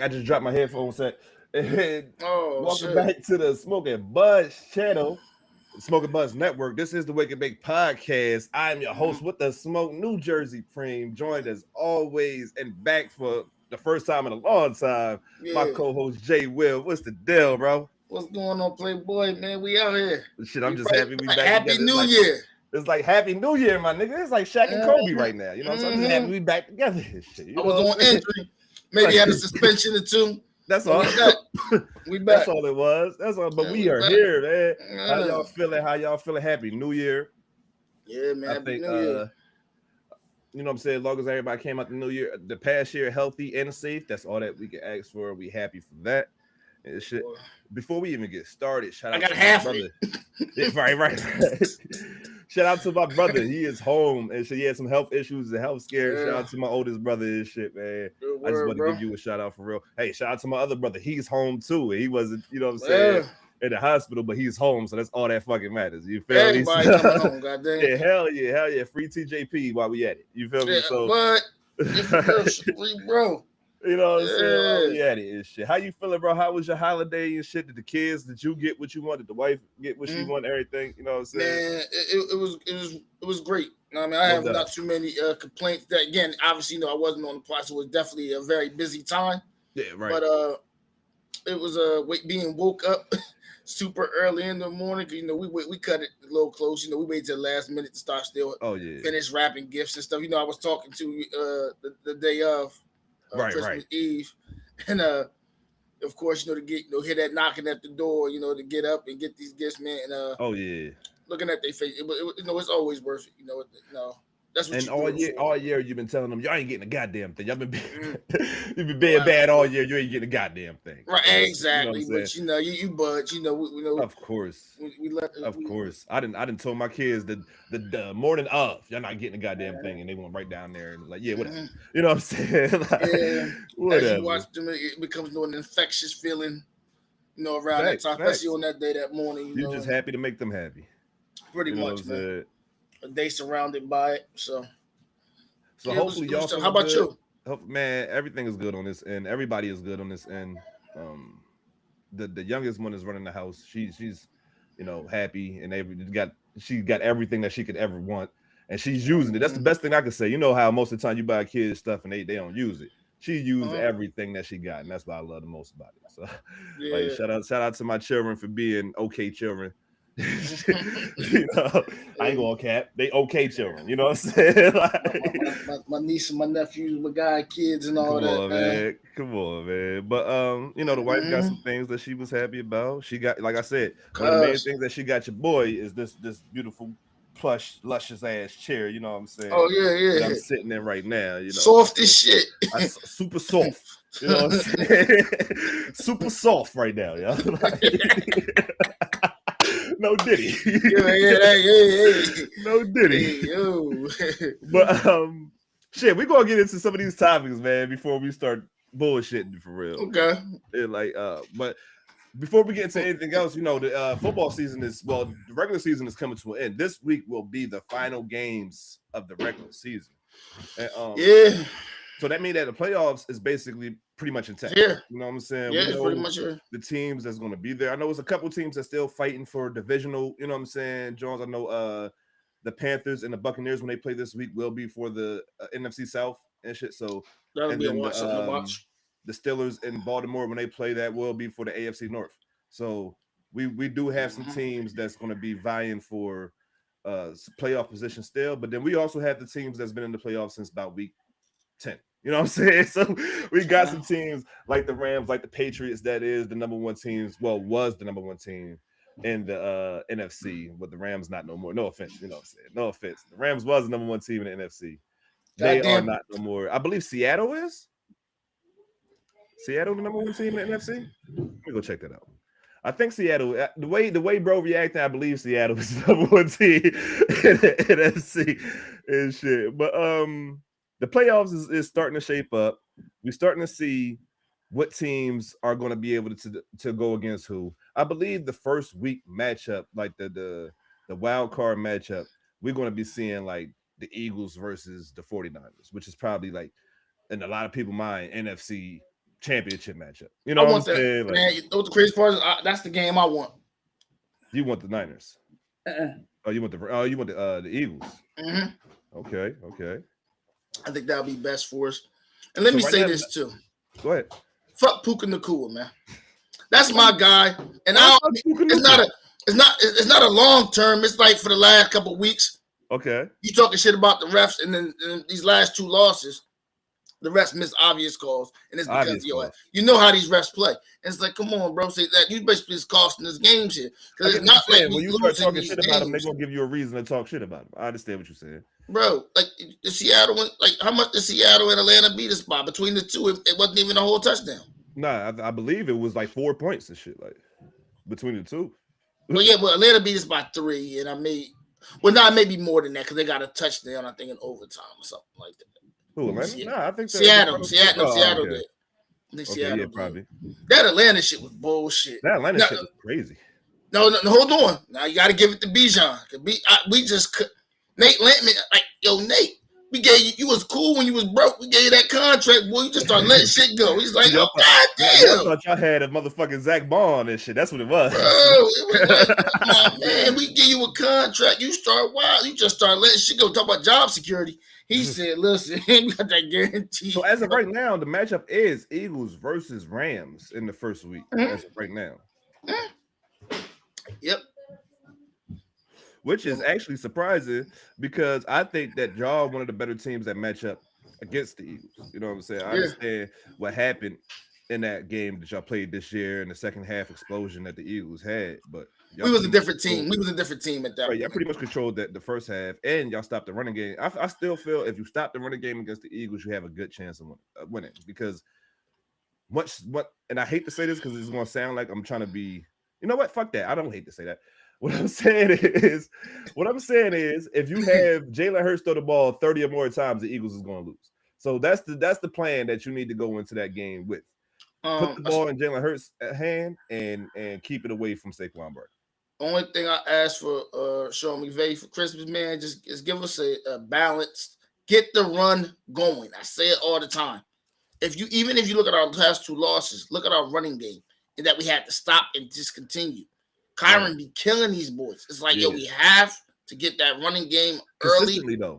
I just dropped my headphone set. And Oh welcome shit. back to the Smoking Buzz channel, Smoking Buzz Network. This is the Wake and Bake podcast. I am your Mhm. host with the Smoke New Jersey cream, joined as always and back for the first time in a long time. My Yeah. co-host Jay Will. What's the deal, bro? What's going on, Playboy? Man, we out here. Shit, I'm We just right. happy we back Happy together. New Year. It's like Happy New Year, my nigga. It's like Shaq and Kobe hmm right now. You know what I'm saying? I'm just happy hmm we back together and shit. You I know was what on I'm saying? injury. Maybe Like had a suspension or two, that's but all. we back. We That's back. all it was. That's all. But Yeah, we we are back. here, man. How Yeah. y'all feeling? How y'all feeling? Happy New Year. Yeah, man. I Happy think New Year. you know what I'm saying, as long as everybody came out the new year, the past year healthy and safe, that's all that we can ask for. We happy for that. And shit. Boy, Before we even get started, shout I out got to my half of it. brother. Yeah, right. Shout out to my brother. He is home and shit. He had some health issues and health scares. Shout Yeah. out to my oldest brother and shit, man. Good I just word, want to bro. give you a shout out for real. Hey, shout out to my other brother. He's home too. He wasn't, you know what I'm saying, Yeah. in the hospital, but he's home. So that's all that fucking matters. You feel me? Everybody coming home. God dang it. Yeah, hell yeah, hell yeah. Free TJP while we at it. You feel Yeah. me? So What? Yeah, for real, bro. you know what I'm saying? While Yeah. we at it and shit. How you feeling, bro? How was your holiday and shit? Did the kids, did you get what you wanted? The wife get what she Mhm. wanted, everything? You know what I'm saying? Man, it was great. You know what I mean, I No have doubt. not too many complaints. That again, obviously, I wasn't on the plot, so it was definitely a very busy time. Yeah, right. But it was being woke up super early in the morning. 'Cause, we cut it a little close. We waited till the last minute to start still Oh yeah. finish wrapping gifts and stuff. I was talking to the day of Right, right. Christmas Eve, and of course, to get hear that knocking at the door, to get up and get these gifts, man. And Oh yeah. looking at their face, it's always worth it. That's what And you do it for. all year you've been telling them y'all ain't getting a goddamn thing. Y'all been Mm. you've been being Right, bad all year. You ain't getting a goddamn thing. right, You know what I'm exactly. saying? But you budge. Of course. We let Of we. course. I didn't told my kids that the morning of y'all not getting a goddamn thing, and they went right down there and like, yeah, whatever. Mhm. You know what I'm saying? Yeah, Like, as you watch whatever. them, it becomes an infectious feeling. Around that Facts, time, especially facts. on that day, that morning. You just And happy to make them happy. pretty You know what I'm much, man. saying? A day surrounded by it. So So yeah, it was. hopefully It was y'all tough. How feeling about good. you? Man, everything is good on this end. Everybody is good on this end. Um, the youngest one is running the house. She's happy and she got everything that she could ever want, and she's using it. That's the Mm-hmm. best thing I could say. You know how most of the time you buy kids stuff and they don't use it. She used Uh-huh. everything that she got, and that's what I love the most about it. So, like Yeah. shout out to my children for being okay children. I ain't Hey, gonna cap. They okay children. You know what I'm saying? my niece and my nephews, my guy kids and all Come that, on, man. man. Come on, man. But the wife got Mm-hmm. some things that she was happy about. She got, like I said, one of the main Cuz. things that she got your boy is this beautiful plush, luscious ass chair. You know what I'm Oh saying? yeah, That I'm yeah. sitting in right now. Soft as So shit. super soft. You know what I'm saying? Super soft right now, yeah. No diddy. Yeah, yeah, hey, No hey, diddy. hey, yo. But shit, we're gonna get into some of these topics, man, before we start bullshitting for real. Okay. But before we get into anything else, the football season the regular season is coming to an end. This week will be the final games of the regular season. And Yeah, so that means that the playoffs is basically pretty much intact. yeah, You know what I'm saying? yeah. We It's pretty know much a the teams that's going to be there. I know there's a couple teams that's still fighting for divisional, you know what I'm saying? Jones, I know the Panthers and the Buccaneers when they play this week will be for the NFC South and shit. So that'll and be a then watch, something to watch. the Steelers in Baltimore when they play that will be for the AFC North. So we do have some Hmm. teams that's going to be vying for playoff position still, but then we also have the teams that's been in the playoffs since about week 10. You know what I'm saying? So we got Uh, some teams like the Rams, like the Patriots, that is the number one teams. Well, was the number one team in the NFC, but the Rams not no more. No offense, you know what I'm saying? No offense. The Rams was the number one team in the NFC. They are Goddamn. not no more. I believe Seattle is. Seattle the number one team in the NFC? Let me go check that out. I think Seattle. The way bro reacting, I believe Seattle is the number one team in the NFC and shit. But the playoffs is starting to shape up. We're starting to see what teams are going to be able to go against who. I believe the first week matchup, like the wild card matchup, we're going to be seeing like the Eagles versus the 49ers, which is probably like in a lot of people's mind NFC championship matchup. You know I what I'm want that, saying? Like, man. You know what the crazy part is? That's the game I want. you want the Niners. Oh, you want the Eagles. Mm-hmm. Okay. I think that'll be best for us. And let me say this too. Go ahead. Fuck Puka Nacua, man. That's my guy. And it's not a long term. It's like for the last couple of weeks. Okay. You talking shit about the refs, and then these last 2 losses, the refs miss obvious calls, and it's because you know how these refs play. And it's like, come on, bro, say that you basically is costing us games here because it's not like when you start talking shit about them, they're gonna give you a reason to talk shit about them. I understand what you're saying, bro. Like the Seattle one, like how much did Seattle and Atlanta beat us by? Between the two, it wasn't even a whole touchdown. Nah, I believe it was like 4 points and shit, like between the two. Well, yeah, but Atlanta beat us by 3, and maybe more than that because they got a touchdown, I think, in overtime or something like that. Who, Atlanta? Nah, I think Seattle did. I think Seattle did. Probably. That Atlanta shit was bullshit. That Atlanta shit was crazy. No, hold on. Now you got to give it to Bijan. We just Nate Lampman, like, yo, Nate, we gave you was cool when you was broke. We gave you that contract, boy. You just started letting shit go. He's like, oh, goddamn. I thought y'all had a motherfucking Zach Bond and shit. That's what it was. Bro, it was like, come on, man, we give you a contract. You start wild. You just start letting shit go. Talk about job security. He said, listen, we got that guarantee. So as of right now, the matchup is Eagles versus Rams in the first week. As of right now. Yep. Which is actually surprising because I think that y'all are one of the better teams that match up against the Eagles. You know what I'm saying? I understand what happened in that game that y'all played this year in the second half explosion that the Eagles had, but we was a different team. We was a different team at that point. Y'all pretty much controlled the first half, and y'all stopped the running game. I still feel if you stop the running game against the Eagles, you have a good chance of winning because and I hate to say this because it's going to sound like I'm trying to be, you know what? Fuck that. I don't hate to say that. What I'm saying is, if you have Jalen Hurts throw the ball 30 or more times, the Eagles is going to lose. So that's the plan that you need to go into that game with. Put the ball in Jalen Hurts' hand and keep it away from Saquon Barkley. Only thing I ask for Sean McVay for Christmas, man, just give us a balanced, get the run going. I say it all the time. Even if you look at our last 2 losses, look at our running game and that we had to stop and discontinue. Kyron be killing these boys. It's like, yo, we have to get that running game early though.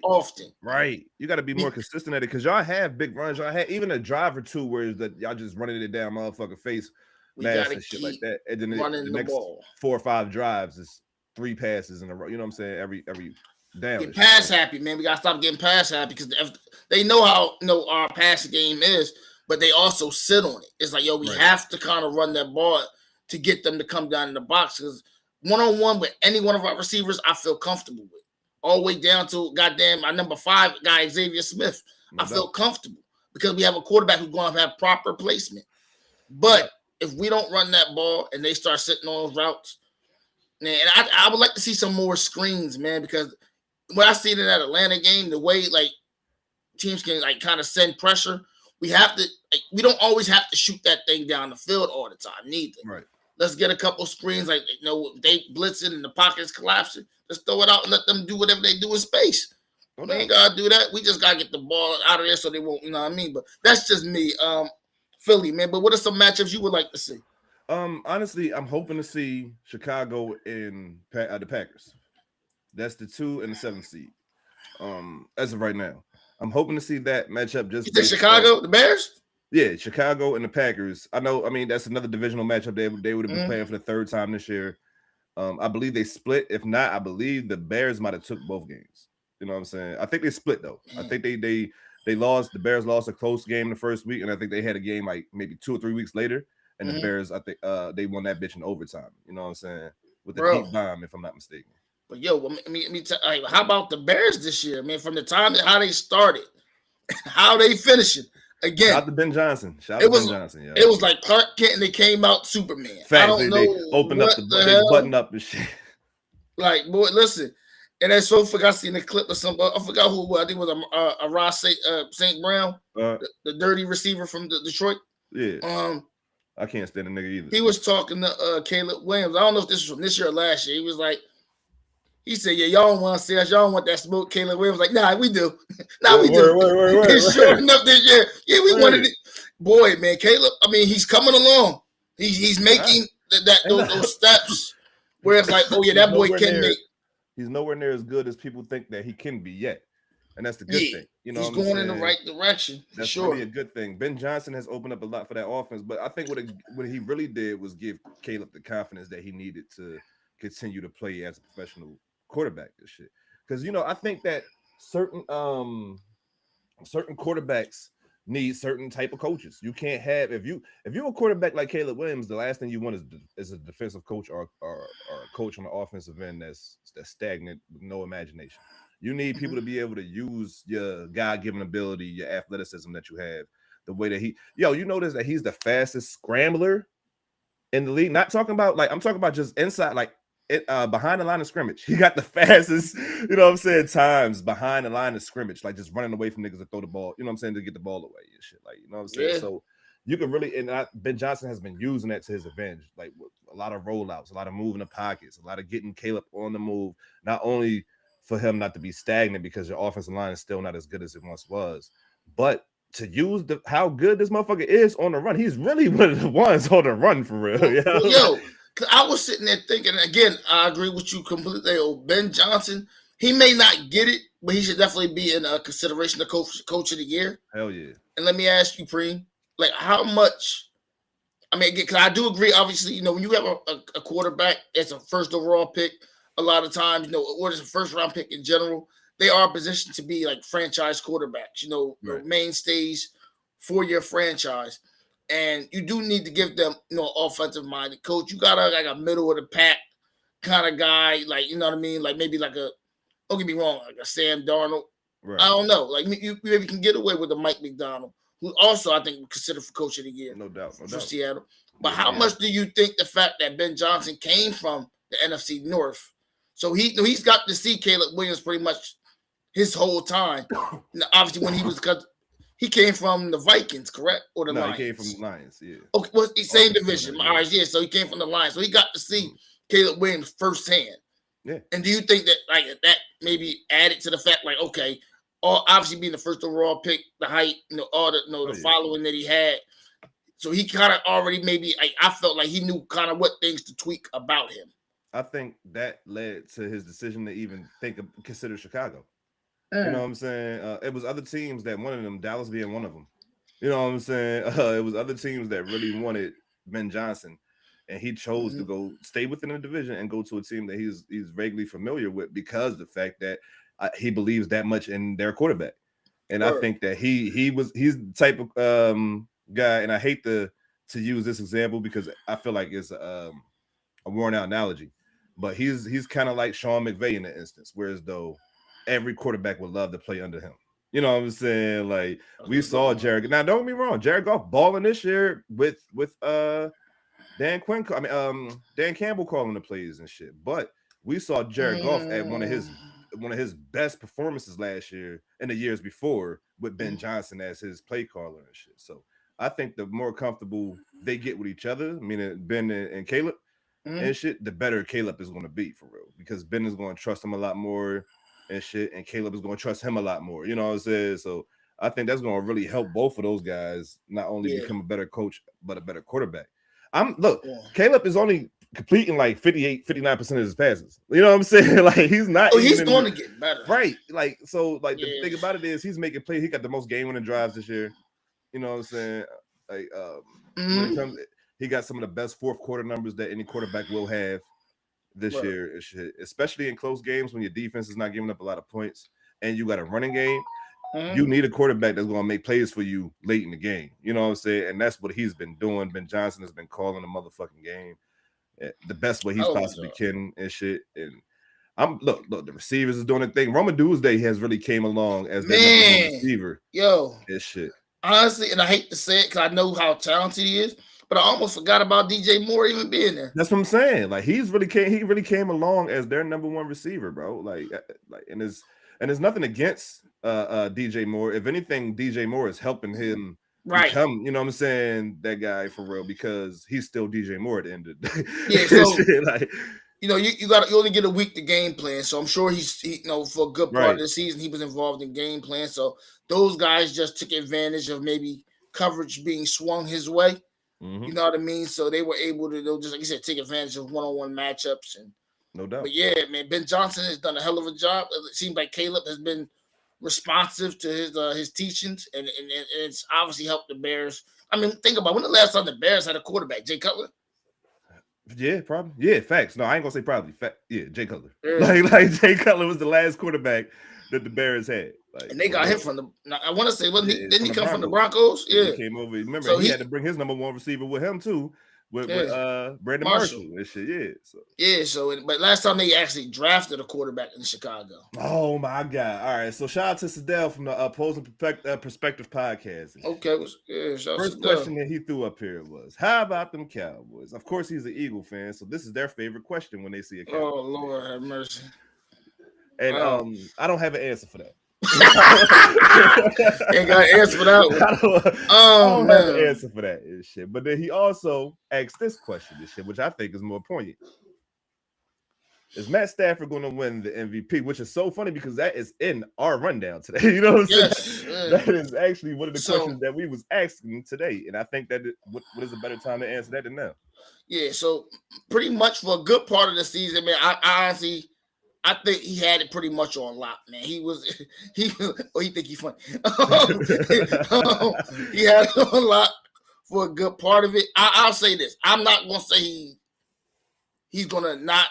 Often. Right. You got to be more consistent at it because y'all have big runs. Y'all have even a drive or 2 where that y'all just running it down motherfucker face mask and shit like that. And then the next ball. 4 or 5 drives is 3 passes in a row. You know what I'm saying? Every down. Get pass happy, man. We got to stop getting pass happy because they know how our passing game is, but they also sit on it. It's like, yo, we have to kind of run that ball to get them to come down in the box because one-on-one with any one of our receivers, I feel comfortable with. All the way down to goddamn my number 5 guy, Xavier Smith. I feel comfortable because we have a quarterback who's going to have proper placement. But if we don't run that ball and they start sitting on those routes, man, and I would like to see some more screens, man, because when I see it in that Atlanta game, the way like teams can like kind of send pressure, we don't always have to shoot that thing down the field all the time, neither. Right. Let's get a couple screens, like, they blitzing and the pocket's collapsing. Let's throw it out and let them do whatever they do in space. We ain't gotta do that. We just gotta get the ball out of there so they won't, you know what I mean? But that's just me. Philly, man. But what are some matchups you would like to see? Honestly, I'm hoping to see Chicago and the Packers. That's the 2 and the 7th seed. As of right now, I'm hoping to see that matchup. Just Chicago, the Bears. Yeah, Chicago and the Packers. I know. I mean, that's another divisional matchup. They would have been playing for the 3rd time this year. I believe they split. If not, I believe the Bears might have took both games. You know what I'm saying? I think they split though. I think they lost. The Bears lost a close game the first week, and I think they had a game like maybe 2 or 3 weeks later. And the Bears, I think, they won that bitch in overtime. You know what I'm saying? With the deep bomb, if I'm not mistaken. But yo, I mean, how about the Bears this year? I mean, from the time how they started, how they finishing. Again, shout out to Ben Johnson. It was like Clark Kent and they came out Superman. I don't know. They opened up the button up and shit. Like, boy, listen. And that's so I seen the clip of some. I forgot who it was. I think it was a Ross St. Brown, the dirty receiver from Detroit. Yeah. I can't stand the nigga either. He was talking to Caleb Williams. I don't know if this was from this year or last year. He was like, He said, "Yeah, y'all don't want to see us. Y'all don't want that smoke." Caleb Williams like, "Nah, we do. Nah, we do." Word. Sure enough, this year, yeah, we wanted it. Boy, man, Caleb. I mean, he's coming along. He's making those steps where it's like, oh yeah, that boy can make. He's nowhere near as good as people think that he can be yet, and that's the good thing. You know, he's going in the right direction. That's sure. really a good thing. Ben Johnson has opened up a lot for that offense, but I think what he really did was give Caleb the confidence that he needed to continue to play as a professional quarterback. This shit, because I think that certain quarterbacks need certain type of coaches. You can't have if you're a quarterback like Caleb Williams, the last thing you want is a defensive coach or a coach on the offensive end that's stagnant with no imagination. You need people to be able to use your God-given ability, your athleticism that you have, the way that you notice that he's the fastest scrambler in the league. Not talking about I'm talking about just inside, behind the line of scrimmage. He got the fastest, times behind the line of scrimmage, like just running away from niggas to throw the ball, to get the ball away and shit. Yeah. So you can really, Ben Johnson has been using that to his advantage, like with a lot of rollouts, a lot of moving the pockets, a lot of getting Caleb on the move, not only for him not to be stagnant because your offensive line is still not as good as it once was, but to use how good this motherfucker is on the run. He's really one of the ones on the run for real. Yo, I was sitting there thinking, again, I agree with you completely. Ben Johnson, he may not get it, but he should definitely be in consideration of coach of the year. Hell yeah. And let me ask you, Preem, how much, again, because I do agree, obviously, when you have a quarterback that's a first overall pick, a lot of times, or it's a first round pick in general, they are positioned to be like franchise quarterbacks, right. mainstays for your franchise. And you do need to give them, offensive minded coach. You got a middle of the pack kind of guy, you know what I mean? Maybe don't get me wrong, like a Sam Darnold. Right. I don't know. You maybe can get away with a Mike McDonald, who also I think considered for coach of the year. No doubt. For Seattle. But how much do you think the fact that Ben Johnson came from the NFC North? So he's got to see Caleb Williams pretty much his whole time. Now, obviously, when he came from the Vikings, correct? Or the Lions? He came from the Lions, yeah. Okay, well, same division. All right, yeah. So he came from the Lions. So he got to see Caleb Williams firsthand. Yeah. And do you think that that maybe added to the fact, okay, obviously being the first overall pick, the height, the following that he had. So he kind of already maybe I felt like he knew kind of what things to tweak about him. I think that led to his decision to even consider Chicago. You know what I'm saying? It was other teams that wanted him, Dallas being one of them. You know what I'm saying? It was other teams that really wanted Ben Johnson, and he chose to go stay within the division and go to a team that he's vaguely familiar with because the fact that he believes that much in their quarterback. And I think that he's the type of guy, and I hate to use this example because I feel like it's a worn out analogy. But he's kind of like Sean McVay in the instance, whereas though every quarterback would love to play under him. You know what I'm saying? We saw Jared. Now, don't get me wrong, Jared Goff balling this year with Dan Campbell calling the plays and shit. But we saw Jared Goff at one of his best performances last year and the years before with Ben Johnson as his play caller and shit. So I think the more comfortable they get with each other, meaning Ben and Caleb, and shit, the better Caleb is going to be for real, because Ben is going to trust him a lot more and shit, and Caleb is going to trust him a lot more. You know what I'm saying? So I think that's going to really help both of those guys not only become a better coach, but a better quarterback. Caleb is only completing 59% of his passes. You know what I'm saying? He's not. Oh, he's going to get better. Right. The thing about it is he's making plays. He got the most game-winning drives this year. You know what I'm saying? He got some of the best fourth quarter numbers that any quarterback will have this year, especially in close games when your defense is not giving up a lot of points and you got a running game. You need a quarterback that's going to make plays for you late in the game. You know what I'm saying? And that's what he's been doing. Ben Johnson has been calling the motherfucking game the best way he's possibly can and shit. And look, the receivers is doing the thing. Roma Doomsday has really came along as the number one receiver. Yo, this shit. Honestly, and I hate to say it because I know how talented he is, but I almost forgot about DJ Moore even being there. That's what I'm saying. He really came along as their number one receiver, bro. And there's nothing against DJ Moore. If anything, DJ Moore is helping him become, you know what I'm saying, that guy for real, because he's still DJ Moore at the end of the day. Yeah, you only get a week to game plan. So I'm sure for a good part of the season he was involved in game plan. So those guys just took advantage of maybe coverage being swung his way. Mm-hmm. You know what I mean? So they were able to just like you said, take advantage of one-on-one matchups and no doubt. But yeah, man, Ben Johnson has done a hell of a job. It seems like Caleb has been responsive to his teachings, and it's obviously helped the Bears. I mean, think about when the last time the Bears had a quarterback, Jay Cutler. Yeah, probably. Yeah, facts. No, I ain't gonna say probably. Yeah, Jay Cutler. Like Jay Cutler was the last quarterback that the Bears had. Like, and they got him from I want to say, didn't he come from the Broncos? Yeah, he came over. Remember, so he had to bring his number one receiver with him too. With Brandon Marshall and shit, but last time they actually drafted a quarterback in Chicago. Oh my God! All right, so shout out to Sadell from the Opposing Perspective podcast. Okay, first question that he threw up here was, "How about them Cowboys?" Of course, he's an Eagle fan, so this is their favorite question when they see a Cowboys. Oh Lord, have mercy. And I don't have an answer for that. Ain't got an answer for that one. I don't have an answer for that and shit. But then he also asked this question, which I think is more poignant. Is Matt Stafford going to win the MVP? Which is so funny because that is in our rundown today. You know what I'm saying? That is actually one of the questions that we was asking today. And I think that what is a better time to answer that than now? Yeah, so pretty much for a good part of the season, man, I honestly I think he had it pretty much on lock, man. He think he's funny. He had it on lock for a good part of it. I'll say this. I'm not going to say he's going to not.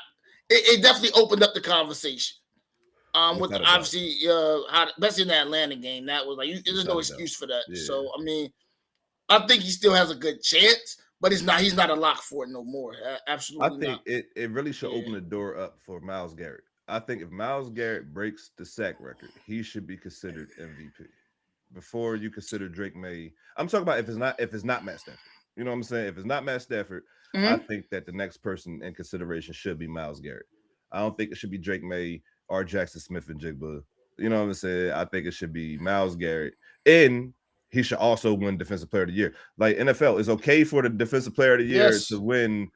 It definitely opened up the conversation. With obviously, especially in the Atlanta game, that was like, there's no excuse for that. Yeah. So, I mean, I think he still has a good chance, but he's not a lock for it no more. Absolutely not. I think it really should open the door up for Myles Garrett. I think if Myles Garrett breaks the sack record, he should be considered MVP. Before you consider Drake May, I'm talking about if it's not Matt Stafford. You know what I'm saying? If it's not Matt Stafford, I think that the next person in consideration should be Myles Garrett. I don't think it should be Drake May or Jackson Smith and Jigba. You know what I'm saying? I think it should be Myles Garrett. And he should also win Defensive Player of the Year. Like NFL, it's okay for the Defensive Player of the Year to win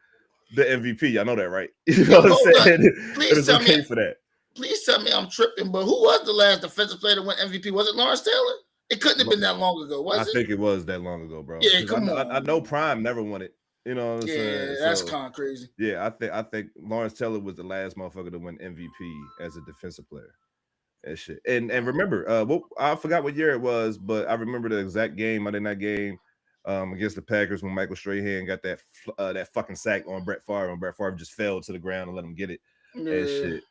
the MVP. I know that, right? You know what I'm saying? It's okay for that. Please tell me I'm tripping, but who was the last defensive player to win MVP? Was it Lawrence Taylor? It couldn't have been that long ago, was it? I think it was that long ago, bro. Yeah, come on. I know Prime never won it. You know what I'm saying? Yeah, that's kind of crazy. Yeah, I think Lawrence Taylor was the last motherfucker to win MVP as a defensive player. And shit. And remember, I forgot what year it was, but I remember the exact game, Monday night game. Against the Packers when Michael Strahan got that fucking sack on Brett Favre, and Brett Favre just fell to the ground and let him get it and shit.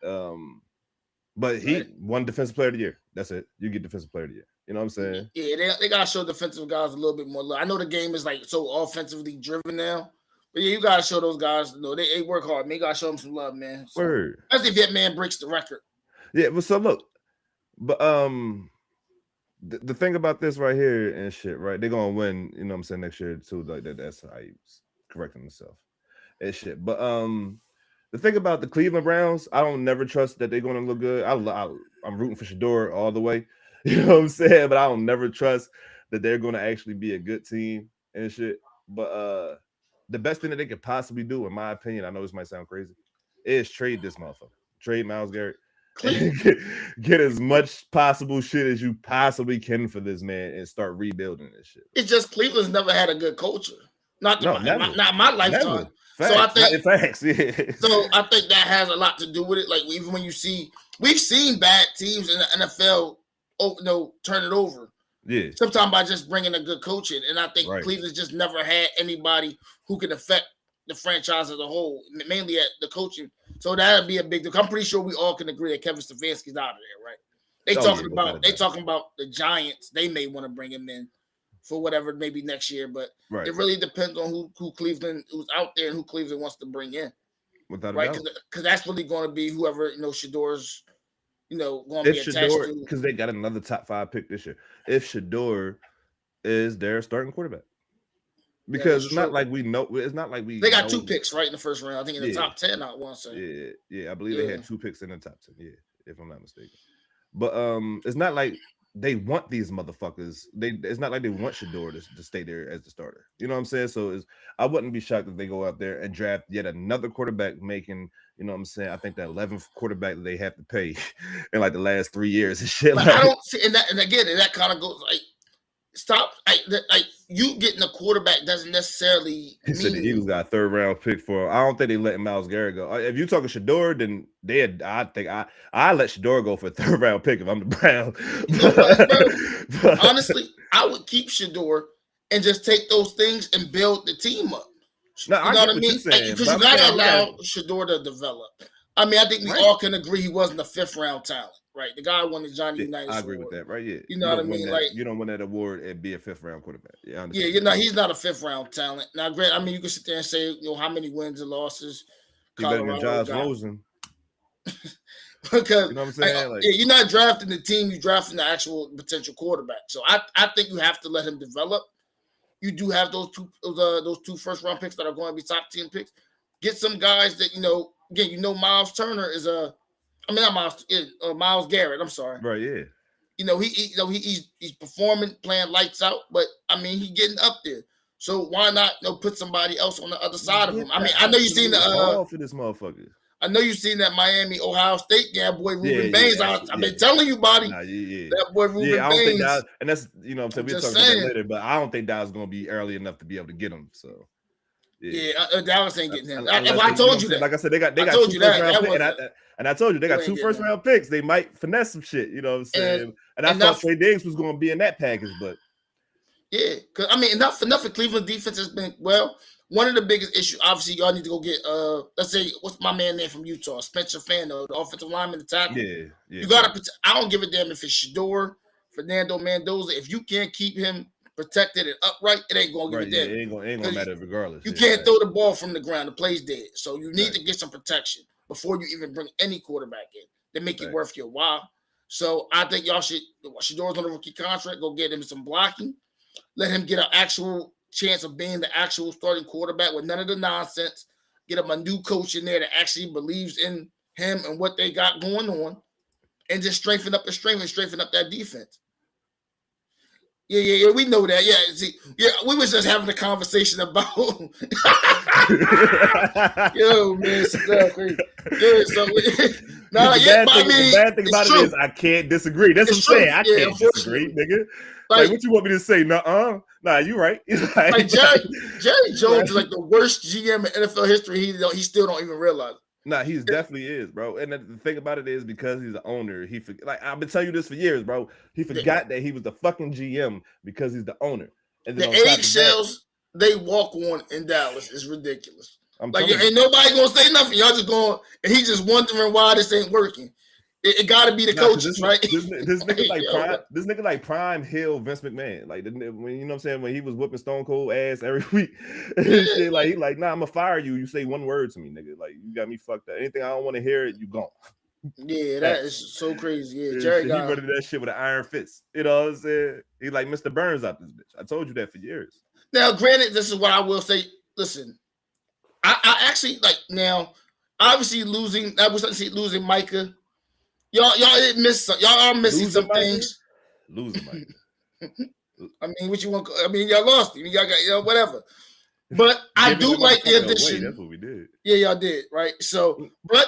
But he won Defensive Player of the Year. That's it. You get Defensive Player of the Year. You know what I'm saying? Yeah, they gotta show defensive guys a little bit more love. I know the game is like so offensively driven now, but yeah, you gotta show those guys. They work hard. Man, you gotta show them some love, man. So, word. Especially if that man breaks the record. Yeah, but so look, but the thing about this right here and shit, right? They're gonna win, you know what I'm saying, next year too. Like that's how he's correcting himself and shit. But the thing about the Cleveland Browns, I don't never trust that they're gonna look good. I'm rooting for Shador all the way, you know what I'm saying? But I don't never trust that they're gonna actually be a good team and shit. But the best thing that they could possibly do, in my opinion, I know this might sound crazy, is trade this motherfucker. Trade Myles Garrett. Get as much possible shit as you possibly can for this man and start rebuilding this shit. It's just Cleveland's never had a good culture. Not my lifetime. Never. Facts. So I think facts. Yeah. So I think that has a lot to do with it. Like even when we've seen bad teams in the NFL, turn it over. Yeah. Sometimes by just bringing a good coach in, and I think Cleveland's just never had anybody who can affect the franchise as a whole, mainly at the coaching. So that'd be a big deal. I'm pretty sure we all can agree that Kevin Stefanski's out of there, right? They talking about the Giants. They may want to bring him in for whatever, maybe next year, but it really depends on who Cleveland, who's out there and who Cleveland wants to bring in. Without a doubt. Because that's really going to be whoever Shador's, going to be attached to. Because they got another top 5 pick this year. If Shador is their starting quarterback. Because it's not like we know. It's not like we. They got 2 picks right in the first round. I think in the top 10. I want to say. Yeah. I believe they had 2 picks in the top 10. Yeah, if I'm not mistaken. But it's not like they want these motherfuckers. It's not like they want Shador to stay there as the starter. You know what I'm saying? So I wouldn't be shocked if they go out there and draft yet another quarterback, making, you know what I'm saying, I think that 11th quarterback that they have to pay in like the last 3 years and shit. But Like, I don't see, and again, that kind of goes like, stop, like you getting a quarterback doesn't necessarily he said the mean. Eagles got a 3rd round pick for him. I don't think they letting Myles Garrett go. If you talking Shador, then I think I let Shador go for a 3rd round pick if I'm the Browns. You know what, bro? Honestly, I would keep Shador and just take those things and build the team up. No, You know what I mean? Because you gotta allow Shador to develop. I mean, I think we all can agree he wasn't a 5th round talent, right? The guy won the Johnny Unitas. I agree with that, right? Yeah, you know what I mean. Like, you don't win that award and be a 5th round quarterback. Yeah, he's not a 5th round talent. Now, great. I mean, you can sit there and say, you know, how many wins and losses. He better than Josh Rosen. Because you know what I'm saying? Like, you're not drafting the team, you're drafting the actual potential quarterback. So I think you have to let him develop. You do have those two 1st round picks that are going to be top 10 picks. Get some guys that, you know, again, you know, Miles Turner is Myles Garrett. I'm sorry. Right, yeah. You know, he's performing, playing lights out, but I mean, he's getting up there. So why not, you know, put somebody else on the other side of him? I mean, I know you've seen for this motherfucker. I know you've seen that Miami Ohio State game, boy Ruben Baines. I've been telling you, buddy. That boy Ruben I don't Baines. think and that's, you know what I'm saying, we'll talk about that later, but I don't think Dallas is going to be early enough to be able to get him. So Dallas ain't getting him. I told you that. Like I said, they got 2 1st round picks, and I told you they got 2 1st round picks. They might finesse some shit. You know what I'm saying? And I thought Trey Diggs was going to be in that package, but because I mean, enough for Cleveland defense has been one of the biggest issues. Obviously, y'all need to go get let's say, what's my man name from Utah, Spencer Fano, the offensive lineman, the tackle. Yeah. You gotta. I don't give a damn if it's Shador, Fernando Mendoza. If you can't keep him protected and upright, it ain't gonna give a damn. It ain't gonna matter regardless. You can't throw the ball from the ground. The play's dead. So you need to get some protection before you even bring any quarterback in to make it worth your while. So I think y'all should. Shador's on a rookie contract. Go get him some blocking. Let him get an actual chance of being the actual starting quarterback with none of the nonsense. Get him a new coach in there that actually believes in him and what they got going on, and just strengthen up that defense. Yeah, we know that. Yeah, see, we was just having a conversation about. Yo, man, it's crazy. Yeah, so the bad thing about it is I can't disagree. That's what I'm saying. I can't disagree, nigga. Like, what you want me to say? Nah, you right. Like Jerry Jones is like the worst GM in NFL history. He still don't even realize it. Nah, he definitely is, bro. And the thing about it is, because he's the owner, I've been telling you this for years, bro. He forgot that he was the fucking GM because he's the owner. And then the eggshells they walk on in Dallas is ridiculous. Ain't nobody gonna say nothing. Y'all just going, and he's just wondering why this ain't working. It got to be the coaches, right? This nigga like Prime Hill Vince McMahon. Like, when, you know what I'm saying, when he was whooping Stone Cold ass every week. Shit, like, he like, nah, I'm gonna fire you. You say one word to me, nigga. Like, you got me fucked up. Anything I don't want to hear, you gone. Yeah, that is so crazy. Yeah, Jerry he running that shit with an iron fist. You know what I'm saying? He like Mr. Burns out this bitch. I told you that for years. Now, granted, this is what I will say. Listen, I actually like now. Obviously, losing Micah. Y'all are missing some things. Losing Micah. I mean, what you want? I mean, y'all lost him. Y'all got whatever. But I do like the addition. That's what we did. Yeah, y'all did, right? So, but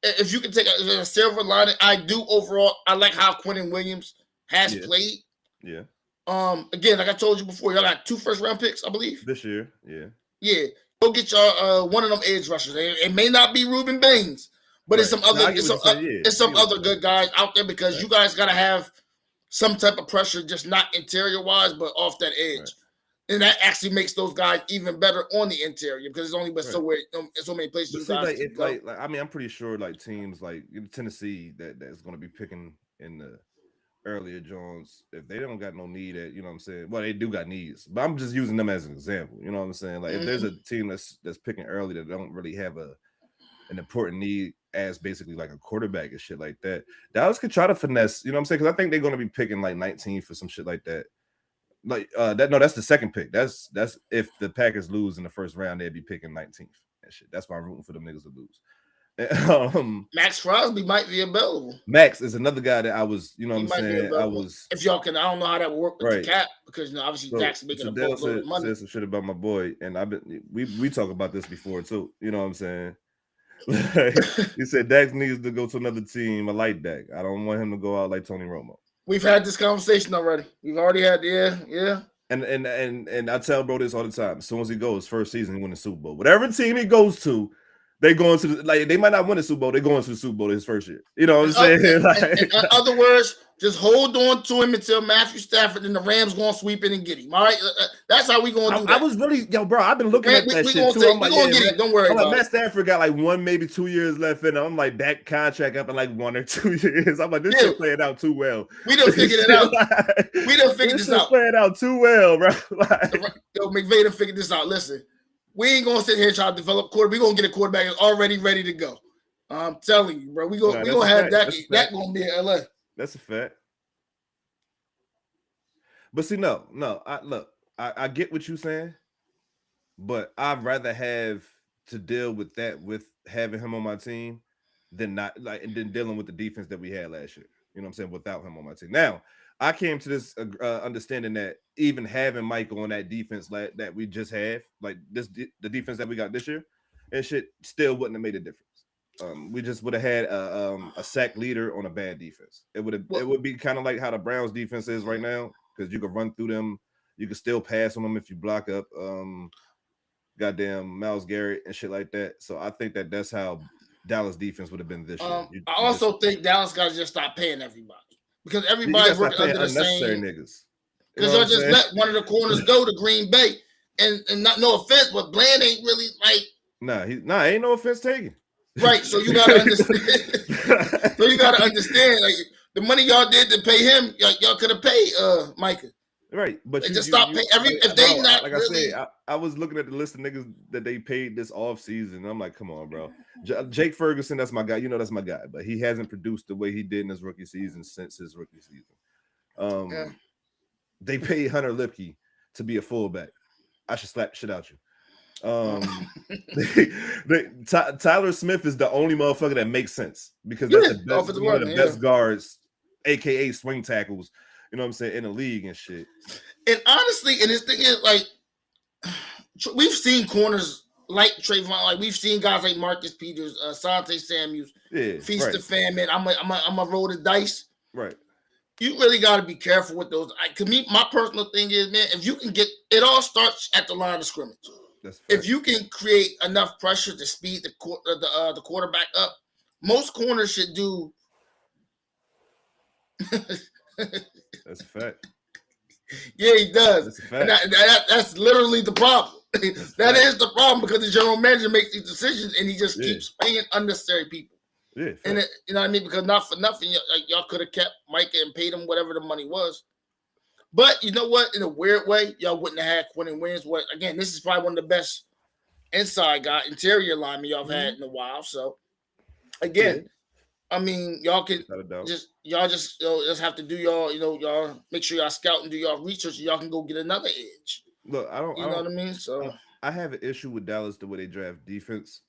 if you can take a silver lining, I do overall. I like how Quentin Williams has played. Yeah. Again, like I told you before, y'all got 2 1st round picks, I believe. This year, yeah. Yeah. Go get y'all one of them edge rushers. It may not be Ruben Baines, but it's some other good guys out there, because you guys gotta have some type of pressure, just not interior wise, but off that edge. Right. And that actually makes those guys even better on the interior, because there's only but so many places. Like, I mean, I'm pretty sure like teams like Tennessee that's going to be picking in the earlier Jones, if they don't got no need at, you know what I'm saying? Well, they do got needs, but I'm just using them as an example. You know what I'm saying? Like, if there's a team that's picking early that don't really have an important need as basically like a quarterback and shit like that, Dallas could try to finesse. You know what I'm saying? Because I think they're going to be picking like 19 for some shit like that. Like that's the second pick. That's if the Packers lose in the first round, they'd be picking 19th and shit. That's why I'm rooting for them niggas to lose. Max Crosby might be available. Max is another guy that I was, you know He what I'm might be saying? I available. was If y'all can, I don't know how that would work with the cap because obviously Dak's making a Dale boatload of money. said some shit about my boy, and we talk about this before too. You know what I'm saying? He said Dak needs to go to another team. I like Dak. I don't want him to go out like Tony Romo. We've had this conversation already. We've already had yeah. And I tell bro this all the time. As soon as he goes, first season, he win the Super Bowl. Whatever team he goes to, they go into they might not win the Super Bowl. They go into the Super Bowl his first year. You know what I'm saying? In other words, just hold on to him until Matthew Stafford and the Rams going to sweep in and get him. All right, that's how we going to do that. I was really bro. I've been looking at that shit too. I'm like, gonna get it. Don't worry. I'm like, Matt Stafford got like 1, maybe 2 years left in. I'm like, that contract up in like 1 or 2 years. I'm like, this shit playing out too well. We done figured it out. We done figured this out. Playing out too well, bro. Yo, McVay done figured this out. Listen, we ain't gonna sit here and try to develop quarterback. We gonna get a quarterback that's already ready to go. I'm telling you, bro. We gonna have Dak gonna be in LA. That's a fact. But see, no, I get what you're saying, but I'd rather have to deal with that with having him on my team than than dealing with the defense that we had last year. You know what I'm saying? Without him on my team. Now, I came to this understanding that even having Michael on that defense that we just have, like the defense that we got this year, and shit still wouldn't have made a difference. We just would have had a sack leader on a bad defense. It would be kind of like how the Browns defense is right now, because you could run through them, you could still pass on them if you block up goddamn Myles Garrett and shit like that. So I think that's how Dallas defense would have been this year. I also think Dallas got to just stop paying everybody, because everybody's working under the same niggas. Because y'all just let one of the corners go to Green Bay, and not no offense, but Bland ain't really like. Ain't no offense taken. Right, so you gotta understand. Like the money y'all did to pay him, y'all could have paid Micah. Right, but just stop paying if they not like really. I said, I was looking at the list of niggas that they paid this off season. I'm like, come on, bro. Jake Ferguson, that's my guy. You know that's my guy, but he hasn't produced the way he did in his rookie season since his rookie season. They paid Hunter Lipke to be a fullback. I should slap shit out you. Tyler Smith is the only motherfucker that makes sense, because that's one of the best guards, aka swing tackles, you know what I'm saying, in the league and shit. And honestly, and this thing is like, we've seen corners like Trayvon, like we've seen guys like Marcus Peters, Asante Samuels, feast the famine. I'm a roll the dice. Right. You really got to be careful with those. To me, my personal thing is, man, if you can get it, all starts at the line of scrimmage. If you can create enough pressure to speed the quarterback up, most corners should do. That's a fact. Yeah, he does. That's a fact. And that's literally the problem. That is the problem, because the general manager makes these decisions and he just keeps paying unnecessary people. Yeah, and you know what I mean? Because not for nothing, y'all could have kept Micah and paid him whatever the money was. But you know what? In a weird way, y'all wouldn't have had Quentin Williams. Again, this is probably one of the best interior linemen y'all have had in a while. So again, I mean, y'all can just have to do y'all make sure y'all scout and do y'all research, and y'all can go get another edge. Look, I don't. You know what I mean? So I have an issue with Dallas the way they draft defense,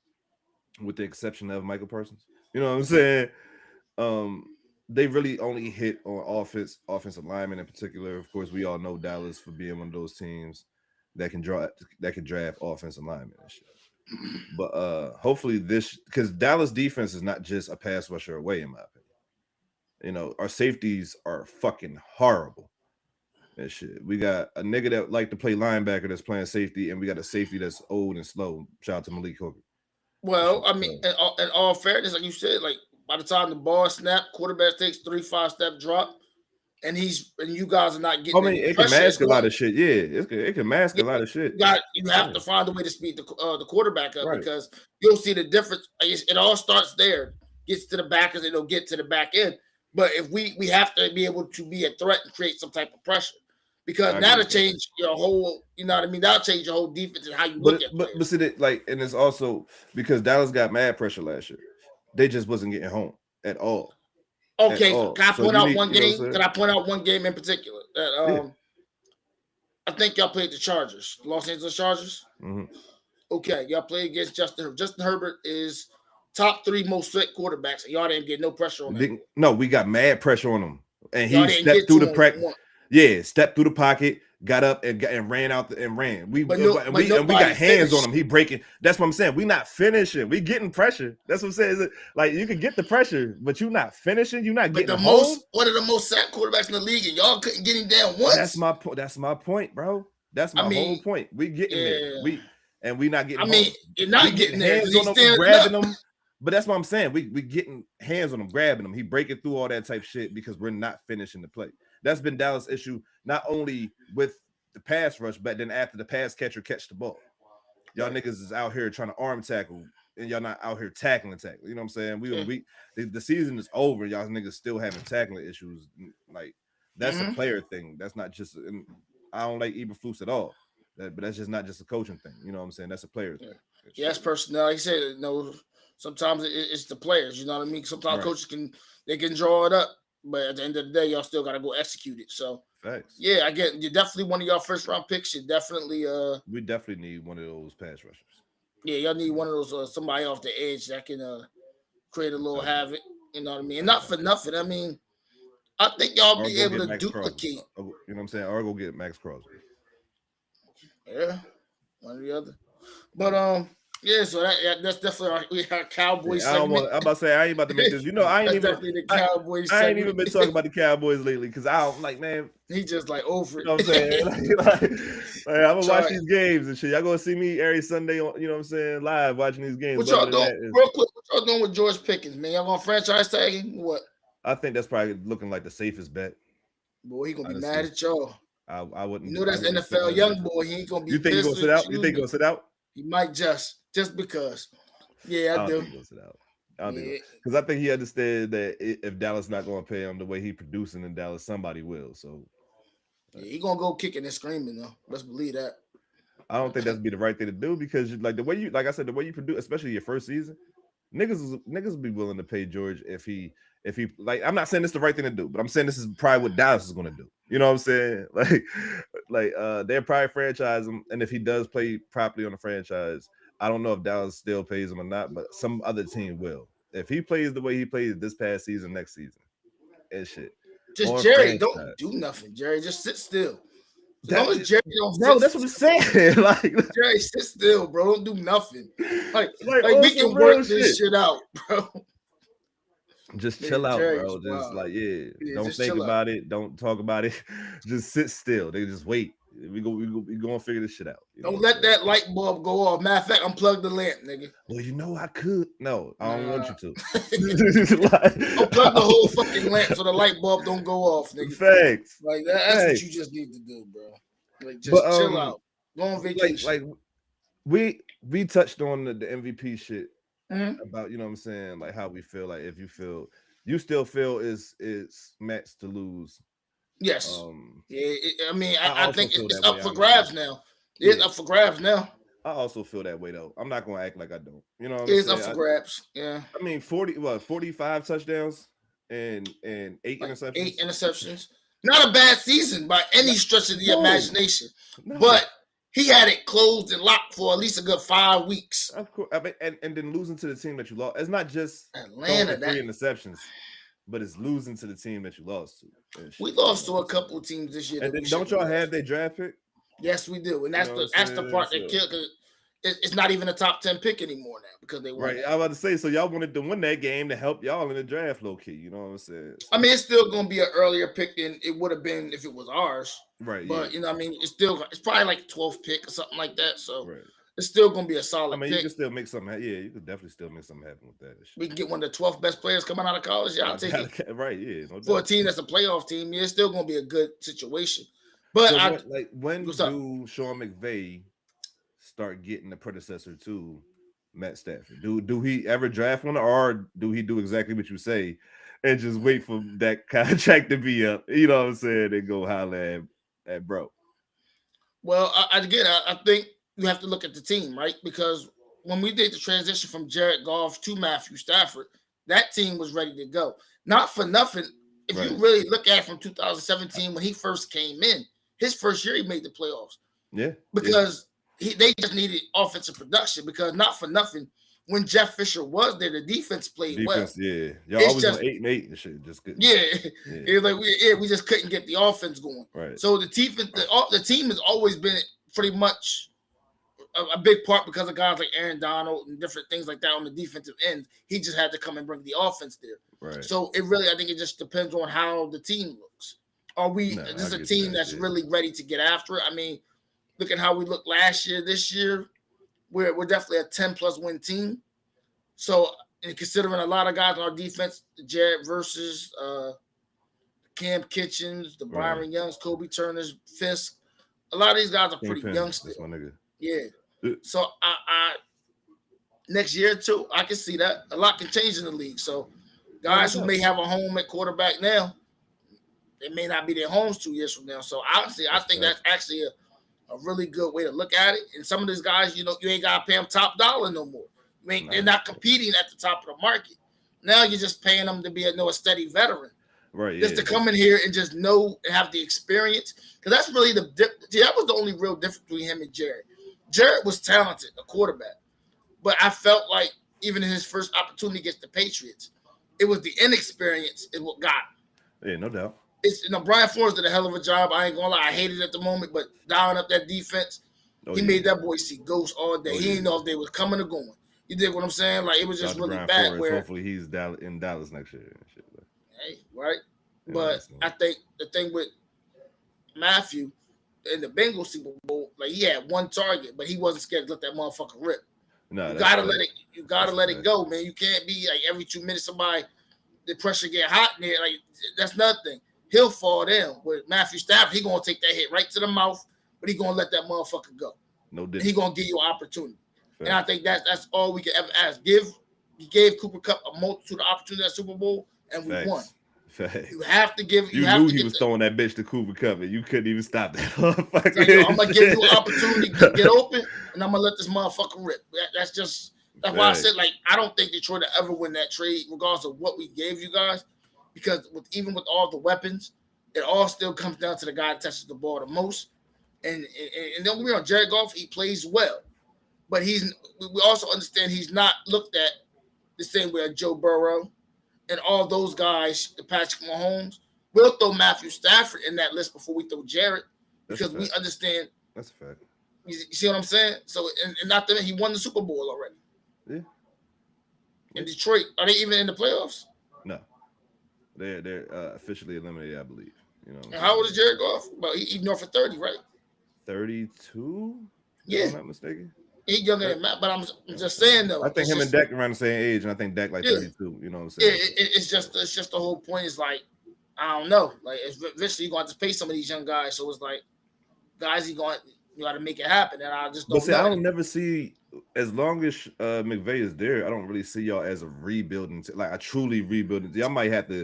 with the exception of Michael Parsons. You know what I'm saying? They really only hit on offensive linemen in particular. Of course, we all know Dallas for being one of those teams that can draft offensive linemen and shit. But hopefully because Dallas defense is not just a pass rusher away, in my opinion. You know, our safeties are fucking horrible and shit. We got a nigga that like to play linebacker that's playing safety, and we got a safety that's old and slow. Shout out to Malik Hooker. Well, I mean, in all fairness, like you said, like by the time the ball snap, quarterback takes 3-5 step drop, and you guys are not getting. I mean, it can mask a lot of shit. Yeah, it can mask a lot of shit. You have to find a way to speed the quarterback up, because you'll see the difference. It all starts there, gets to the backers, and it'll get to the back end. But if we have to be able to be a threat and create some type of pressure. Because that'll change your whole, you know what I mean? That'll change your whole defense and how you look at players. But see, and it's also because Dallas got mad pressure last year. They just wasn't getting home at all. Okay, can I point out one game? Can I point out one game in particular? That I think y'all played the Chargers, Los Angeles Chargers. Mm-hmm. Okay, y'all played against Justin Herbert. Justin Herbert is top 3 most fit quarterbacks, and y'all didn't get no pressure on him. No, we got mad pressure on him, and Y'all he didn't stepped get through to the him practice. once. Yeah, stepped through the pocket, got up and ran out and ran. We got nobody hands on finished. him. He breaking. That's what I'm saying. We not finishing. We getting pressure. That's what I'm saying. Like you can get the pressure, but you not finishing. You not But getting home. one of the most sacked quarterbacks in the league, and y'all couldn't get him down once. That's my point. That's my point, bro. That's my whole point. We getting there. We not getting. I mean, home. you're not getting there. Hands on him, grabbing them. But that's what I'm saying. We getting hands on him, grabbing him. He breaking through all that type shit because we're not finishing the play. That's been Dallas' issue, not only with the pass rush, but then after the pass catcher catch the ball. Y'all niggas is out here trying to arm tackle, and y'all not out here tackling. You know what I'm saying? The season is over. Y'all niggas still having tackling issues. Like that's a player thing. That's not just. I don't like Eberflus at all. But that's just not just a coaching thing. You know what I'm saying? That's a player thing. Yeah, that's personnel. He said, sometimes it's the players. You know what I mean? Sometimes coaches can draw it up. But at the end of the day, y'all still got to go execute it. So, Facts. Yeah, I get you're definitely one of y'all first round picks. You definitely we definitely need one of those pass rushers. Yeah, y'all need one of those somebody off the edge that can create a little havoc. You know what I mean? And not for nothing. I mean, I think y'all be able to duplicate. You know what I'm saying? Or go get Max Crosby. Yeah, one or the other. But yeah, so that's definitely our Cowboys segment. I'm about to say I ain't about to make this. I ain't even the Cowboys. I ain't even been talking about the Cowboys lately because I don't like, man. He just like over it. You know what I'm saying? like, I'm gonna watch these games and shit. Y'all gonna see me every Sunday on, you know what I'm saying, live watching these games. What y'all doing? Real quick, what y'all doing with George Pickens, man? Y'all gonna franchise tag him? What? I think that's probably looking like the safest bet. Boy, he gonna be mad at y'all. I wouldn't. That's NFL young boy. He ain't gonna be. You think he gonna sit out? You think he gonna sit out? He might just because. Yeah, I do. Think he'll sit out. I don't think because I think he understands that if Dallas not gonna pay him the way he producing in Dallas, somebody will. So he gonna go kicking and screaming though. Let's believe that. I don't think that'd be the right thing to do because like the way you produce, especially your first season, niggas will be willing to pay George if he like. I'm not saying this is the right thing to do, but I'm saying this is probably what Dallas is gonna do. You know what I'm saying? Like they're probably franchise him, and if he does play properly on the franchise, I don't know if Dallas still pays him or not, but some other team will. If he plays the way he played this past season, next season, and shit. Just Jerry, don't do nothing. Jerry, just sit still. As long as Jerry don't that's what I'm saying. Like Jerry, sit still, bro. Don't do nothing. Like we can work this shit out, bro. Just chill out, bro. Just don't think about it. Don't talk about it. Just sit still. They just wait. We gonna figure this shit out. Don't let that light bulb go off. Matter of fact, unplug the lamp, nigga. Well, I could. No, I don't want you to. Unplug the whole fucking lamp so the light bulb don't go off, nigga. Facts. Like that's what you just need to do, bro. Like just chill out. Go on vacation. Like we touched on the MVP shit about, you know what I'm saying, like how we feel. Like if you still feel is Matt's to lose. Yes. I mean, I think it's up for grabs now. It's up for grabs now. I also feel that way though. I'm not gonna act like I don't. You know what I'm saying? It's up for grabs. Yeah. I mean, 45 touchdowns and 8 interceptions. 8 interceptions. Not a bad season by any stretch of the imagination. No. But he had it closed and locked for at least a good 5 weeks. Of course. I mean, and then losing to the team that you lost. It's not just Atlanta 3 interceptions. But it's losing to the team that you lost to. We lost to a couple of teams this year. And then don't y'all have their draft pick? Yes, we do. And that's the part that killed. It's not even a top 10 pick anymore now because they won. Right. I was about to say, so y'all wanted to win that game to help y'all in the draft, low key. You know what I'm saying? I mean, it's still going to be an earlier pick than it would have been if it was ours. Right. But you know, what I mean, it's probably like 12th pick or something like that. So. Right. It's still gonna be a solid. I mean, pick. You can still make something. Yeah, you could definitely still make something happen with that. We can get one of the 12 best players coming out of college. Yeah, I'll take it. Right, yeah. No for a team that's a playoff team, it's still gonna be a good situation. But so when do Sean McVay start getting the predecessor to Matt Stafford? Do he ever draft one, or do he do exactly what you say and just wait for that contract to be up? You know what I'm saying? And go holler at bro. Well, I think. You have to look at the team, right? Because when we did the transition from Jared Goff to Matthew Stafford, that team was ready to go. Not for nothing. If you really look at it from 2017 when he first came in, his first year he made the playoffs. Yeah. Because they just needed offensive production. Because not for nothing, when Jeff Fisher was there, the defense played well. Yeah. Y'all always on 8-8 and shit. Just good. Yeah. It was like we just couldn't get the offense going. Right. So the team has always been pretty much a big part because of guys like Aaron Donald and different things like that on the defensive end. He just had to come and bring the offense there. Right. So I think it just depends on how the team looks. This is a team that's really ready to get after it? I mean, look at how we looked last year. This year, we're definitely a 10+ win team. So, and considering a lot of guys on our defense, the Jarrett versus Cam Kitchens, the Byron Youngs, Kobe Turners, Fisk, a lot of these guys are pretty young still. That's my nigga. Yeah. So I next year too, I can see that a lot can change in the league. So guys who may have a home at quarterback now, they may not be their homes 2 years from now. So honestly, I think that's actually a really good way to look at it. And some of these guys, you ain't gotta pay them top dollar no more. They're not competing at the top of the market. Now you're just paying them to be a steady veteran. Right. Just to come in here and just know and have the experience. Because that's really that was the only real difference between him and Jarrett. Jarrett was talented, a quarterback. But I felt like even in his first opportunity against the Patriots, it was the inexperience is what got him. Yeah, no doubt. Brian Flores did a hell of a job. I ain't gonna lie, I hated it at the moment, but dialing up that defense, he made that boy see ghosts all day. He didn't know if they was coming or going. You dig what I'm saying? Like it was just really bad. Hopefully he's in Dallas next year. And shit. Hey, right? Yeah, but I think the thing with Matthew in the Bengals Super Bowl, like he had one target, but he wasn't scared to let that motherfucker rip. No, you gotta let it. You gotta let it go, man. You can't be like every 2 minutes the pressure get hot in there. Like that's nothing. He'll fall down. With Matthew Stafford, he gonna take that hit right to the mouth, but he gonna let that motherfucker go. No difference. He gonna give you an opportunity. Fair. And I think that's all we can ever ask. He gave Cooper Kupp a multitude of opportunities at Super Bowl, and we won. You have to give. You knew he was throwing that bitch to Cooper Kupp, and you couldn't even stop that. Like, I'm gonna give you an opportunity to get open, and I'm gonna let this motherfucker rip. That's why I said like I don't think Detroit will ever win that trade, regardless of what we gave you guys, because even with all the weapons, it all still comes down to the guy that touches the ball the most. And don't get me wrong, Jared Goff, he plays well, but we also understand he's not looked at the same way as Joe Burrow. And all those guys, the Patrick Mahomes, we'll throw Matthew Stafford in that list before we throw Jarrett because we understand. That's a fact. You see what I'm saying? So, and not that he won the Super Bowl already. Yeah. In Detroit, are they even in the playoffs? No, they're officially eliminated, I believe. You know. And how old is Jared Goff? Well, he's north of 30, right? 32. Yeah, if I'm not mistaken. He's younger than Matt, but I'm just saying though. I think him and Dak around the same age, and I think Dak like 32. You know what I'm saying? Yeah, it's just the whole point is like I don't know. Like eventually you're going to have to pay some of these young guys. So it's like guys, you got to make it happen, and I just don't. But see, I don't never see as long as McVay is there. I don't really see y'all as a rebuilding, like a truly rebuilding. Y'all might have to, you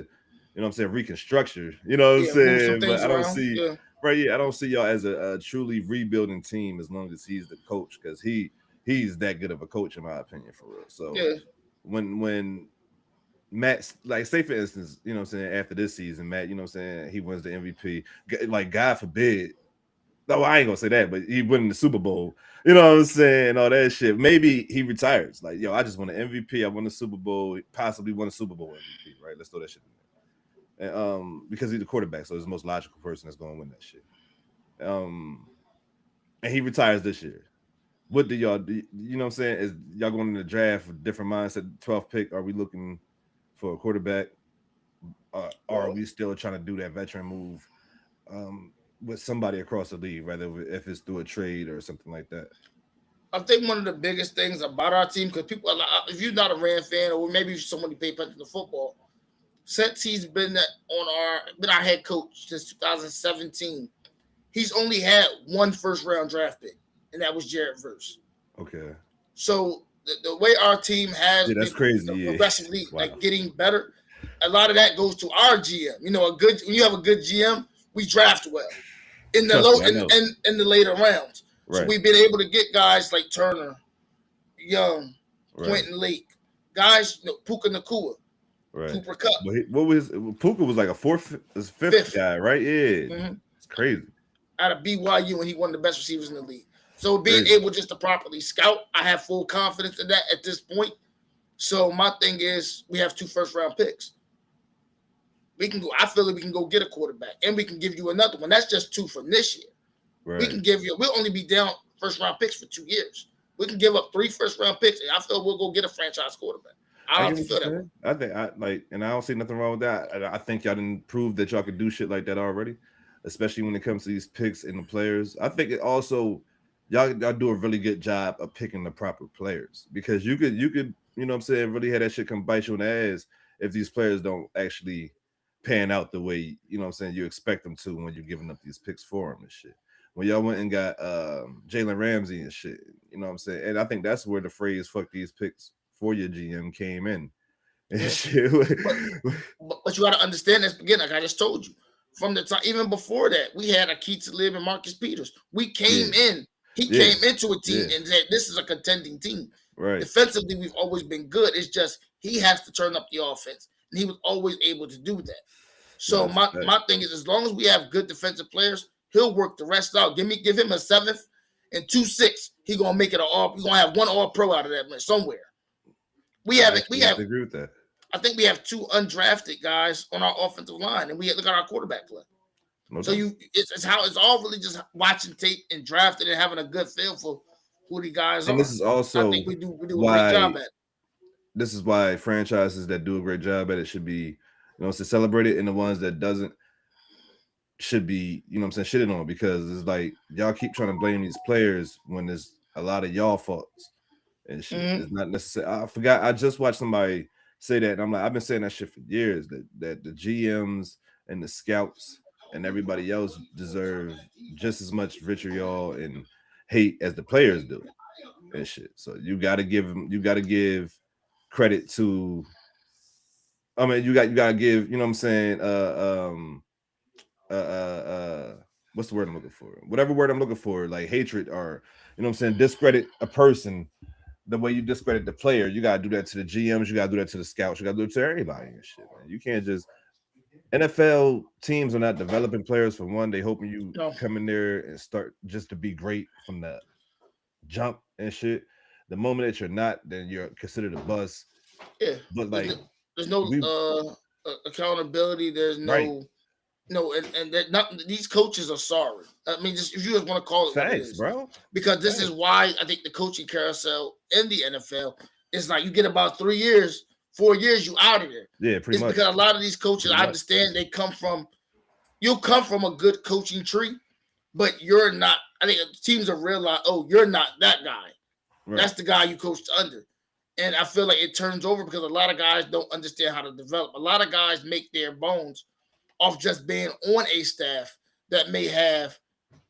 know what I'm saying, reconstructure. You know what I'm saying? But I don't see. Yeah. Right, yeah, I don't see y'all as a truly rebuilding team as long as he's the coach, because he's that good of a coach in my opinion, for real. So when Matt, like say for instance, you know what I'm saying, after this season, Matt, you know what I'm saying, he wins the MVP. Like God forbid, no, I ain't gonna say that, but he win the Super Bowl. You know what I'm saying, all that shit. Maybe he retires. Like, yo, I just won an MVP. I won the Super Bowl. Possibly won a Super Bowl MVP. Right? Let's throw that shit in there. And, because he's the quarterback, so he's the most logical person that's going to win that shit. And he retires this year. What do y'all do? You know what I'm saying? Is y'all going in the draft with different mindset? 12th pick? Are we looking for a quarterback? Or are we still trying to do that veteran move with somebody across the league, rather if it's through a trade or something like that? I think one of the biggest things about our team, because people, if you're not a Rams fan, or maybe someone who pay attention to football, since he's been our head coach since 2017, he's only had one first-round draft pick, and that was Jared Verse. Okay. So the way our team has that's crazy, progressively like getting better, a lot of that goes to our GM. You know, when you have a good GM, we draft well in the in the later rounds. Right. So we've been able to get guys like Turner, Young, Quentin Lake, guys, Puka Nacua. Right. Cooper Kupp. What was Puka was like a fifth guy, right? Yeah, It's crazy. Out of BYU, and he one of the best receivers in the league. So being able just to properly scout, I have full confidence in that at this point. So my thing is, we have 2 first-round picks. We can go. I feel like we can go get a quarterback, and we can give you another one. That's just 2 from this year. Right. We can give you. We'll only be down first-round picks for 2 years. We can give up 3 first-round picks, and I feel we'll go get a franchise quarterback. I don't feel that way. I think and I don't see nothing wrong with that. I think y'all didn't prove that y'all could do shit like that already, especially when it comes to these picks and the players. I think it also y'all do a really good job of picking the proper players, because you could you know what I'm saying, really have that shit come bite you in the ass if these players don't actually pan out the way, you know what I'm saying, you expect them to when you're giving up these picks for them and shit. When y'all went and got Jalen Ramsey and shit, you know what I'm saying? And I think that's where the phrase "fuck these picks" for your GM came in. And shit. But you got to understand this again, like I just told you. From the time, even before that, we had Aqib Talib and Marcus Peters. We came in. He came into a team and said, "This is a contending team." Right. Defensively, we've always been good. It's just he has to turn up the offense, and he was always able to do that. So my thing is, as long as we have good defensive players, he'll work the rest out. Give him a 7th and 2-6. He gonna make it an all. We're gonna have one all pro out of that somewhere. We have agree with that. I think we have 2 undrafted guys on our offensive line, and we look at our quarterback play. So it's all really just watching tape and drafting and having a good feel for who the guys are. And this is also I think we do a great job at it. This is why franchises that do a great job at it should be, celebrated, and the ones that doesn't should be, shitted on, because it's like y'all keep trying to blame these players when there's a lot of y'all faults and shit. It's not necessary. I forgot. I just watched somebody say that, and I'm like, I've been saying that shit for years. That the GMs and the scouts and everybody else deserve just as much vitriol and hate as the players do and shit. So you got to give credit to. I mean, you got to give. You know what I'm saying? What's the word I'm looking for? Whatever word I'm looking for, like hatred or, you know what I'm saying, discredit a person the way you discredit the player. You gotta do that to the GMs, you gotta do that to the scouts, you gotta do it to everybody and shit, man. You can't just NFL teams are not developing players for one. They hoping you come in there and start just to be great from the jump and shit. The moment that you're not, then you're considered a bust. Yeah, but like there's no accountability. There's no. Right. No, and not these coaches are sorry. I mean, just if you just want to call it what it is, bro. Because this is why I think the coaching carousel in the NFL is like you get about 3 years, 4 years, you out of there. Yeah, pretty much. Because a lot of these coaches, I understand you'll come from a good coaching tree, but you're not. I think teams have realized, you're not that guy. Right. That's the guy you coached under. And I feel like it turns over because a lot of guys don't understand how to develop. A lot of guys make their bones off just being on a staff that may have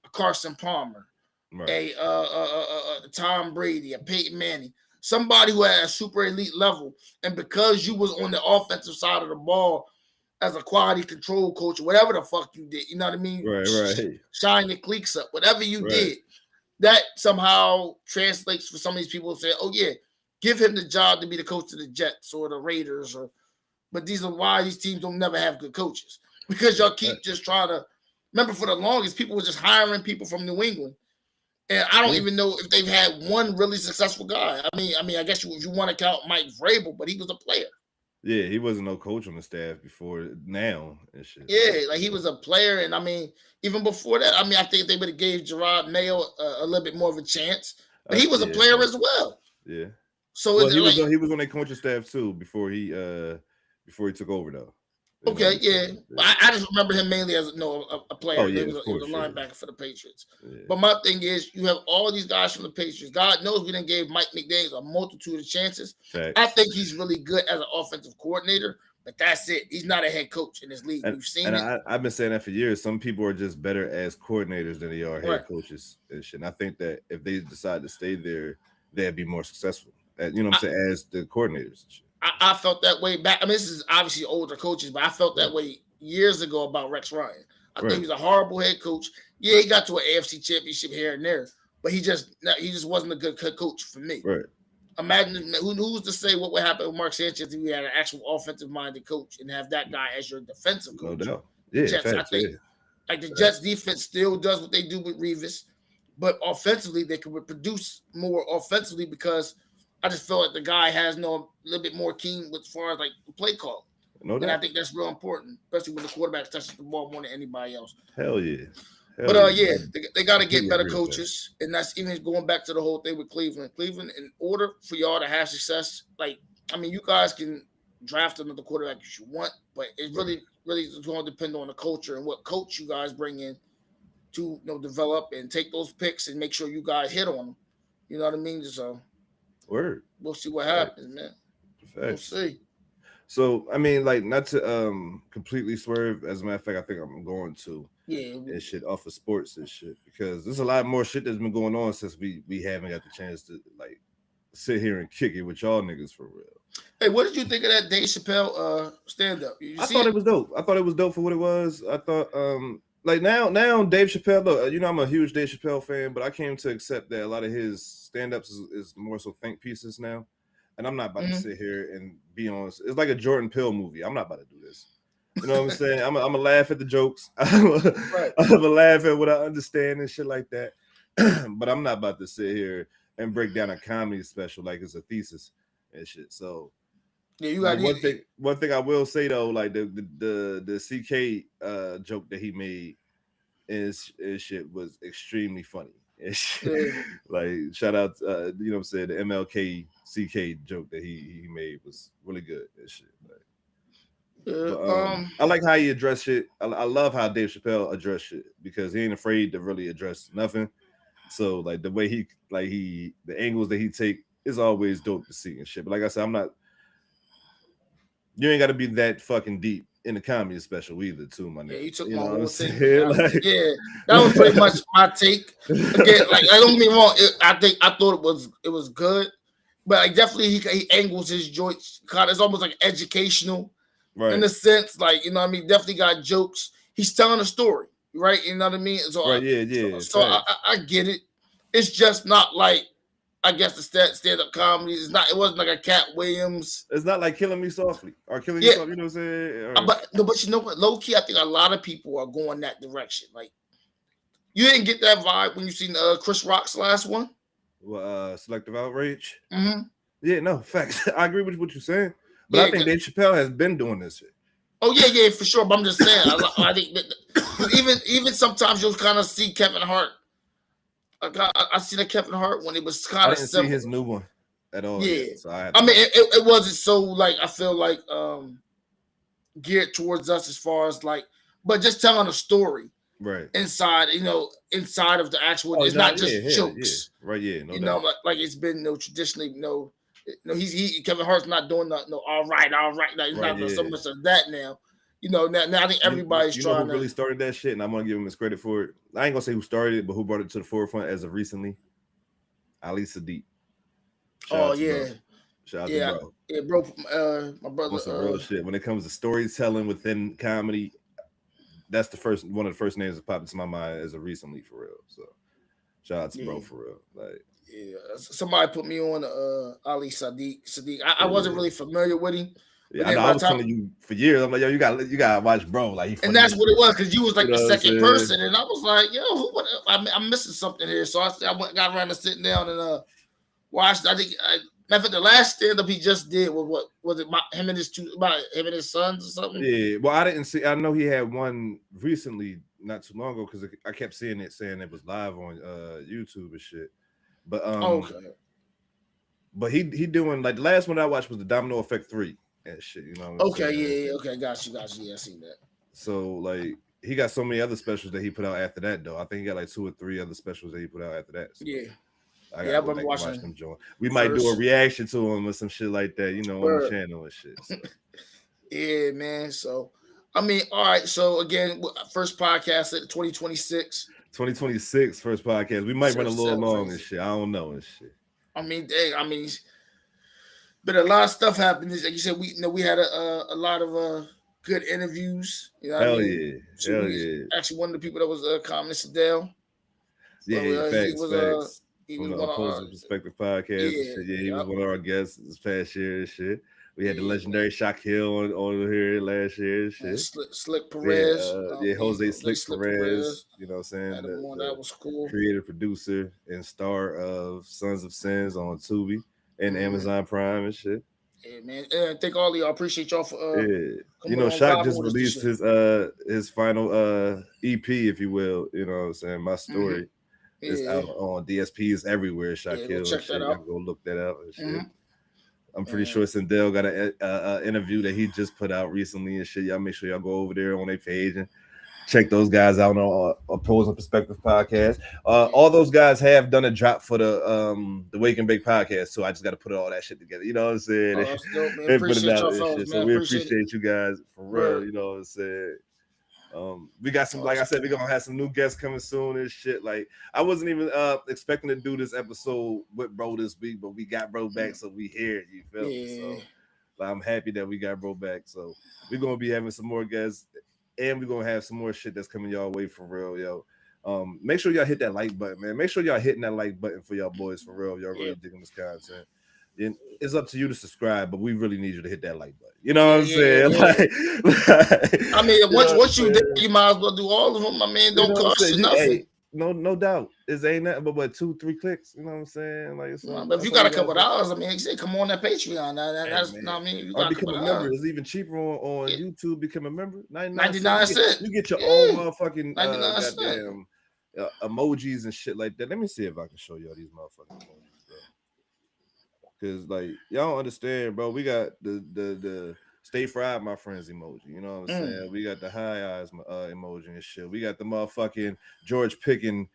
a Carson Palmer, right, a Tom Brady, a Peyton Manning, somebody who had a super elite level. And because you was on the offensive side of the ball as a quality control coach, whatever the fuck you did, you know what I mean? Right. Shine the cleats up, whatever you did, that somehow translates for some of these people to say, oh yeah, give him the job to be the coach of the Jets or the Raiders, but these are why these teams don't never have good coaches. Because y'all keep just trying to remember, for the longest, people were just hiring people from New England, and I don't even know if they've had one really successful guy. I mean, I guess if you want to count Mike Vrabel, but he was a player. Yeah, he wasn't no coach on the staff before now and shit. Yeah, like he was a player, and I mean, even before that, I mean, I think they would have gave Gerard Mayo a little bit more of a chance, but he was a player as well. Yeah. So he was on their coaching staff too before he took over though. Okay, yeah. I just remember him mainly as a player. Oh, yeah, he was a linebacker for the Patriots. Yeah. But my thing is, you have all these guys from the Patriots. God knows we didn't give Mike McDaniels a multitude of chances. Right. I think he's really good as an offensive coordinator, but that's it. He's not a head coach in this league. We've seen it. I've been saying that for years. Some people are just better as coordinators than they are head coaches and shit. And I think that if they decide to stay there, they'd be more successful. You know what I'm saying? As the coordinators and shit. I felt that way back. I mean, this is obviously older coaches, but I felt that way years ago about Rex Ryan. I think he was a horrible head coach. Yeah, he got to an AFC championship here and there, but he just wasn't a good coach for me. Right. Imagine who's to say what would happen with Mark Sanchez if we had an actual offensive-minded coach and have that guy as your defensive coach. No doubt. Yeah, Jets, I think, like the Jets defense still does what they do with Revis. but offensively they could produce more offensively because I just feel like the guy has a little bit more keen as far as like play call. No And I doubt. think that's real important, especially when the quarterback touches the ball more than anybody else. Hell yeah. But Yeah. yeah, they got to get Completely better agree with that. coaches, and that's even going back to the whole thing with Cleveland. Cleveland, in order for y'all to have success, like I mean, you guys can draft another quarterback if you want, but it really is going to depend on the culture and what coach you guys bring in to develop and take those picks and make sure you guys hit on them. You know what I mean? So Word. we'll see what happens, man. We'll Facts. see. So I mean, like, not to completely swerve. As a matter of fact, I think I'm going to and shit off of sports and shit, because there's a lot more shit that's been going on since we haven't got the chance to like sit here and kick it with y'all niggas for real. Hey, what did you think of that Dave Chappelle stand up? I thought it was dope. I thought it was dope for what it was. I thought like now Dave Chappelle, look, you know, I'm a huge Dave Chappelle fan, but I came to accept that a lot of his stand-ups is more so think pieces now. And I'm not about to sit here and be on. It's like a Jordan Peele movie. I'm not about to do this. You know what I'm saying? I'm gonna laugh at the jokes. I'm gonna laugh at what I understand and shit like that. But I'm not about to sit here and break down a comedy special like it's a thesis and shit. So yeah, you got one thing I will say though, like the CK joke that he made is shit was extremely funny. Like shout out, you know what I'm saying, the MLK CK joke that he made was really good and shit. Like, I like how he addressed shit. I love how Dave Chappelle addressed shit because he ain't afraid to really address nothing. So like the way the angles that he take is always dope to see and shit. But like I said, you ain't got to be that fucking deep in the comedy special either, too, my nigga. Yeah, you took my whole thing. Like, yeah, that was pretty much my take. Again, like I don't get me wrong. I thought it was good, but like definitely he angles his joints kind of. It's almost like educational, right? In a sense, like you know what I mean. Definitely got jokes. He's telling a story, right? You know what I mean. So right, yeah. So I get it. It's just not like. I guess the stand-up comedy is not. It wasn't like a Cat Williams. It's not like Killing Me Softly or Killing You Softly. You know what I'm saying? But you know what? Low key, I think a lot of people are going that direction. Like, you didn't get that vibe when you seen Chris Rock's last one. Well, Selective Outrage. Mm-hmm. Yeah, no facts. I agree with what you're saying, but I think Dave Chappelle has been doing this shit. Oh yeah, for sure. But I'm just saying, I think that even sometimes you'll kind of see Kevin Hart. I seen a Kevin Hart when it was kind of. I didn't see his new one at all. Yeah, yet, so I mean, it wasn't so like I feel like geared towards us as far as like, but just telling a story, right? Inside of the actual, it's not just jokes, right? Yeah, no you doubt. know, like it's been traditionally he's Kevin Hart's not doing all right, like he's not doing so much of that now. You know, now I think everybody's trying. Know who really started that shit, and I'm gonna give him his credit for it. I ain't gonna say who started it, but who brought it to the forefront as of recently? Ali Sadiq. Shout out to bro. My brother. What's some real shit when it comes to storytelling within comedy? That's one of the first names that popped into my mind as of recently, for real. So, shout out to bro, for real. Like, somebody put me on Ali Sadiq. I wasn't really familiar with him. Yeah, I was telling you for years. I'm like, yo, you got to watch, bro. Like, and that's what it was because you was like the second person, and I was like, yo, I'm missing something here. So got around to sitting down and watched. I think the last stand up he just did was what was it? Him and his sons or something. Yeah, well, I didn't see. I know he had one recently, not too long ago, because I kept seeing it was live on YouTube and shit. But okay. But he doing like the last one I watched was the Domino Effect 3. And shit, you know. Okay, yeah, okay, got you. Yeah, I seen that. So like, he got so many other specials that he put out after that, though. I think he got like 2 or 3 other specials that he put out after that. So yeah, I've been watching them. We might do a reaction to him or some shit like that, you know, on the channel and shit. So. Yeah, man. So, I mean, all right. So again, first podcast at 2026. 2026 first podcast. We might run a little long and shit. I don't know and shit. I mean, but a lot of stuff happened. Like you said, we had a lot of good interviews. You know, Hell yeah. Actually, one of the people that was commenting Sadell. Yeah, facts. He was from the Opposing Perspective podcast. Yeah, he was one of our guests this past year and shit. We had the Yeah, legendary Shaquille on here last year and man. shit. Slick Yeah, Perez. Jose They Slick Slick Perez, Perez. you know what I'm saying? Had him on. That The was cool. creative producer and star of Sons of Sins on Tubi and Amazon Prime and shit. Yeah, man. And I think all of y'all appreciate y'all for Yeah. You coming know, on Shaq vibing just with us this released year. his final EP, if you will. You know what I'm saying? My Mm-hmm. story is Yeah, out on DSPs everywhere, yeah. Go Shaq and check shit. that Y'all out. can go look that out and shit. Mm-hmm. I'm pretty And sure Sindel got a interview that he just put out recently and shit. Y'all make sure y'all go over there on their page and check those guys out on Opposing Perspective podcast. yeah. All those guys have done a drop for the Wake and Bake podcast, so I just got to put all that shit together. You know what I'm saying? Oh, that's dope, man. And put it Appreciate out y'all and fellas, shit. So man. we Appreciate it. appreciate you guys for real. Word. You know what I'm saying? We got some, Oh, like I that's said, we're cool. gonna have some new guests coming soon and shit. Like I wasn't even expecting to do this episode with bro this week, but we got bro back, so we here. You feel me? Yeah. So like, I'm happy that we got bro back. So we're gonna be having some more guests, and we're gonna have some more shit that's coming y'all way for real, yo. Make sure y'all hit that like button, man. Make sure y'all hitting that like button for y'all boys for real. Y'all really Yeah. digging this content. And it's up to you to subscribe, but we really need you to hit that like button. You know what I'm Yeah, saying? yeah. Like, I mean, you know what I'm once you saying? did, you might as well do all of them. I mean, You don't know what I'm cost saying? you nothing. Hey, no doubt. It's ain't nothing but what 2-3 clicks. You know what I'm saying? Like so But if that's you all got you a gotta couple do. dollars, I mean, like I say, come on that Patreon. Hey That's man. no, I mean, you Or got a become couple a member. dollars. It's even cheaper on Yeah. YouTube. Become a member. 99 cents. 99 cents. You get your own Yeah. motherfucking 99 cents. goddamn emojis and shit like that. Let me see if I can show y'all these motherfucking emojis, bro. Cause like y'all don't understand, bro. We got the stay fried, my friends emoji. You know what I'm saying? We got the high eyes emoji and shit. We got the motherfucking George Pickin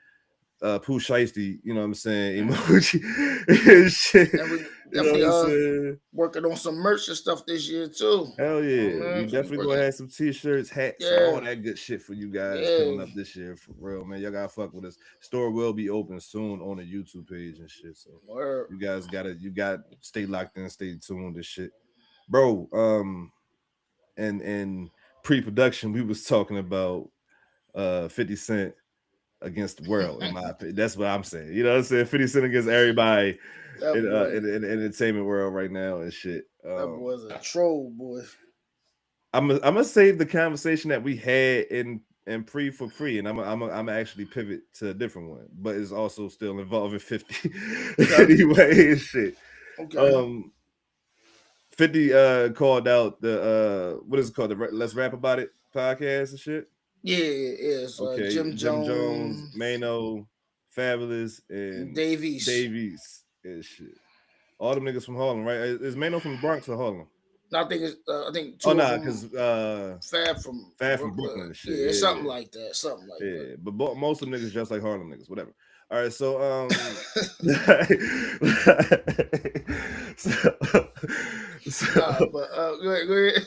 Pooh Shiesty, you know what I'm saying, emoji and shit. And we You know what I'm definitely saying? working on some merch and stuff this year too. Hell yeah. We Man, so definitely gonna have some t-shirts, hats, yeah, all that good shit for you guys yeah. coming up this year for real, man. Y'all gotta fuck with us. Store will be open soon on the YouTube page and shit. So Word. you guys got stay locked in, stay tuned and shit. Bro, and pre-production, we was talking about 50 Cent against the world, in my opinion. That's what I'm saying. You know what I'm saying? 50 Cent against everybody That boy, in the entertainment world right now and shit. that boy's a troll, boy. I'm gonna save the conversation that we had in pre for free, and I'm actually pivot to a different one, but it's also still involving 50 anyway and shit. Okay. 50 called out the what is it called, the Let's Rap About It podcast and shit. Yeah, it's Okay, Jim Jim Jones, Jones, Mano, Fabulous, and Davies. Davies and shit. All them niggas from Harlem, right? Is Mano from Bronx or Harlem? No, I think Oh two of nah, them. because Fab from from Brooklyn and shit. Yeah, something Yeah, like that. Something like that. yeah. But most of them niggas just like Harlem niggas, whatever. All right, so so, so, But go ahead.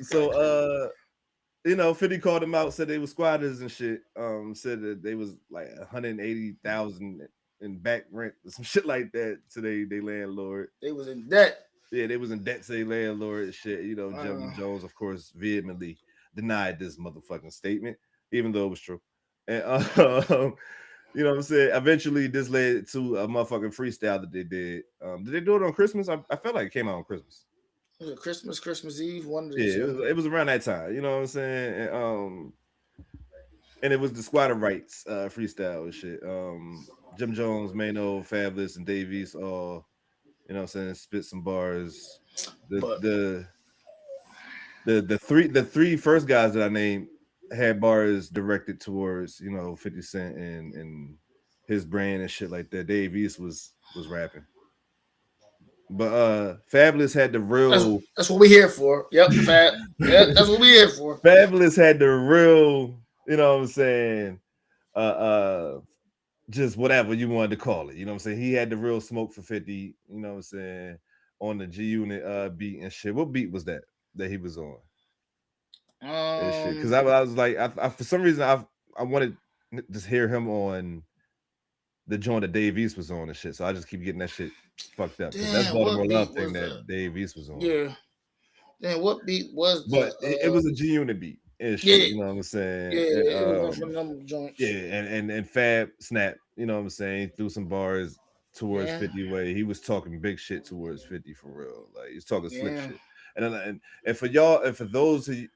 so you know, 50 called them out, said they were squatters and shit. Said that they was like 180,000 in back rent or some shit like that to they landlord. They was in debt. Yeah, they was in debt to their landlord and shit. You know, Jim Jones, of course, vehemently denied this motherfucking statement, even though it was true. And you know what I'm saying? Eventually, this led to a motherfucking freestyle that they did. Did they do it on Christmas? I felt like it came out on Christmas. Was it Christmas Eve? One of the Yeah, two. it was around that time. You know what I'm saying? And it was the squatter rights freestyle and shit. Jim Jones, Mano, Fabulous, and Davies all, you know what I'm saying, spit some bars. The three first guys that I named had bars directed towards, you know, 50 Cent and his brand and shit like that. Davies was rapping. But Fabulous had the real That's what we here for. Yep, Fab. Yeah, that's what we here for. Fabulous had the real, you know what I'm saying, just whatever you wanted to call it. You know what I'm saying? He had the real smoke for 50, you know what I'm saying, on the G Unit beat and shit. What beat was that he was on? And shit. Because I was like, I for some reason I wanted to just hear him on the joint that Dave East was on and shit. So I just keep getting that shit fucked up. Because that's Baltimore Love thing that Dave East was on. Yeah. Then what beat was but it was a G Unit beat and shit, yeah, you know what I'm saying? Yeah, and, it was from them joints. Yeah, and Fab Snap, you know what I'm saying, threw some bars towards 50 way. He was talking big shit towards 50 for real. Like he's talking slick shit. And for y'all, and for those who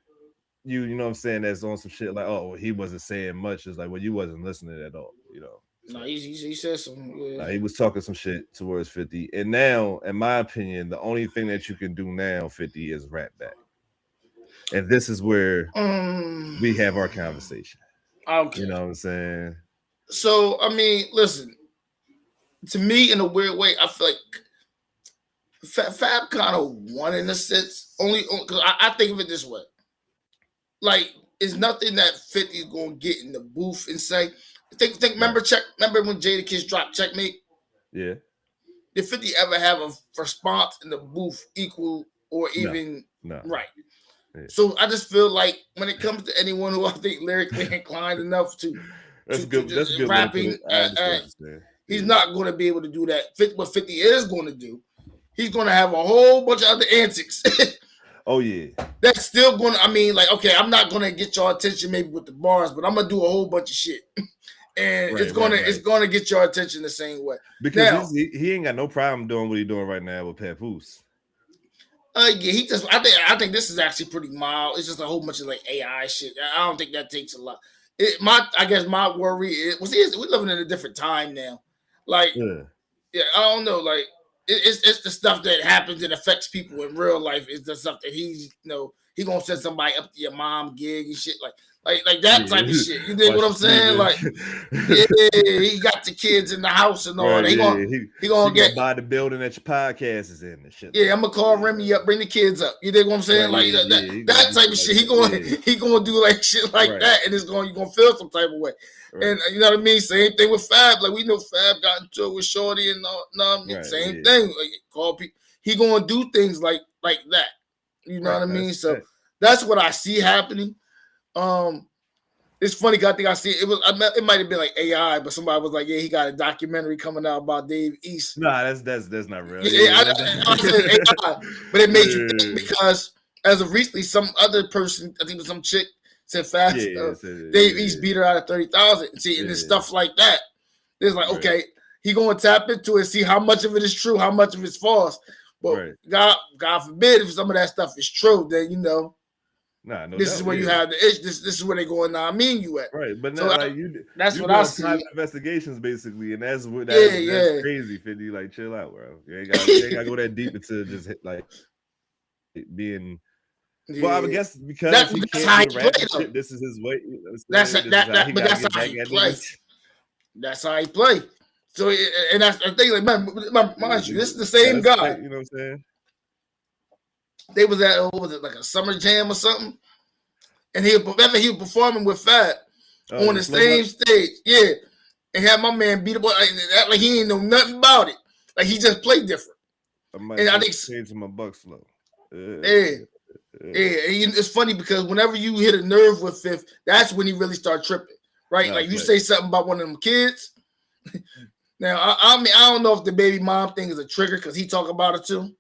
you know what I'm saying, that's on some shit like, oh, he wasn't saying much. It's like, well, you wasn't listening at all, you know. So, no, he said some. Yeah. He was talking some shit towards 50. And now, in my opinion, the only thing that you can do now, 50, is rap back. And this is where we have our conversation. Okay. You know what I'm saying? So, I mean, listen, to me, in a weird way, I feel like Fab kind of won in a sense. Only because I think of it this way. Like, it's nothing that 50 is going to get in the booth and say. Remember when Jadakiss dropped Checkmate? Yeah. Did 50 ever have a response in the booth equal or even no. Right? Yeah. So I just feel like when it comes to anyone who I think lyrically inclined enough to that's good rapping, he's not going to be able to do that. What 50 is going to do, he's going to have a whole bunch of other antics. Oh yeah, that's still going to. I mean, like, okay, I'm not going to get your attention maybe with the bars, but I'm going to do a whole bunch of shit. And it's gonna get your attention the same way. Because now, he ain't got no problem doing what he's doing right now with Papoose. Yeah, I think this is actually pretty mild. It's just a whole bunch of like AI shit. I don't think that takes a lot. I guess my worry is we're living in a different time now. Like, yeah, I don't know. Like, it's the stuff that happens and affects people in real life. It's the stuff that he gonna send somebody up to your mom gig and shit like that type of shit. You dig what I'm saying? Like, yeah, he got the kids in the house and all. Right, he gonna get buy the building that your podcast is in and shit. Yeah, I'm gonna call Remy up, bring the kids up. You dig what I'm saying? Right, that type of shit. He gonna do like shit like that, and you're gonna feel some type of way. Right. And you know what I mean? Same thing with Fab. Like, we know Fab got into it with Shorty and all. No, I mean, same thing. Like, call people. He gonna do things like that. You know what I mean? So that's what I see happening. It's funny because I think I see it might have been like AI, but somebody was like, yeah, he got a documentary coming out about Dave East. Nah, that's not real. Yeah, I said AI, but it made you think because as of recently, some other person, I think it was some chick, said fast. Dave East beat her out of 30,000. And see, and there's stuff like that. There's like, okay, he gonna tap into it, see how much of it is true, how much of it's false. But God forbid if some of that stuff is true, then you know. Nah, no, this is where you have the issue. This is where they going. Now, I mean, you at right, but now, so that's what I see. Investigations basically, and that's crazy. 50, like, chill out, bro. You ain't got to go that deep into just like being. Yeah. Well, I guess because he can't do rap shit, this is his way. That's how he play. That's how he play. So, and that's the thing. Like, mind you, this is the same guy. You know what I'm saying? They was at like a summer jam or something, and he was performing with Fab on the same stage, and had my man beat up like he ain't know nothing about it, like he just played different. I think changing my buck slow. Yeah. It's funny because whenever you hit a nerve with Fifth, that's when he really start tripping, right? Like you say something about one of them kids. Now, I mean, I don't know if the baby mom thing is a trigger because he talk about it too.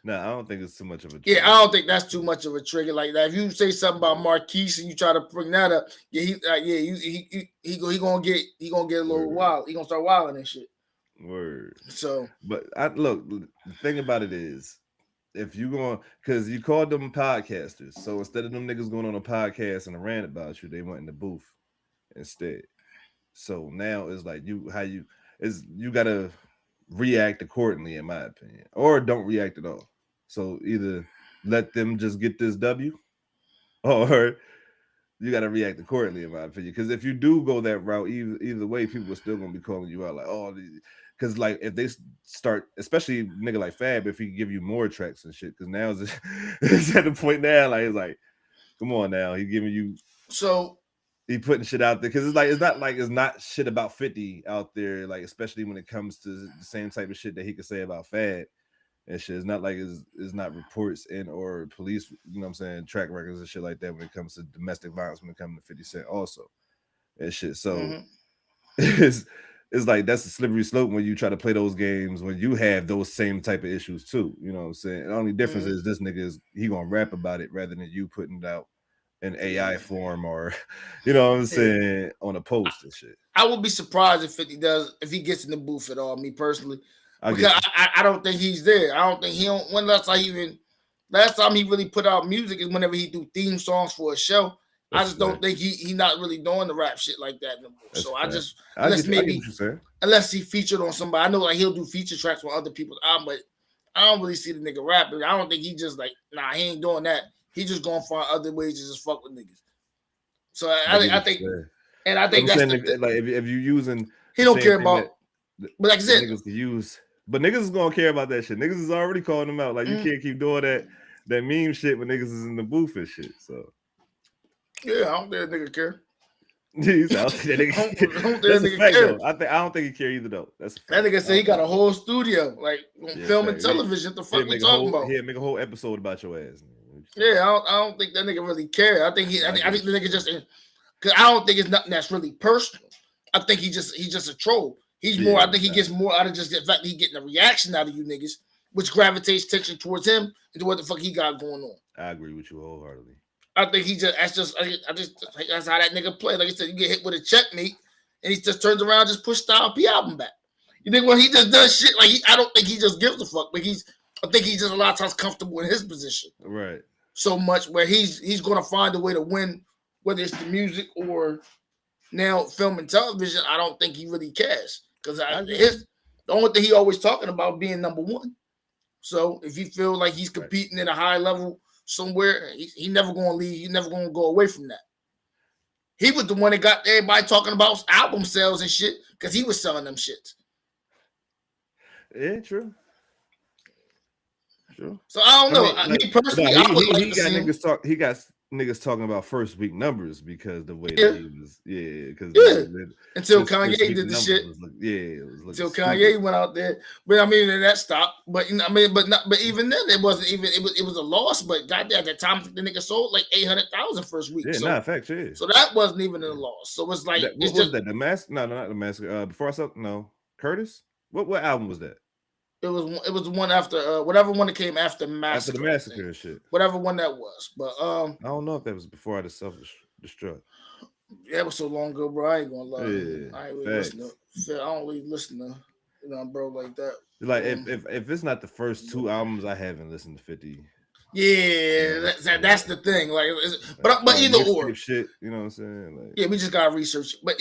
No, I don't think it's too much of a trigger. Yeah, I don't think that's too much of a trigger like that. If you say something about Marquise and you try to bring that up, he gonna get a little wild. He gonna start wilding and shit. Word. So, but look, the thing about it is, if you going, because you called them podcasters, so instead of them niggas going on a podcast and a rant about you, they went in the booth instead. So now it's like you gotta react accordingly, in my opinion, or don't react at all. So either let them just get this W, or you got to react accordingly, in my opinion. Because if you do go that route, either way, people are still gonna be calling you out like, oh, because like if they start, especially nigga like Fab, if he give you more tracks and shit, because now it's at the point now, like it's like, come on now, he giving you he putting shit out there because it's not shit about 50 out there, like especially when it comes to the same type of shit that he could say about Fab. And shit, it's not like it's not reports and or police, you know what I'm saying, track records and shit like that when it comes to domestic violence, when it comes to 50 Cent also and shit. So it's like that's a slippery slope when you try to play those games when you have those same type of issues too. You know what I'm saying? The only difference is this nigga he gonna rap about it rather than you putting it out in AI form or you know what I'm saying on a post and shit. I would be surprised if 50 does if he gets in the booth at all. Me personally, I because get you. I don't think he's there. I don't think he don't. When last time he really put out music is whenever he do theme songs for a show. I That's just fair. don't think he not really doing the rap shit like that no more. That's So fair. I just I unless get what maybe you're saying. unless he featured on somebody. I know like he'll do feature tracks on other people's album, but I don't really see the nigga rapping. I don't think he just like he ain't doing that. He just gonna find other ways to just fuck with niggas. So I get I what think you're saying. and I But think I'm that's saying the if you're using he the don't same care thing that about. But like I the said, niggas can use, but niggas is gonna care about that shit. Niggas is already calling them out. Like you can't keep doing that meme shit when niggas is in the booth and shit. So yeah, I don't think that nigga care. Jeez, I don't think that I don't nigga, think that's that a nigga fact care. though. I don't think he care either though. That's a That fact. nigga said he got a whole studio, like film and Fact. television. What the fuck He'll we make a talking whole about? he'll make a whole episode about your ass. Yeah, I don't think that nigga really care. I think I think the nigga just because I don't think it's nothing that's really personal. I think he's just a troll. He's more. I think he gets more out of just the fact that he getting a reaction out of you niggas, which gravitates attention towards him and to what the fuck he got going on. I agree with you wholeheartedly. I think that's how that nigga play. Like I said, you get hit with a checkmate, and he just turns around, and just push Style P album back. You think when he just does shit like I don't think he just gives a fuck, but I think he's just a lot of times comfortable in his position. Right. So much where he's gonna find a way to win, whether it's the music or now film and television. I don't think he really cares because the only thing he always talking about being number one. So if you feel like he's competing at a high level somewhere, he never gonna leave. He's never gonna go away from that. He was the one that got everybody talking about album sales and shit because he was selling them shits. Yeah, true. Sure. So I don't know. Me personally, I would like to see him. He got niggas talking about first week numbers because the way that he was, because until Kanye did the shit. Until Kanye went out there, but I mean that stopped. But I mean, but even then, it wasn't even. It was a loss. But goddamn, at the time the nigga sold like 800,000 first week. Yeah, facts. Yeah. So that wasn't even a loss. So it's like what was that? The Mask? No, not the Mask. Before I saw Curtis. What album was that? It was the one after whatever one that came after Massacre. After the Massacre and shit. Whatever one that was. But I don't know if that was before I had self-destruct. Yeah, it was so long ago, bro. I ain't gonna lie. Yeah, I ain't really listen to. I don't really listen to bro like that. Like if it's not the first two albums, I haven't listened to 50. Yeah, that's the thing. Like, but either or shit, you know what I'm saying? Like, yeah, we just gotta research it. But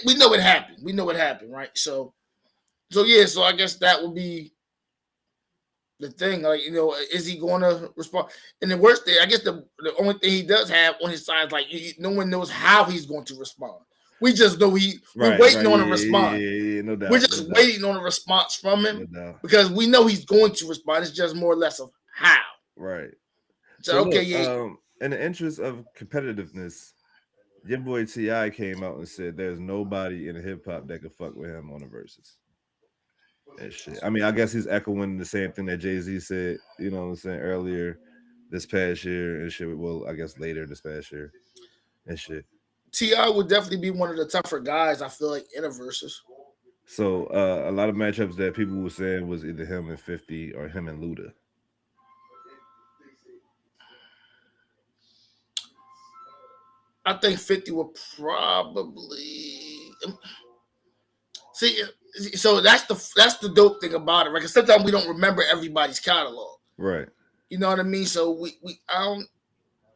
we know it happened. We know what happened, right? So yeah, so I guess that would be the thing. Like, is he going to respond? And the worst thing, I guess the only thing he does have on his side is like no one knows how he's going to respond. We just know we're waiting on a response. Yeah, no doubt. We're just waiting on a response from him because we know he's going to respond. It's just more or less of how. Right. So okay, in the interest of competitiveness, your boy T.I. came out and said there's nobody in hip hop that could fuck with him on the verses. And shit. I mean, I guess he's echoing the same thing that Jay-Z said, you know what I'm saying, earlier this past year and shit. Well, I guess later this past year and shit. T.I. would definitely be one of the tougher guys, I feel like, in a versus. So a lot of matchups that people were saying was either him and 50 or him and Luda. I think 50 would probably see. So that's the dope thing about it, right? Because sometimes we don't remember everybody's catalog, right? You know what I mean? So I don't.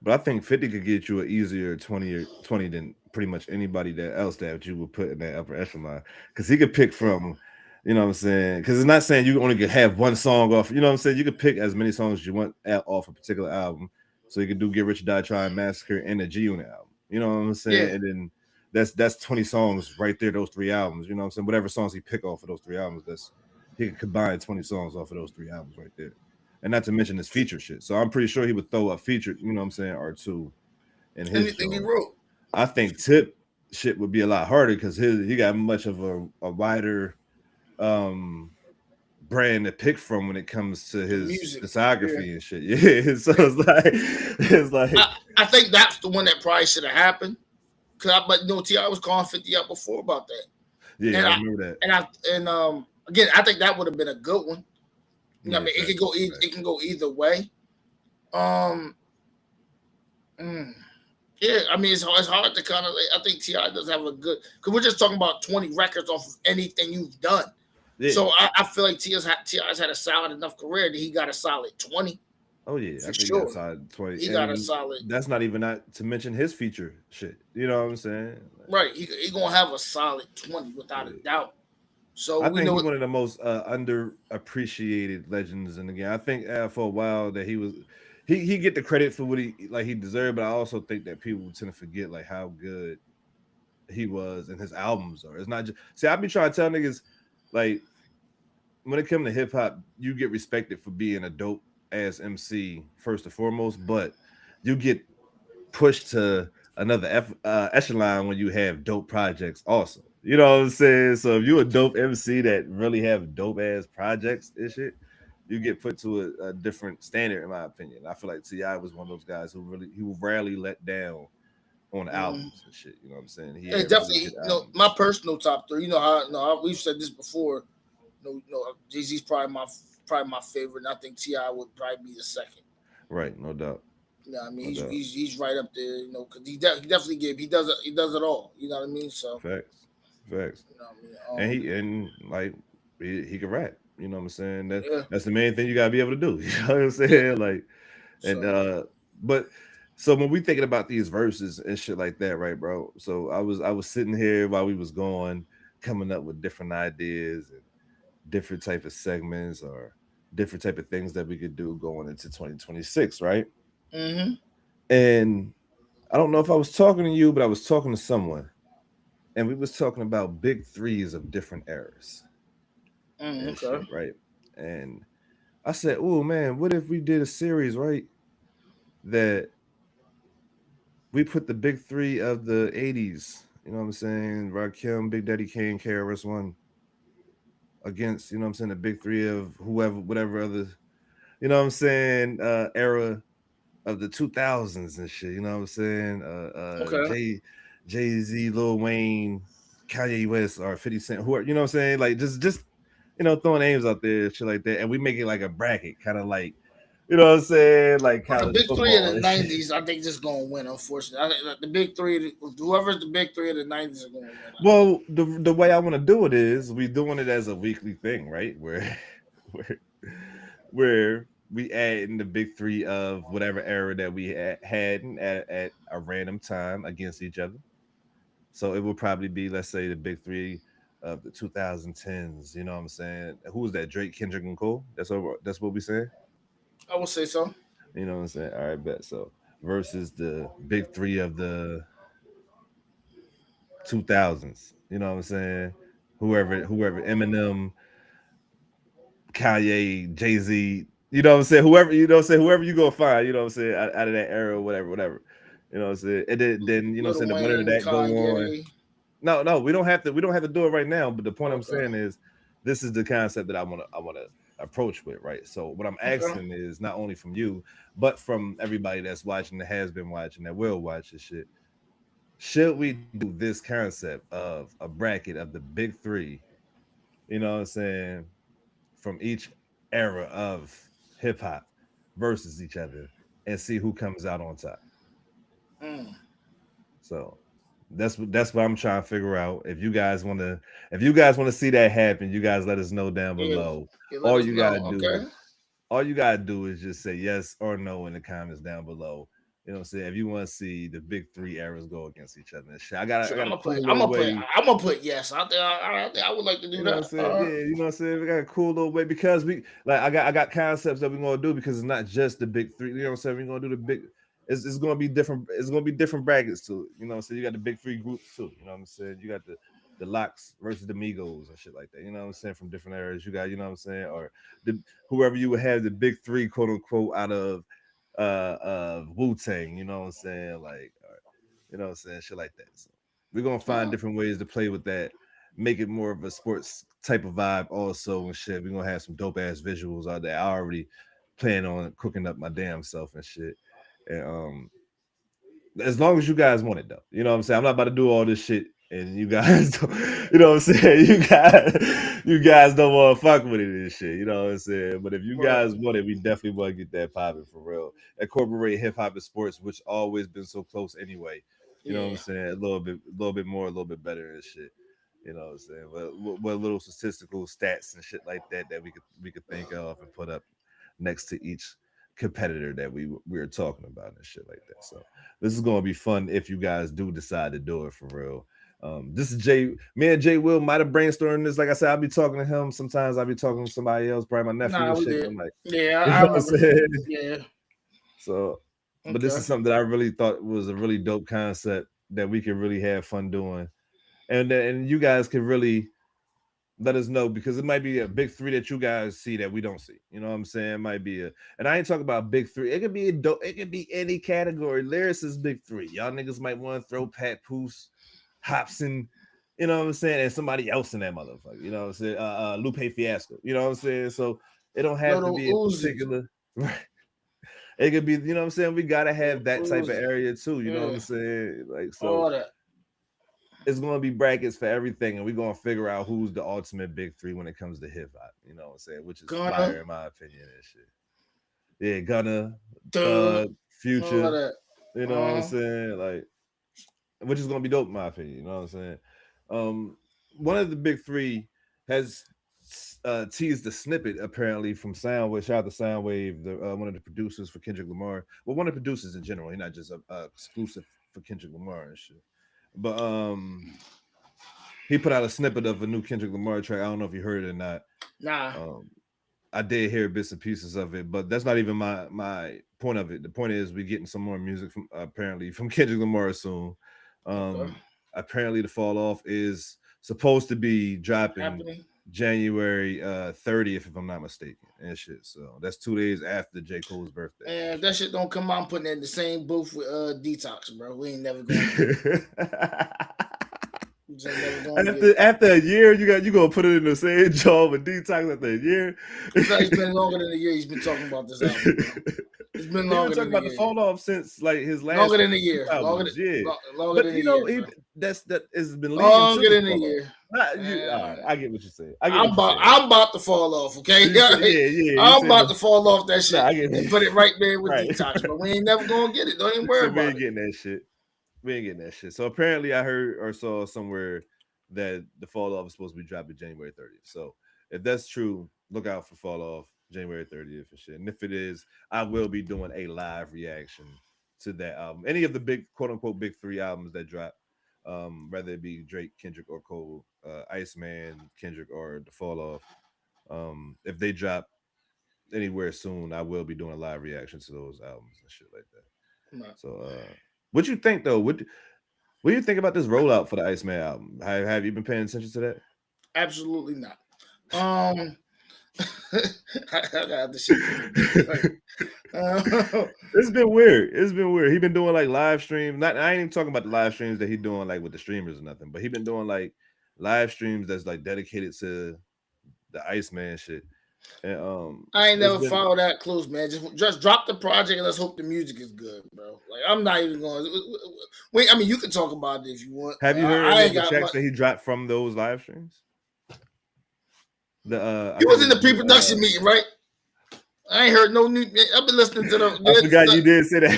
But I think 50 could get you an easier 20 than pretty much anybody else that you would put in that upper echelon, because he could pick from, you know what I'm saying? Because it's not saying you only could have one song off. You know what I'm saying? You could pick as many songs as you want off a particular album. So you could do Get Rich or Die Trying, Massacre, and a G-Unit album. You know what I'm saying? Yeah. And then that's 20 songs right there, those three albums. You know what I'm saying? Whatever songs he pick off of those three albums, he could combine 20 songs off of those three albums right there. And not to mention his feature shit. So I'm pretty sure he would throw a feature, you know what I'm saying, or two in his anything he wrote. I think Tip shit would be a lot harder because he got much of a wider brand to pick from when it comes to his music, discography and shit. Yeah. So it's like I think that's the one that probably should have happened. But T.I. was calling 50 out before about that. Yeah, and I remember that. And again, I think that would have been a good one. I mean, it can go either way. Yeah, I mean it's hard to kind of. I think Ti does have a good because we're just talking about 20 records off of anything you've done. Yeah. So I feel like Ti's had a solid enough career that he got a solid 20 Oh yeah, I for think that's sure. solid 20. He got a And solid that's not even not to mention his feature shit. You know what I'm saying? right. He gonna have a solid 20 without a Yeah. doubt. So I we think know he's one of the most underappreciated legends in the game. I think for a while that he get the credit for what he deserved, but I also think that people tend to forget like how good he was and his albums are. It's not just see, I be trying to tell niggas like when it comes to hip hop, you get respected for being a dope ass MC first and foremost, but you get pushed to another echelon when you have dope projects also. You know what I'm saying? So if you a dope MC that really have dope ass projects and shit, you get put to a different standard in my opinion. I feel like T.I. was one of those guys he will rarely let down on mm, albums and shit. You know what I'm saying? He it had really definitely good my albums. personal top three. We've said this before. Jay Z's probably my favorite. And I think Ti would probably be the second. Right, no doubt. You know what I mean? No doubt. He's right up there. Because he definitely he does it all. You know what I mean? So Facts. Facts. you know what I mean. And he like he can rap. You know what I'm saying? Yeah. That's the main thing you gotta be able to do. You know what I'm saying? Like and So but so when we thinking about these verses and shit like that, right, bro? So I was sitting here while we was going, coming up with different ideas and different type of segments or different type of things that we could do going into 2026, right? mm-hmm. And I don't know if I was talking to you, but I was talking to someone, and we was talking about big threes of different eras and shit, Okay. right? And I said, "Oh man, what if we did a series, right? That we put the big three of the '80s. You know what I'm saying? Rakim, Big Daddy Kane, KRS One against, you know what I'm saying, the big three of whoever, whatever other, you know what I'm saying, era of the 2000s and shit. You know what I'm saying? Okay. Jay Z, Lil Wayne, Kanye West, or 50 Cent. Who are you know what I'm saying? Like just throwing names out there, shit like that, and we make it like a bracket, kind of like you know what I'm saying, like Well, the college big three of football the and shit. '90s, I think, just gonna win. Unfortunately, I think that the big three, whoever's the big three of the '90s, are gonna win. I think. Well, the way I want to do it is we doing it as a weekly thing, right? Where where where we add in the big three of whatever era that we had at a random time against each other. So it would probably be, let's say, the big three of the 2010s. You know what I'm saying? Who was that? Drake, Kendrick, and Cole. That's what we saying. I would say so. You know what I'm saying? All right, bet. So versus the big three of the 2000s. You know what I'm saying? Whoever Eminem, Kanye, Jay Z. You know what I'm saying? Whoever you know, what I'm saying whoever you gonna find. You know what I'm saying out of that era, or whatever. You know what I'm saying? And then you know what I'm saying Little the winner of Wayne, that go on. Kanye. No, we don't have to do it right now. But the point I'm Okay. saying is, this is the concept that I wanna approach with, right? So what I'm Okay. asking is not only from you, but from everybody that's watching, that has been watching, that will watch this shit. Should we do this concept of a bracket of the big three? You know what I'm saying? From each era of hip hop versus each other, and see who comes out on top. Mm. So that's what I'm trying to figure out. If you guys want to see that happen, you guys let us know down Yeah. below. Yeah. Let All us you know. gotta do, Okay. all you gotta do is just say yes or no in the comments down below. You know what I'm saying? If you want to see the big three eras go against each other and shit. I Sure. got a cool little way. I'm gonna put yes. I think I would like to do You know what I'm that. saying? Yeah, you know what I'm saying? We got a cool little way because we like I got concepts that we're gonna do because it's not just the big three. You know what I'm saying? We're gonna do the big it's gonna be different, it's gonna be different brackets to it. You know what I'm saying? You got the big three groups too. You know what I'm saying? You got the locks versus the Migos and shit like that. You know what I'm saying? From different areas. You got, you know what I'm saying? Or the whoever you would have the big three, quote unquote, out of Wu Tang, you know what I'm saying? Like, or, you know what I'm saying? Shit like that. So we're gonna find Uh, different ways to play with that, make it more of a sports type of vibe also and shit. We're gonna have some dope ass visuals out there. I already plan on cooking up my damn self and shit. And as long as you guys want it though. You know what I'm saying? I'm not about to do all this shit and you guys, don't, you know what I'm saying? You guys don't want to fuck with it and shit. You know what I'm saying? But if you Right. guys want it, we definitely want to get that popping for real. Incorporate hip hop and sports, which always been so close anyway. You know what I'm Yeah. saying? A little bit more, a little bit better and shit. You know what I'm saying? But what little statistical stats and shit like that that we could think of and put up next to each competitor that we were talking about and shit like that. So this is gonna be fun if you guys do decide to do it for real. This is Jay. Me and Jay Will might have brainstormed this. Like I said, I'll be talking to him. Sometimes I'll be talking to somebody else, probably my nephew Nah, and we shit. And did. I'm like, Yeah, you I know what I'm remember. saying? Yeah. So, but this Okay. is something that I really thought was a really dope concept that we could really have fun doing, and you guys can really let us know because it might be a big three that you guys see that we don't see. You know what I'm saying? It might be a, and I ain't talking about big three. It could be a dope. It could be any category. Lyrics is big three. Y'all niggas might want to throw Pat Poose, Hobson. You know what I'm saying? And somebody else in that motherfucker. You know what I'm saying? Lupe Fiasco. You know what I'm saying? So it don't have to Little be a Uzi. particular. Right. It could be. You know what I'm saying? We gotta have Little that type of Uzi. area too. You know what I'm Yeah. saying? Like so All that. it's gonna be brackets for everything, and we're gonna figure out who's the ultimate big three when it comes to hip hop. You know what I'm saying? Which is Gunna. fire in my opinion and shit. Yeah, Gunna, Thug. Thug, All Future. that. You know what I'm Uh-huh. saying? Like, which is gonna be dope in my opinion. You know what I'm saying? Um, one of the big three has teased a snippet apparently from Soundwave. Shout out to Soundwave, one of the producers for Kendrick Lamar. Well, one of the producers in general. He's not just a exclusive for Kendrick Lamar and shit. But he put out a snippet of a new Kendrick Lamar track. I don't know if you heard it or not. Nah. Um, I did hear bits and pieces of it, but that's not even my point of it. The point is we getting some more music from apparently from Kendrick Lamar soon. Okay. Apparently the fall off is supposed to be dropping Happening. January 30th, if I'm not mistaken, and shit. So that's 2 days after J. Cole's birthday. And if that shit don't come out, I'm putting it in the same booth with Detox, bro. We ain't never gonna get it. We just ain't never gonna get it. After a year, you gonna put it in the same job with detox after a year. It's like it's been longer than a year he's been talking about this album, bro. It's been He been longer talking than a about the year. fall off since like his last Longer than a two year. albums, yeah. Longer But than a you know, year, bro. that has been leading to Longer the than a fall off. year. All right, I get what you're saying. I get what you're saying. I'm about to fall off, okay? You say, yeah. You I'm said, about to fall off that nah, shit I get and put it right there with right. Detox, but we ain't never gonna get it. Don't even worry So we about ain't it. getting that shit. We ain't getting that shit. So apparently, I heard or saw somewhere that the fall off is supposed to be dropping January 30th. So if that's true, look out for fall off January 30th and shit. And if it is, I will be doing a live reaction to that album. Any of the big quote unquote big three albums that drop, whether it be Drake, Kendrick, or Cole, Iceman, Kendrick, or the fall off. If they drop anywhere soon, I will be doing a live reaction to those albums and shit like that. Right. So what you think though? What do you think about this rollout for the Iceman album? Have you been paying attention to that? Absolutely not. Um, I got the shit. It's been weird. It's been weird. He been doing like live streams. Not I ain't even talking about the live streams that he doing like with the streamers or nothing, but he been doing like live streams that's like dedicated to the Iceman shit. And I ain't it's never been followed that close, man. Just drop the project and let's hope the music is good, bro. Like I'm not even going. Wait, I mean, you can talk about it if you want. have you heard I any of ain't the got tracks much. that he dropped from those live streams? The I You think was in it's the pre-production meeting, right? I ain't heard no new. I've been listening to I forgot you the. did say that.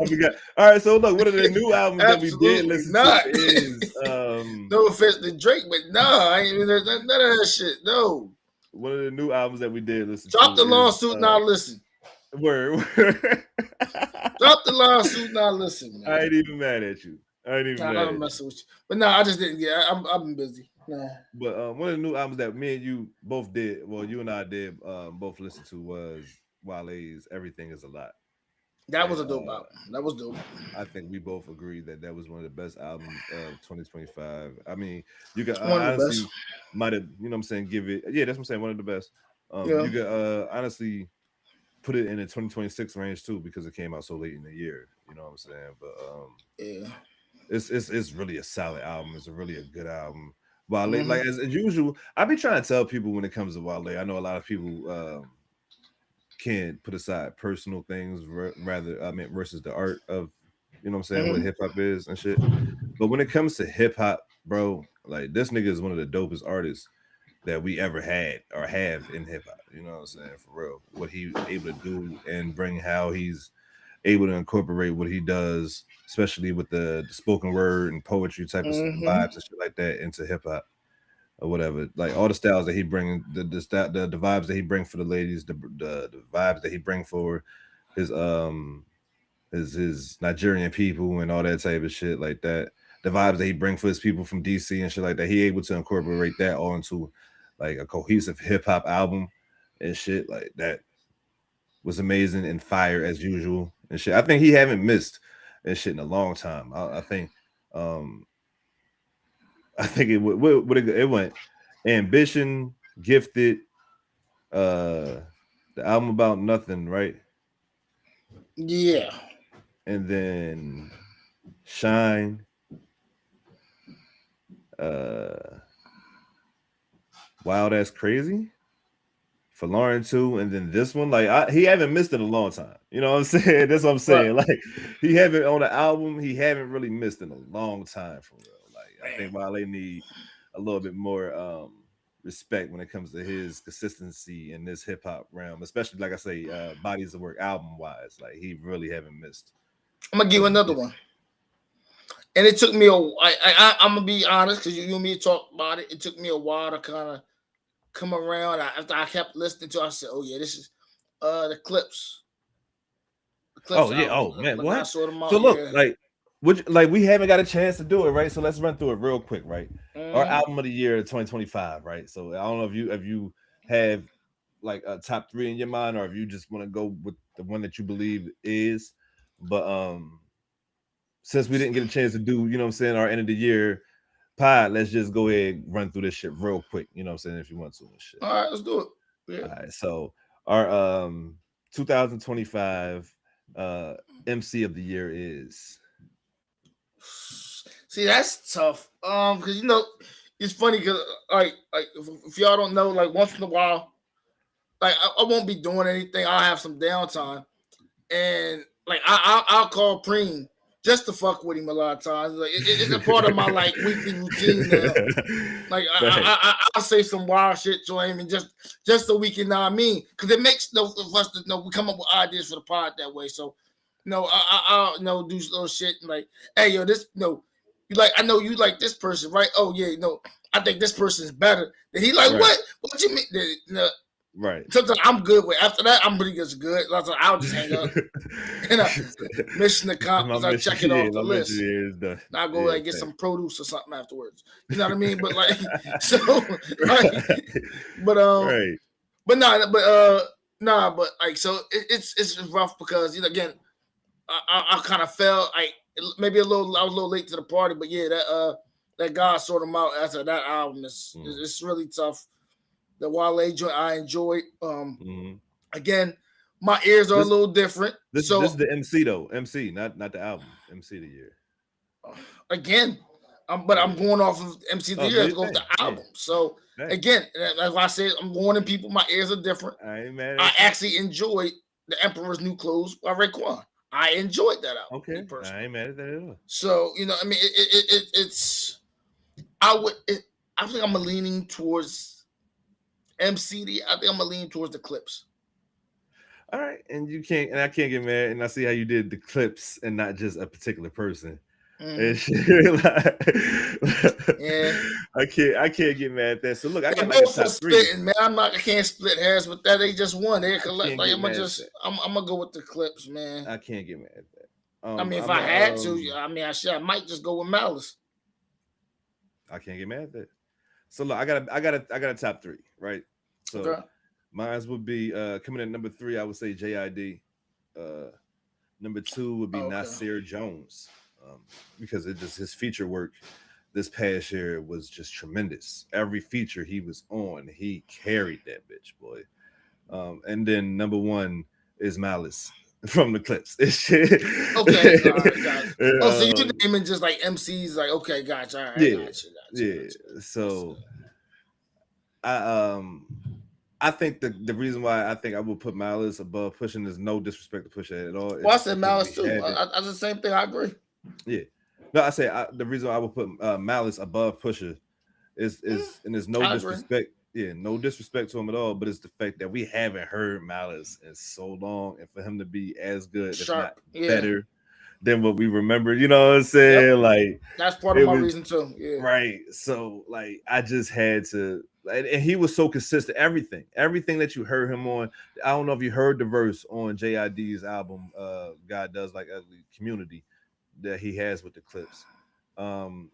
I No, forgot. All right, so look, one of the new albums that we did absolutely listen to not. is No offense to Drake, but nah, I ain't even heard none of that shit. No, one of the new albums that we did listen drop to the is lawsuit. Now listen. Word. Drop the lawsuit. Now listen, I man. ain't even mad at you. I ain't even mad I'm at you. messing with you, but nah, I just didn't get. I've been busy. Nah. But one of the new albums that me and you both did, well, you and I did both listen to was Wale's "Everything Is a Lot," That was and a dope album. That was dope. I think we both agreed that that was one of the best albums of 2025. I mean, you could One of the best. honestly might have, you know what I'm saying, give it, yeah, that's what I'm saying, one of the best. Yeah. You could honestly put it in the 2026 range too because it came out so late in the year, you know what I'm saying? But Yeah. it's really a solid album. It's a really a good album. Wale, Mm-hmm. like as usual, I be trying to tell people when it comes to Wale. I know a lot of people can't put aside personal things rather, I mean, versus the art of You know what I'm saying? What hip hop is and shit. But when it comes to hip hop, bro, like this nigga is one of the dopest artists that we ever had or have in hip hop. You know what I'm saying? For real. What he able to do and bring how he's able to incorporate what he does, especially with the spoken word and poetry type of vibes and shit like that into hip hop or whatever. Like all the styles that he bring, the vibes that he bring for the ladies, the vibes that he bring for his his Nigerian people and all that type of shit like that. The vibes that he bring for his people from DC and shit like that. He able to incorporate that all into like a cohesive hip hop album and shit like that was amazing and fire as usual and shit. I think he haven't missed and shit in a long time. I think it went Ambition, Gifted, the album About Nothing, right? Yeah. And then Shine, Wild Ass Crazy for Lauren too, and then this one, like he haven't missed in a long time. You know what I'm saying? That's what I'm saying. Like he haven't on the album, he haven't really missed in a long time for real. Like I think Wale need a little bit more respect when it comes to his consistency in this hip hop realm, especially like I say, bodies of work album wise. Like he really haven't missed. I'm gonna give you another one. And it took me I'm gonna be honest, because you and me talked about it. It took me a while to kind of come around. After I kept listening to it, I said, "Oh yeah, this is the Clipse." Oh yeah, album. Oh man, what? So look, like we haven't got a chance to do it, right? So let's run through it real quick, right? Our album of the year 2025, right? So I don't know if you have like a top 3 in your mind, or if you just want to go with the one that you believe is, but since we didn't get a chance to do, you know what I'm saying, our end of the year pod, let's just go ahead and run through this shit real quick, you know what I'm saying, if you want to and shit. All right, let's do it. Yeah. All right, so our 2025 MC of the year is. See, that's tough. Because you know, it's funny because like if y'all don't know, like once in a while, like I won't be doing anything. I'll have some downtime, and like I'll call Preem just to fuck with him a lot of times. Like it's a part of my like weekly routine now. Like I'll say some wild shit to him, and just so we can know what I mean, because it makes no of us to know we come up with ideas for the pod that way. So I'll do little shit and like, hey yo, this you like, I know you like this person, right? Oh yeah, I think this person's better. And he like, right. What you mean? Right. Sometimes I'm good with. After that, I'm pretty good. I'll just hang up. Mission accomplished. I check it off the list. I'll go get some produce or something afterwards. You know what I mean? But like, so, right. But right. But like, so it's rough because again, I kind of felt like maybe I was a little late to the party, but yeah, that God sorted him out after that album it's really tough. The Wale joint I enjoyed. Again, my ears are a little different. This is the MC though. MC, not the album. MC of the year. Again, I'm going off of MC of the year to go with the album. So again, that's why I said I'm warning people. My ears are different. I actually enjoyed The Emperor's New Clothes by Raekwon. I enjoyed that album. Okay, I ain't mad at that at all. So I mean, I think I'm leaning towards MCD. I think I'm gonna lean towards the Clipse. All right, and I can't get mad, and I see how you did the Clipse and not just a particular person. And shit, I can't get mad at that. So look, I got like a top 3. Man, I can't split hairs with that. They just won. They collect. Like I'm gonna go with the Clipse, man. I can't get mad at that. I mean, if I had to, I mean, I might just go with Malice. I can't get mad at that. So look, I got a top 3, right? So mine would be coming in number 3. I would say JID. Number 2 would be Nasir Jones, because his feature work this past year was just tremendous. Every feature he was on, he carried that bitch, boy. And then number 1 is Malice from the Clipse. Okay, all right, gotcha. So you're naming just like MCs, like okay, gotcha. All right, yeah. So I I think the reason why I think I would put Malice above Pushing is no disrespect to Pusha at all. It's Well, I just said because we Malice too. haven't. I the same thing. I agree. Yeah. No, I say the reason why I would put Malice above Pusha Mm, and there's no I agree. disrespect. Yeah, no disrespect to him at all, but it's the fact that we haven't heard Malice in so long, and for him to be as good, if not Sharp. Yeah. better, than what we remember. You know what I'm Yep. saying? Like That's part of it my was reason too. Yeah. right. So like I just had to, and he was so consistent. Everything that you heard him on. I don't know if you heard the verse on JID's album, God Does Like Ugly Community, that he has with the clips. Um,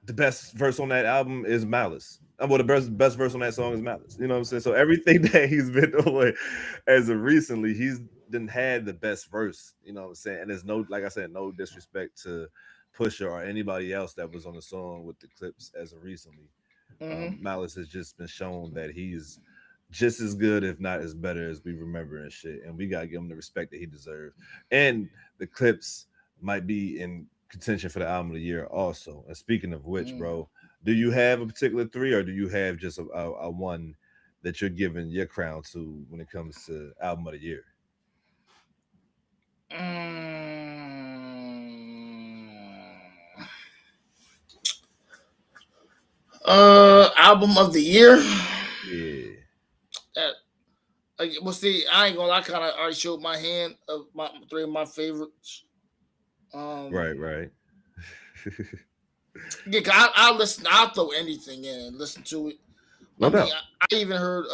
the best verse on that album is Malice. Well, the best verse on that song is Malice. You know what I'm saying? So everything that he's been doing as of recently, he's didn't had the best verse. You know what I'm saying? And there's no, like I said, no disrespect to Pusha or anybody else that was on the song with the clips as of recently. Mm-hmm. Malice has just been shown that he's just as good, if not as better as we remember and shit. And we gotta give him the respect that he deserves. And the clips might be in contention for the album of the year also. And speaking of which, Mm. bro, do you have a particular three, or do you have just a one that you're giving your crown to when it comes to album of the year? Mm. Album of the year. Yeah. That well, see, I ain't gonna lie. I kind of already showed my hand of my three of my favorites. Um, Right, right. yeah, I'll listen. I'll throw anything in and listen to it. I No mean, doubt. I even heard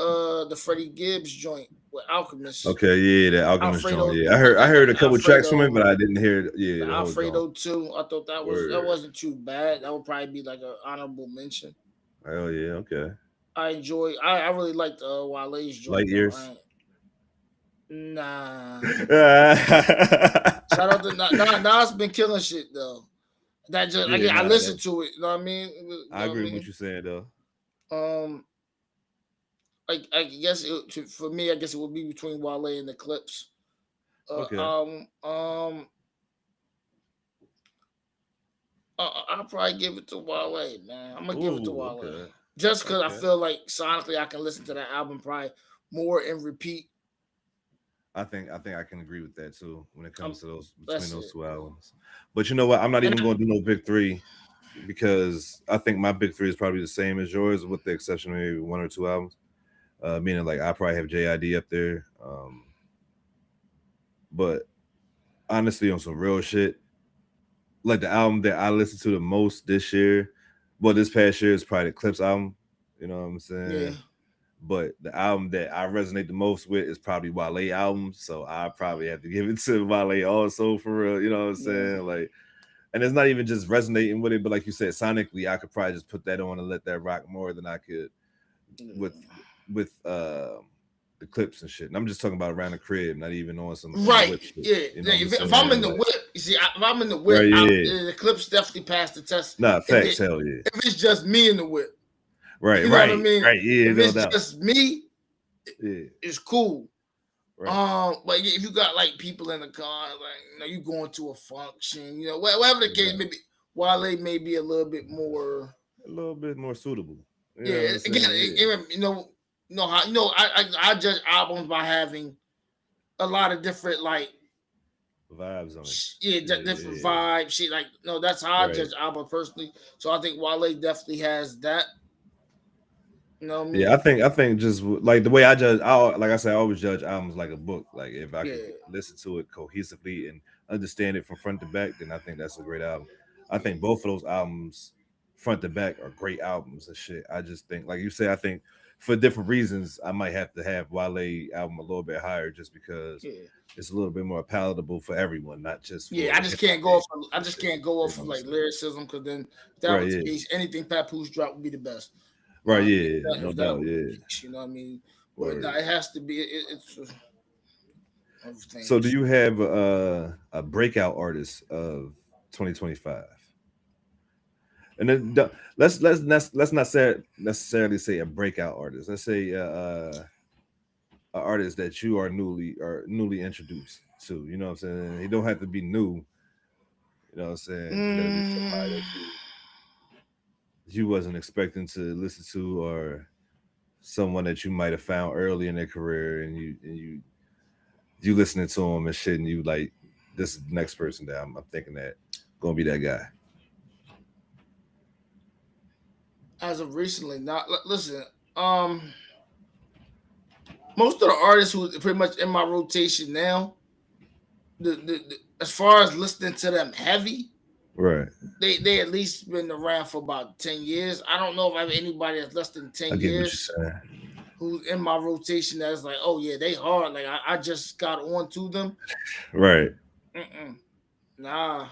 the Freddie Gibbs joint with Alchemist, Okay, yeah, the Alchemist joint. Alfredo, Yeah, I heard a couple tracks from it, Alfredo, but I didn't hear the the whole joint. Alfredo too. I thought that Word. wasn't too bad. That would probably be like an honorable mention. Hell yeah, okay. I enjoy. I really liked Wale's Light joint though. years. Nah. I Shout out to Nas been killing shit though. That just Yeah, I nah, listened to it. You know what I mean? You I know what I agree with what mean? you're saying though. Um, I guess for me, I guess it would be between Wale and the Clips. Uh, Okay. um, um, I'll probably give it to Wale, man. I'm gonna give it to Ooh, Wale okay. just because I Okay. feel like sonically I can listen to that album probably more and repeat. I think I can agree with that too when it Um, comes to those between that's those it. two albums. But you know what? I'm not And even gonna do no big three because I think my big three is probably the same as yours, with the exception of maybe one or two albums. Meaning like I probably have JID up there. But honestly, on some real shit, like the album that I listened to the most this year, well, this past year is probably the Clips album. You know what I'm yeah, saying? But the album that I resonate the most with is probably Wale album. So I probably have to give it to Wale also for real. You know what I'm yeah. saying? Like, and it's not even just resonating with it, but like you said, sonically, I could probably just put that on and let that rock more than I could with the clips and shit. And I'm just talking about around the crib, not even on some on the Right. whip shit. Yeah. You know what I'm If I'm in saying? the Like, whip, you see, if I'm in the right, whip, yeah. the Clips definitely passed the test. Nah, If facts, it hell yeah. if it's just me in the whip, Right, you know what I right, mean. right, yeah, If no it's doubt. just me, Yeah, it's cool. right. But if you got like people in the car, like you going to a function, whatever the No case doubt. may be, Wale may be a little bit more. A little bit more suitable. You know what Yeah, I'm again, saying? Yeah. how I judge albums by having a lot of different like Vibes on it. yeah, Yeah, different yeah, vibes. Shit, like no, that's how I right. judge album personally. So I think Wale definitely has that. You know what I Yeah, I mean? think I think just like the way I judge, like I said, I always judge albums like a book. Like if I could Yeah, listen to it cohesively and understand it from front to back, then I think that's a great album. I yeah, think both of those albums, front to back, are great albums and shit. I just think, like you said, I think for different reasons, I might have to have Wale album a little bit higher just because yeah. it's a little bit more palatable for everyone, not just Yeah, for I the just hip hop can't go game off. I and just shit. can't go You off know of what I'm like saying? lyricism because then if that Right? was the Yeah. case, anything Papoose dropped would be the best. Right. If Yeah. that, No if that doubt. was Yeah. the case, you know what I mean. But no, Word. it has to be. It's other So, do things. you have a breakout artist of 2025? And then let's not say, necessarily say a breakout artist. Let's say an artist that you are newly introduced to. You know what I'm saying? He don't have to be new. You know what I'm saying? Just got to be somebody Mm, that you wasn't expecting to listen to, or someone that you might have found early in their career, and you listening to them and shit, and you like, this is the next person that I'm thinking that gonna be that guy. As of recently, not listen. Most of the artists who are pretty much in my rotation now, as far as listening to them heavy, Right. they at least been around for about 10 years. I don't know if I have anybody that's less than I ten get what you're years saying. who's in my rotation that's like, oh yeah, they hard. Like I just got on to them. Right. Mm-mm. Nah,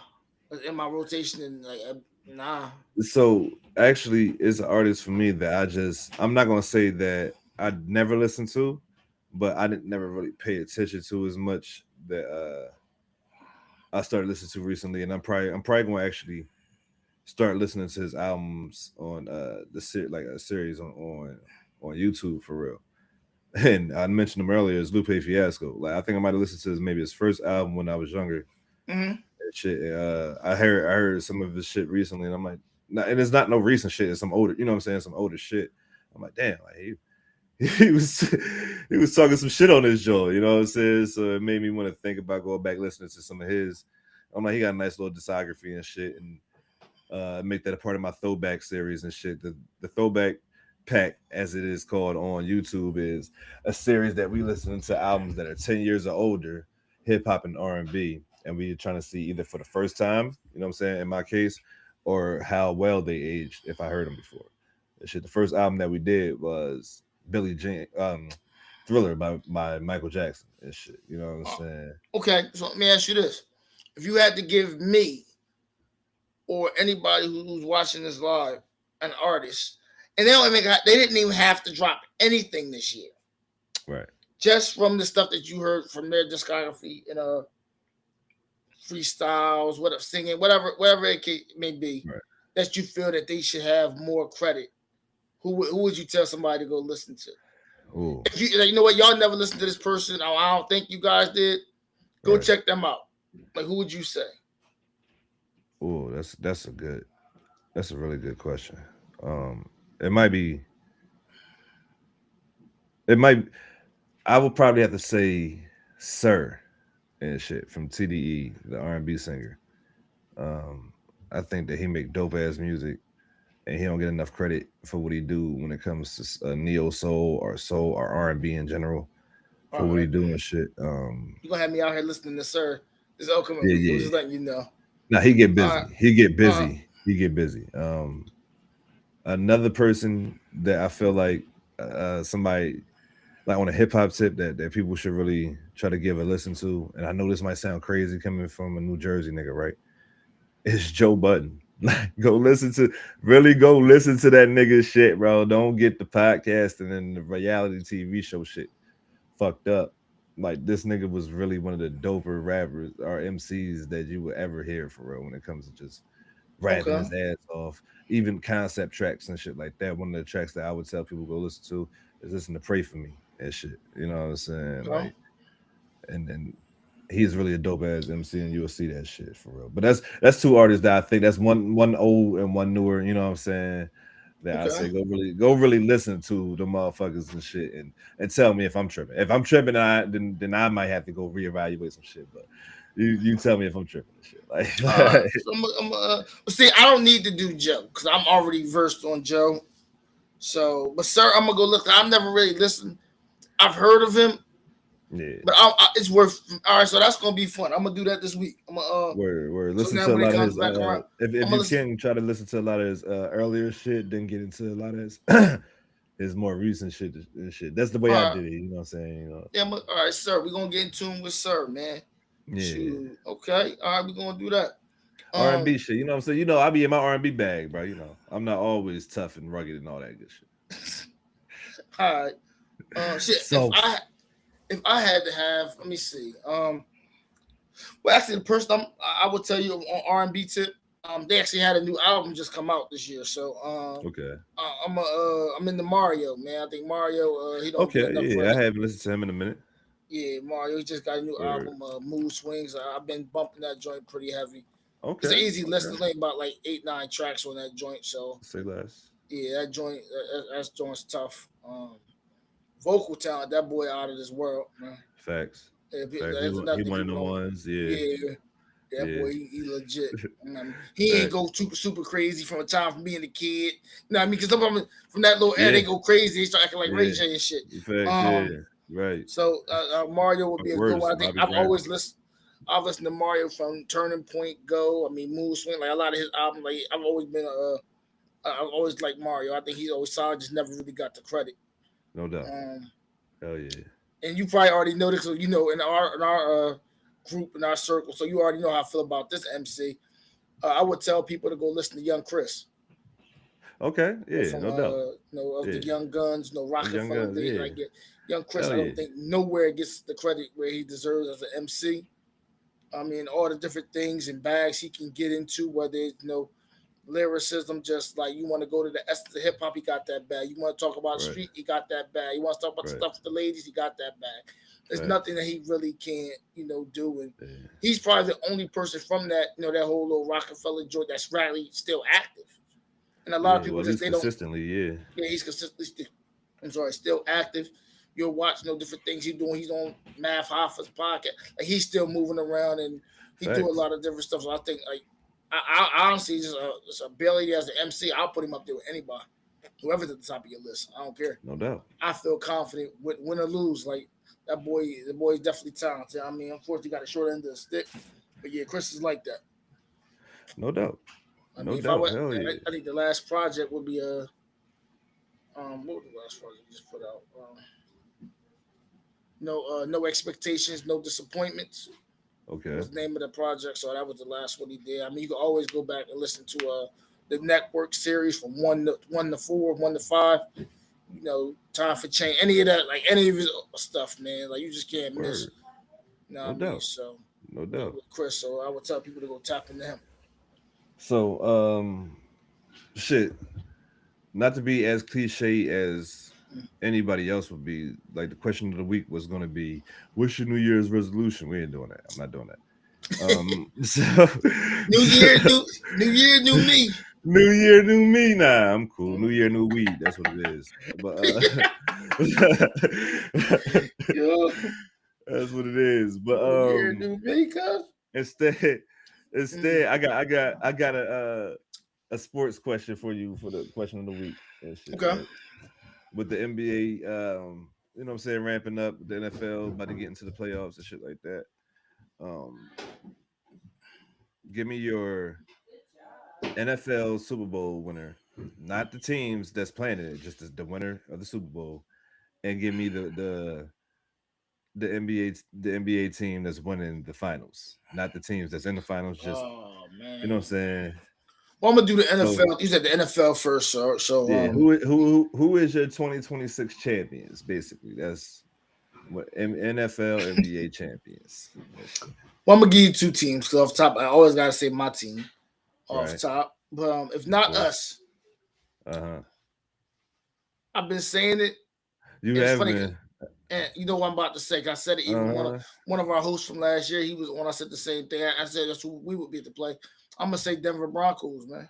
in my rotation and like nah. So actually, it's an artist for me that I'm not gonna say that I never listened to, but I didn't never really pay attention to as much that I started listening to recently, and I'm probably gonna actually start listening to his albums on like a series on YouTube for real. And I mentioned him earlier as Lupe Fiasco. Like I think I might have listened to maybe his first album when I was younger. Mm-hmm. And shit, I heard some of his shit recently, and I'm like, and it's not no recent shit. It's some older, you know what I'm saying, some older shit. I'm like, damn, like he was he was talking some shit on his jaw, you know what I'm saying? So it made me want to think about going back listening to some of his. I'm like, he got a nice little discography and shit, and make that a part of my throwback series and shit. The throwback pack, as it is called on YouTube, is a series that we listen to albums that are 10 years or older, hip hop and R&B, and we trying to see either for the first time, you know what I'm saying, in my case, or how well they aged if I heard them before. And shit, the first album that we did was Billie Jean, Thriller by Michael Jackson and shit. You know what I'm saying? Okay, so let me ask you this: if you had to give me or anybody who's watching this live an artist, and they didn't even have to drop anything this year, Right. just from the stuff that you heard from their discography and freestyles, whatever singing, whatever it may be, Right. that you feel that they should have more credit. Who would you tell somebody to go listen to? Ooh. If you know what, y'all never listened to this person, I don't think you guys did. Go Right. check them out. Like, who would you say? Ooh, that's a really good question. It might be, it might, I would probably have to say Sir and shit from TDE, the R&B singer. Um, I think that he make dope ass music, and he don't get enough credit for what he do when it comes to neo soul or R&B in general for All what he right, do and shit. you gonna have me out here listening to Sir this upcoming Yeah, week. I'm yeah. just letting you know. Now he get All right, busy. He get uh, busy. He get busy. Another person that I feel like somebody like on a hip hop tip that people should really try to give a listen to, and I know this might sound crazy coming from a New Jersey nigga, right? It's Joe Budden. Like, go listen to that nigga shit, bro. Don't get the podcasting and the reality TV show shit fucked up. Like this nigga was really one of the doper rappers or MCs that you would ever hear for real when it comes to just rapping okay, his ass off, even concept tracks and shit like that. One of the tracks that I would tell people go listen to is listen to Pray For Me and shit. You know what I'm saying? okay, Like, and he's really a dope ass MC, and you'll see that shit for real. But that's two artists that I think that's one old and one newer. You know what I'm saying? That I okay. say go really listen to the motherfuckers and shit, and tell me if I'm tripping. If I'm tripping, then I might have to go reevaluate some shit. But you tell me if I'm tripping and shit. All right. Like So see, I don't need to do Joe because I'm already versed on Joe. So, but Sir, I'm gonna go look. I've never really listened. I've heard of him, yeah. but it's worth. All right, so that's gonna be fun. I'm gonna do that this week. I'm gonna Word. so Listen now to a when it lot of comes his back around, if I'm gonna you listen. can try to listen to a lot of his earlier shit, then get into a lot of his more recent shit and shit. That's the way All I right, did it, you know what I'm saying? You know. yeah, all right, Sir. We're gonna get in tune with Sir, man. Yeah. Shoot. Okay. All right, we're gonna do that. R&B shit, you know what I'm saying? You know, I be in my R&B bag, bro. You know, I'm not always tough and rugged and all that good shit. All right. Shit. So If I had to have, let me see. Well, actually, the person I would tell you on R&B tip, they actually had a new album just come out this year. So, okay. I'm in the Mario, man. I think Mario, he don't get Okay, enough yeah, I credit. haven't listened to him in a minute. Yeah, Mario, he just got a new Word. album, Mood Swings. I've been bumping that joint pretty heavy. It's an Okay, easy listen. okay. It's only about like 8, 9 tracks on that joint. So, Say less. Yeah, that joint, that joint's tough. Vocal talent, that boy out of this world, man. Facts. Facts. That's He another thing one of people them don't. ones. Yeah. Yeah, that Yeah. boy, he legit. He ain't Facts. go super crazy from a time from being a kid. You know what I mean? Because some of them from that little era, Yeah. they go crazy. They start acting like Ray Yeah. J and shit. Facts. Yeah. Right. So Mario would be a good Worse. one. I think Bobby Brown. I've listened to Mario from Turning Point, Go. I mean, Mood Swing, like a lot of his albums. Like I've always liked Mario. I think he's always solid, just never really got the credit. No doubt. Um, Hell yeah. and you probably already know this, so you know in our group, in our circle, so you already know how I feel about this MC. I would tell people to go listen to Young Chris. Okay. Yeah. From, No doubt. of the Young Guns, Rockefeller. Guns, yeah. Like Young Chris, Hell I don't yeah. think nowhere gets the credit where he deserves as an MC. I mean, all the different things and bags he can get into, whether it's lyricism, just like you want to go to the essence of hip hop, he got that bag. You want to talk about street, he got that bag. You want to talk about the stuff with the ladies, he got that bag. There's nothing that he really can't, do. And he's probably the only person from that, that whole little Rockefeller joint that's really still active. And a lot of people just they consistently, don't. Yeah, he's consistently. Still active. You'll watch different things he's doing. He's on Math Hoffa's podcast. Like he's still moving around and he do a lot of different stuff. So I think I honestly just ability as an MC, I'll put him up there with anybody, whoever's at the top of your list. I don't care. No doubt. I feel confident with win or lose. Like the boy's definitely talented. I mean, unfortunately, got a short end of the stick, but yeah, Chris is like that. No doubt. I think the last project would be what was the last project you just put out? No expectations, no disappointments. Okay. Was the name of the project, so that was the last one he did. I mean, you can always go back and listen to the network series from 1 to 4, 1 to 5. Time for Change, any of that, like any of his stuff, man. Like you just can't miss. No doubt. So no doubt. With Chris, so I would tell people to go tap into him. So, shit. Not to be as cliche as anybody else would be, like the question of the week was going to be, "What's your New Year's resolution?" We ain't doing that. I'm not doing that. New year, new me. New year, new me. Nah, I'm cool. New year, new weed. That's what it is. But that's what it is. But new year, new me, cuz. Instead, I got a sports question for you for the question of the week. And shit, okay. Right? With the NBA, you know what I'm saying, ramping up, the NFL about to get into the playoffs and shit like that. Give me your NFL Super Bowl winner, not the teams that's playing it, just the winner of the Super Bowl, and give me the NBA team that's winning the finals, not the teams that's in the finals. Just man. You know what I'm saying. Well, I'm gonna do the NFL. So, you said the NFL first, so yeah. Who is your 2026 champions? Basically, that's what NFL NBA champions. Well, I'm gonna give you two teams because off top, I always gotta say my team off top. But if not us, I've been saying it. You have been. And you know what I'm about to say? I said it even one of our hosts from last year. He was on. I said the same thing. I said that's who we would be to play. I'm gonna say Denver Broncos, man.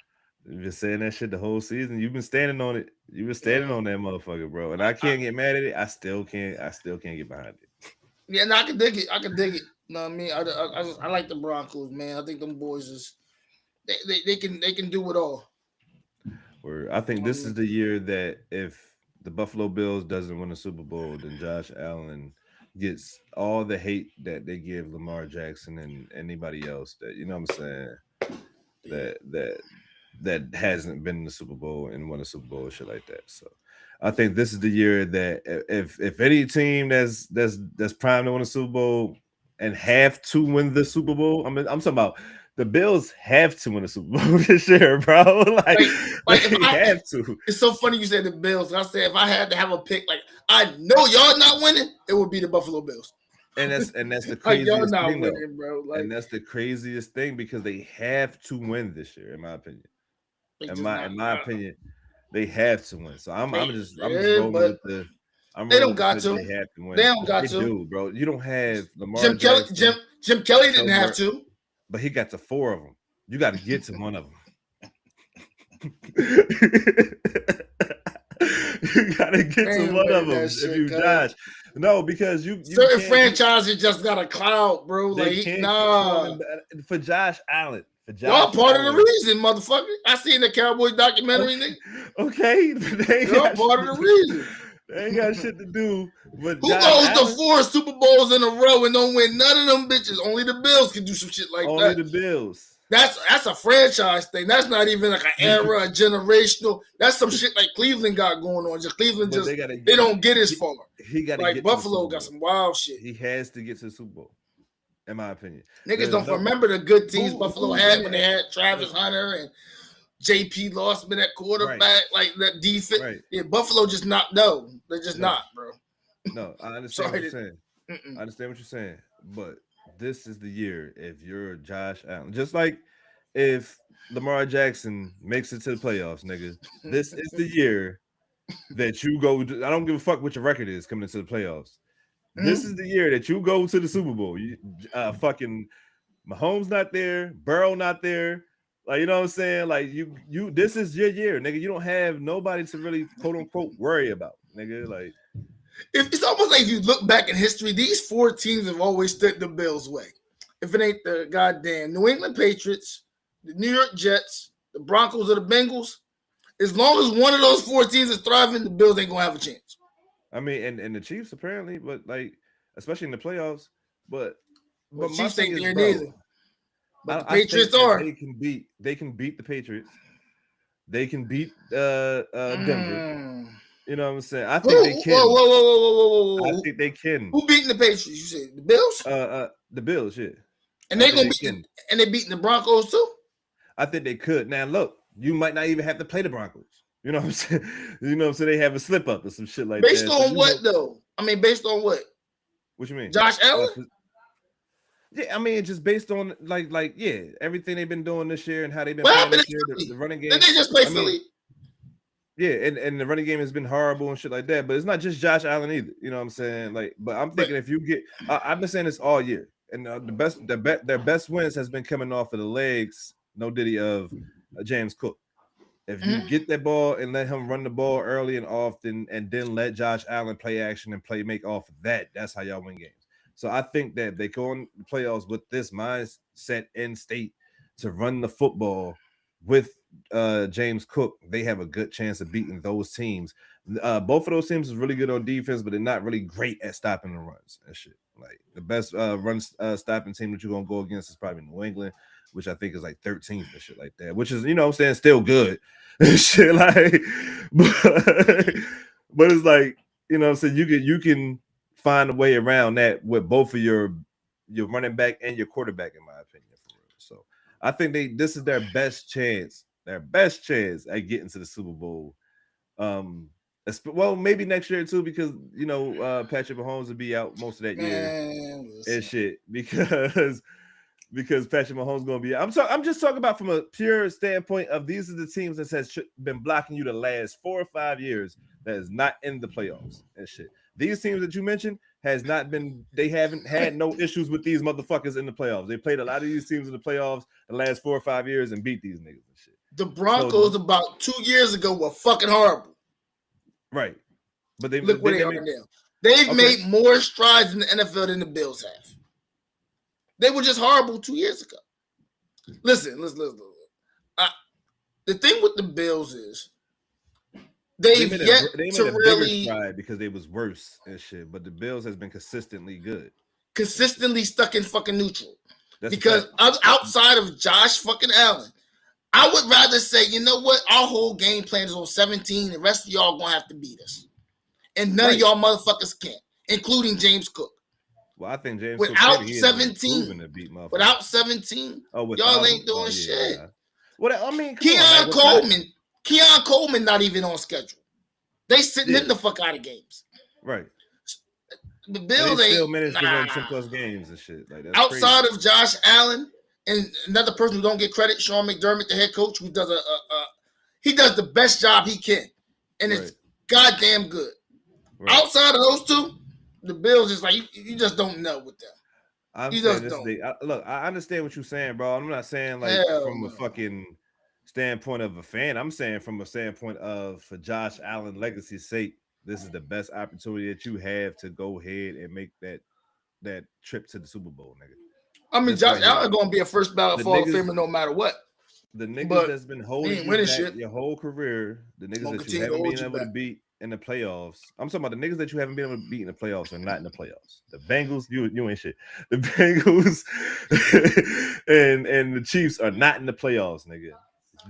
You've been saying that shit the whole season. You've been standing on it. You've been standing on that motherfucker, bro. And I can't get mad at it. I still can't get behind it. Yeah, no, I can dig it. You know what I mean? I like the Broncos, man. I think them boys is they can do it all. I think this is the year that if the Buffalo Bills doesn't win a Super Bowl, then Josh Allen gets all the hate that they give Lamar Jackson and anybody else that, you know what I'm saying, that hasn't been in the Super Bowl and won a Super Bowl, shit like that. So I think this is the year that if any team that's primed to win a Super Bowl and have to win the Super Bowl, I'm talking about the Bills have to win a Super Bowl this year, bro. Like they have to. It's so funny you said the Bills. I said if I had to have a pick, like I know y'all not winning, it would be the Buffalo Bills. And that's the craziest y'all not thing, winning, bro. And that's the craziest thing because they have to win this year, in my opinion. In my opinion, they have to win. So I'm just rolling with the. They don't got to. They have to win. They don't got to, do, bro. You don't have Lamar Jim Jackson, Kelly. Jim Kelly didn't have to, but he got to 4 of them. You got to get to one of them. You gotta get to one of them if you Josh. No, because you certain franchises just got a cloud, bro. Like nah. For Josh Allen. Y'all part of the reason, motherfucker. I seen the Cowboys documentary, nigga. Okay. Y'all part of the reason. They ain't got shit to do with who goes to 4 Super Bowls in a row and don't win none of them bitches. Only the Bills can do some shit like that. Only the Bills. That's a franchise thing. That's not even like an era, a generational. That's some shit like Cleveland got going on. Just Cleveland they don't get as far. He got like Buffalo got some wild shit. He has to get to the Super Bowl, in my opinion. Niggas don't remember the good teams Buffalo had when they had Travis Hunter and JP Losman at quarterback, right. Like that defense. Right. Yeah, Buffalo just not. No, they're just not, bro. No, I understand what you're saying. I understand what you're saying, but this is the year if you're Josh Allen. Just like if Lamar Jackson makes it to the playoffs, nigga. This is the year that you go. I don't give a fuck what your record is coming into the playoffs. This is the year that you go to the Super Bowl. Fucking Mahomes not there, Burrow not there. Like, you know what I'm saying? Like, you this is your year, nigga. You don't have nobody to really, quote unquote, worry about, nigga. Like, it's almost like if you look back in history, these 4 teams have always stood the Bills' way. If it ain't the goddamn New England Patriots, the New York Jets, the Broncos, or the Bengals, as long as one of those 4 teams is thriving, the Bills ain't gonna have a chance. I mean, and the Chiefs apparently, but like, especially in the playoffs, but Chiefs ain't there neither. But the Patriots are. They can beat the Patriots. They can beat Denver. You know what I'm saying? I think they can. Whoa. I think they can. Who beating the Patriots? You said the Bills? The Bills, yeah. And they gonna beat and they beating the Broncos too? I think they could. Now look, you might not even have to play the Broncos. You know what I'm saying? You know, so they have a slip up or some shit like based that. Based on what though? I mean, based on what? What you mean? Josh Allen? Yeah, I mean, just based on like everything they've been doing this year and how they've been playing this year, the running game. Did they just play Philly? Yeah, and the running game has been horrible and shit like that. But it's not just Josh Allen either. You know what I'm saying? Like, but I'm thinking if you get, I've been saying this all year, and their best wins has been coming off of the legs, no diddy of James Cook. If you get that ball and let him run the ball early and often, and then let Josh Allen play action and make off of that, that's how y'all win games. So I think that they go in the playoffs with this mindset in state to run the football with James Cook. They have a good chance of beating those teams. Both of those teams is really good on defense, but they're not really great at stopping the runs and shit. Like the best run stopping team that you're gonna go against is probably New England, which I think is like 13th and shit like that. Which is, you know what I'm saying, still good. Shit like, but it's like, you know what I'm saying, you can find a way around that with both of your running back and your quarterback, in my opinion. So I think this is their best chance at getting to the Super Bowl. Well, maybe next year too, because you know Patrick Mahomes will be out most of that year and shit because Patrick Mahomes gonna be out. I'm just talking about from a pure standpoint of these are the teams that has been blocking you the last 4 or 5 years that is not in the playoffs and shit. These teams that you mentioned they haven't had no issues with these motherfuckers in the playoffs. They played a lot of these teams in the playoffs the last 4 or 5 years and beat these niggas and shit. The Broncos about 2 years ago were fucking horrible. Right. But look where they are now. They've made more strides in the NFL than the Bills have. They were just horrible 2 years ago. Listen. The thing with the Bills is they made a bigger stride because they was worse and shit. But the Bills has been consistently good, consistently stuck in fucking neutral. Because outside of Josh fucking Allen, I would rather say, you know what, our whole game plan is on 17. The rest of y'all gonna have to beat us, and none of y'all motherfuckers can, including James Cook. Well, I think James without Cook 17, without 17, y'all ain't doing shit. Well, I mean, Keon Coleman not even on schedule. They sitting in the fuck out of games. Right. The Bills ain't still managed to win 10+ games and shit. Like that's outside crazy. of Josh Allen and another person who don't get credit, Sean McDermott, the head coach, who does he does the best job he can, and it's goddamn good. Right. Outside of those two, the Bills is like you just don't know with them. Look, I understand what you're saying, bro. I'm not saying like from a fucking standpoint of a fan. I'm saying from a standpoint of for Josh Allen legacy's sake, this is the best opportunity that you have to go ahead and make that trip to the Super Bowl, nigga. I mean, This Josh right here. Allen gonna be a first ballot The Hall of niggas- Famer no matter what. The niggas But that's been he holding ain't you winning back shit. your whole career, the niggas Gonna that you continue to haven't hold been you able to back. beat in the playoffs. I'm talking about the niggas that you haven't been able to beat in the playoffs are not in the playoffs. The Bengals, you ain't shit. The Bengals and the Chiefs are not in the playoffs, nigga.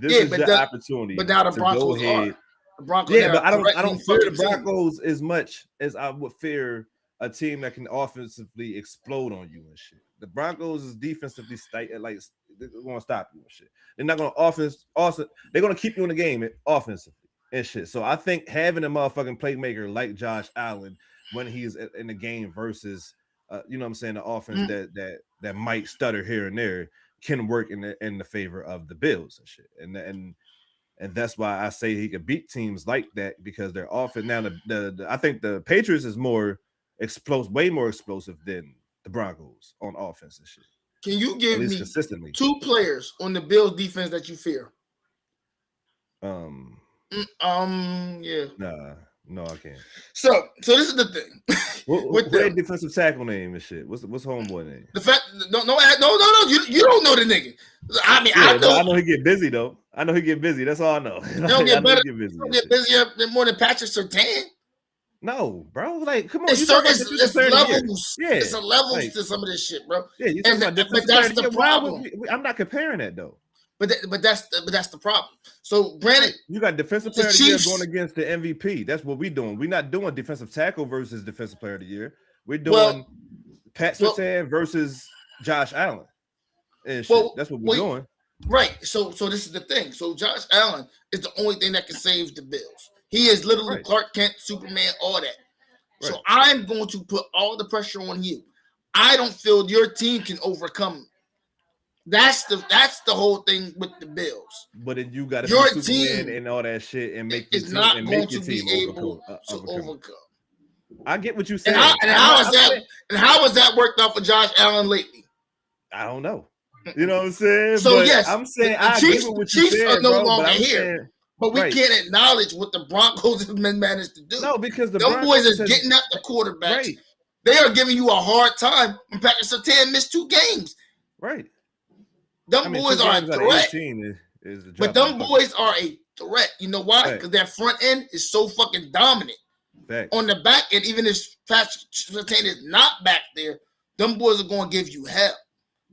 This Yeah, is but your the- opportunity. But now the to Broncos go are. ahead. The Broncos Yeah, are but I don't threatening fear the fucking team. Broncos as much as I would fear a team that can offensively explode on you and shit. The Broncos is defensively like they're gonna stop you and shit. They're not gonna also they're gonna keep you in the game offensively and shit. So I think having a motherfucking playmaker like Josh Allen when he's in the game versus you know what I'm saying, the offense that might stutter here and there can work in the favor of the Bills and shit. And that's why I say he could beat teams like that because they're often now the I think the Patriots is more explosive, way more explosive than the Broncos on offense and shit. Can you At give least me consistently. 2 players on the Bills defense that you fear? Yeah. No, I can't. So this is the thing. What defensive tackle name and shit? What's homeboy name? The fact no. You don't know the nigga. I mean, Yeah, I know he get busy though. I know he get busy. That's all I know. They don't get better. Get busy. They don't get busier than more than Patrick Surtain. No, bro. Like, come on. It's levels. Yeah, it's a levels like, to some of this shit, bro. Yeah, you talking about but that's the problem. I'm not comparing that though. But that's the problem. So granted, you got defensive player of the year going against the MVP. That's what we're doing. We're not doing defensive tackle versus defensive player of the year. We're doing Pat Surtain versus Josh Allen. And shit. That's what we're doing. Right. So this is the thing. So Josh Allen is the only thing that can save the Bills. He is literally Clark Kent, Superman, all that. Right. So I'm going to put all the pressure on you. I don't feel your team can overcome. That's the whole thing with the Bills. But then you got to be Superman and all that shit and make your team, not and going make your to be team able to overcome. I get what you said. And how has that worked out for Josh Allen lately? I don't know. You know what I'm saying? So but yes, I'm saying the Chiefs are no longer here. Saying, but we can't acknowledge what the Broncos have managed to do. No, because the Broncos boys is getting at the quarterback. Right. They are giving you a hard time when Patrick Surtain missed 2 games. Right. Them boys are a threat. But them boys are a threat. You know why? Because their front end is so fucking dominant. On the back end, even if Patrick Surtain is not back there, them boys are going to give you hell.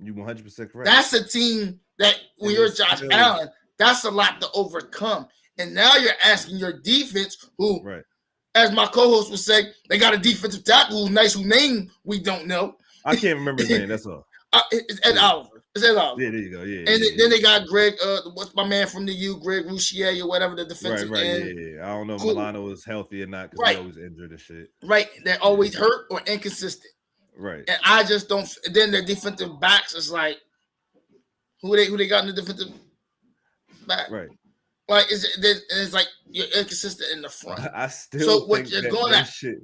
You 100% correct. That's a team that when you're Josh Allen, that's a lot to overcome. And now you're asking your defense, who, as my co-host would say, they got a defensive tackle who's nice, whose name we don't know. I can't remember his name. That's all. It's Ed Oliver. It's Ed Oliver. Yeah, there you go. Yeah. And then they got Greg. What's my man from the U? Greg Rouchier or whatever the defensive end. Yeah. I don't know if Milano is healthy or not because he's always injured and shit. Right. They're always hurt or inconsistent. Right. And I just don't. Then their defensive backs is like, who they got in the defensive back? Right. Like it's like you're inconsistent in the front. I still think that shit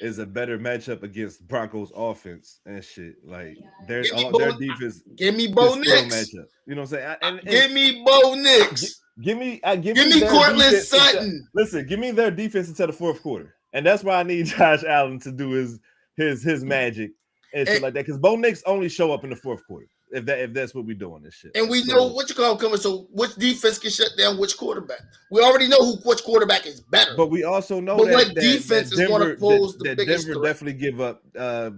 is a better matchup against Broncos offense and shit. Like their defense. Give me Bo Nix. Matchup. You know what I'm saying? And give me Bo Nix. Give me Cortland Sutton. Listen, give me their defense until the fourth quarter, and that's why I need Josh Allen to do his magic and shit like that. Because Bo Nix only show up in the fourth quarter. If that's what we're doing, this shit. And we know what you call coming. So which defense can shut down which quarterback? We already know which quarterback is better. But we also know what defense is going to pose the biggest Denver threat. definitely give up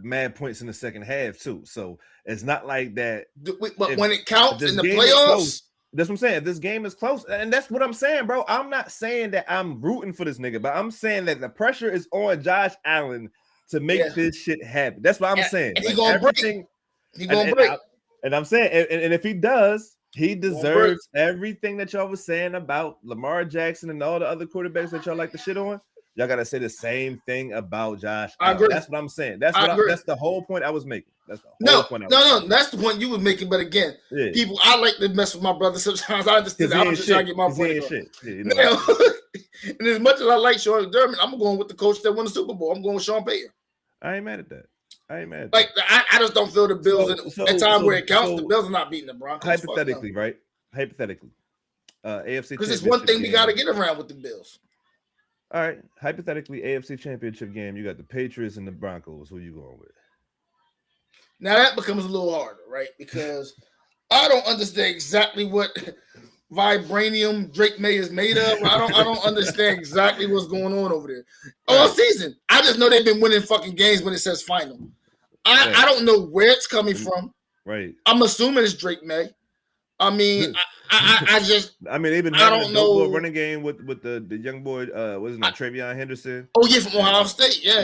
mad points in the second half too. So it's not like that. But when it counts in the playoffs, that's what I'm saying. If this game is close, and that's what I'm saying, bro. I'm not saying that I'm rooting for this nigga, but I'm saying that the pressure is on Josh Allen to make this shit happen. That's what I'm saying. And he's gonna break. He's gonna break. And I'm saying, and if he does, he deserves everything that y'all was saying about Lamar Jackson and all the other quarterbacks that y'all like to shit on. Y'all gotta say the same thing about Josh. I agree. That's what I'm saying. That's the whole point I was making. That's the whole point. No. That's the point you were making. But again, people, I like to mess with my brother sometimes. I understand. I'm just trying to get my point across. And as much as I like Sean McDermott, I'm going with the coach that won the Super Bowl. I'm going with Sean Payton. I ain't mad at that. Like I just don't feel the Bills at time where it counts. The Bills are not beating the Broncos. Hypothetically, right? Hypothetically, AFC Because it's Championship one thing we got to game. get around with the Bills. All right, hypothetically, AFC Championship game. You got the Patriots and the Broncos. Who you going with? Now that becomes a little harder, right? Because I don't understand exactly what vibranium Drake May is made of. I don't understand exactly what's going on over there all season. I just know they've been winning fucking games when it says final. I don't know where it's coming from. Right. I'm assuming it's Drake May. I mean, I just. I mean, they've been having a dope running game with the young boy. Wasn't that Travion Henderson? Oh yeah, from Ohio State. Yeah.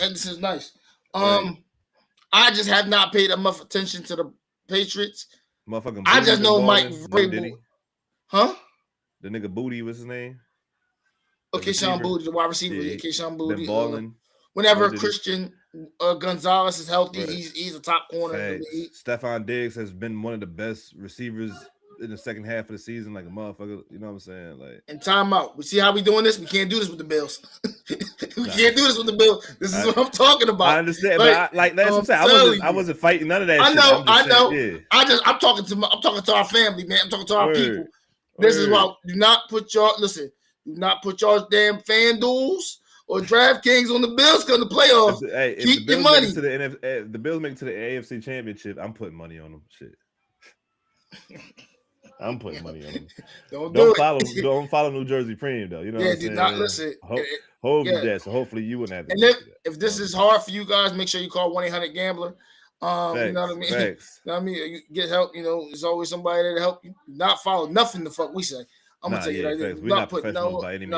Henderson's nice. I just have not paid enough attention to the Patriots. Motherfucking. I just know Mike Vrabel. Huh? The nigga Booty, what's his name? Okay, Sean Booty, the wide receiver. Yeah, Sean Booty. Balling. Whenever Christian Gonzalez is healthy, he's a top corner in the league. Stephon Diggs has been one of the best receivers in the second half of the season, like a motherfucker. You know what I'm saying? Like, and timeout. We see how we doing this. We can't do this with the Bills. We can't do this with the Bills. This is what I'm talking about. I understand, but that's what I'm saying. I wasn't fighting none of that. I know. I know. Yeah. I'm talking to our family, man. I'm talking to our people. This is why do not put your damn FanDuels or DraftKings on the Bills because the playoffs. Hey, keep your money. If the Bills make it to the AFC Championship, I'm putting money on them. Shit. I'm putting money on them. Don't follow New Jersey Premium though. You know what I'm saying? Not listen. So hopefully you wouldn't have to. And if this is hard for you guys, make sure you call 1-800-GAMBLER. You know what I mean? Facts. You know what I mean? You get help. You know, there's always somebody there to help you. Not follow nothing the fuck we say. I'm gonna tell you that. We're not professionals by any means.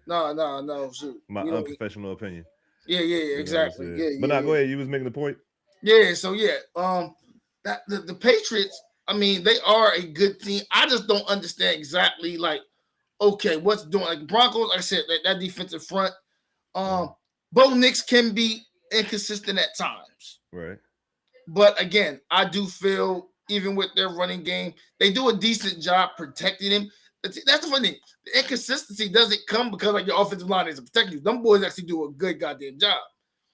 No. Shoot. My unprofessional opinion. Yeah, exactly. But go ahead. You was making the point. Yeah. So that the Patriots. I mean, they are a good team. I just don't understand exactly, like, okay, what's doing. Like Broncos, like I said, that defensive front. Bo Nix can be inconsistent at times. Right. But again, I do feel even with their running game, they do a decent job protecting him. That's the funny thing. The inconsistency doesn't come because like your offensive line isn't protecting you. Them boys actually do a good goddamn job.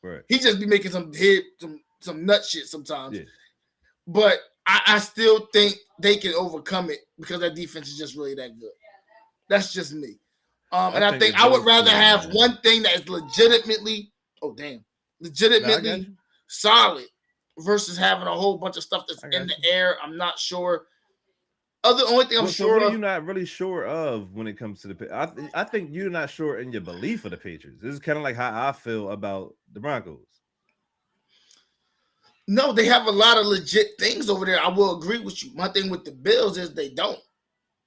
Right. He just be making some nut shit sometimes. Yeah. But I still think they can overcome it because that defense is just really that good. That's just me. And I think I would rather have one thing that is legitimately solid versus having a whole bunch of stuff that's in the air. I'm not sure. Only thing I'm sure what of. Are you not really sure of when it comes to the I think you're not sure in your belief of the Patriots. This is kind of like how I feel about the Broncos. No, they have a lot of legit things over there. I will agree with you. My thing with the Bills is they don't.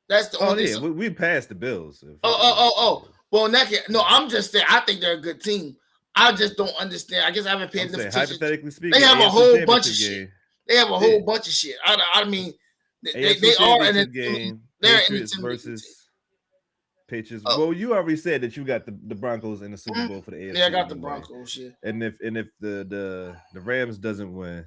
That's the only thing. We passed the Bills. Well, in that case, no, I'm just saying I think they're a good team. I just don't understand. I guess I haven't paid enough attention. Hypothetically speaking, they have a whole bunch of shit. They have a whole bunch of shit. I mean, they are in game. Patriots versus Patriots. Well, you already said that you got the Broncos in the Super Bowl for the AFC. Yeah, I got the Broncos. Shit. And if the Rams doesn't win,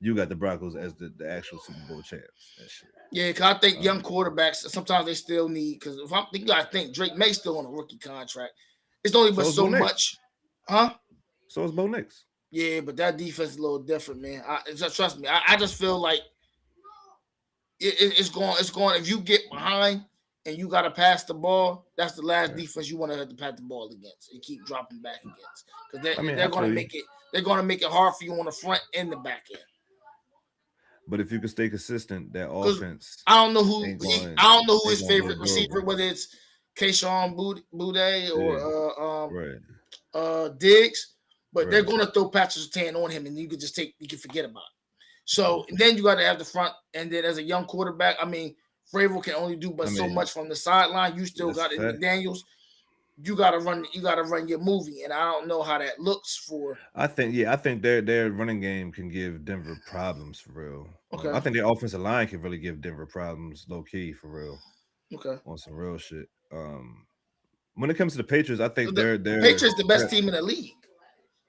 you got the Broncos as the actual Super Bowl champs. That shit. Yeah, because I think young quarterbacks sometimes they still need. Because if you gotta think Drake May's still on a rookie contract. It's only but so much, huh? So is Bo Nix. Yeah, but that defense is a little different, man. Trust me. I just feel like it's going. If you get behind and you got to pass the ball, that's the last defense you want to have to pass the ball against and keep dropping back against. Because they're going to make it. They're going to make it hard for you on the front and the back end. But if you can stay consistent, that offense. I don't know who his favorite receiver, whether it's Kayshon Boutte or Diggs, but they're going to throw Patrick Surtain on him, and you can forget about it. So then you got to have the front, and then as a young quarterback, I mean, Vrabel can only do so much from the sideline. You still got it, McDaniels. You gotta run your movie, and I don't know how that looks for. I think their running game can give Denver problems for real. Okay. I think their offensive line can really give Denver problems, low key for real. Okay. On some real shit. When it comes to the Patriots, I think they're Patriots the best team in the league.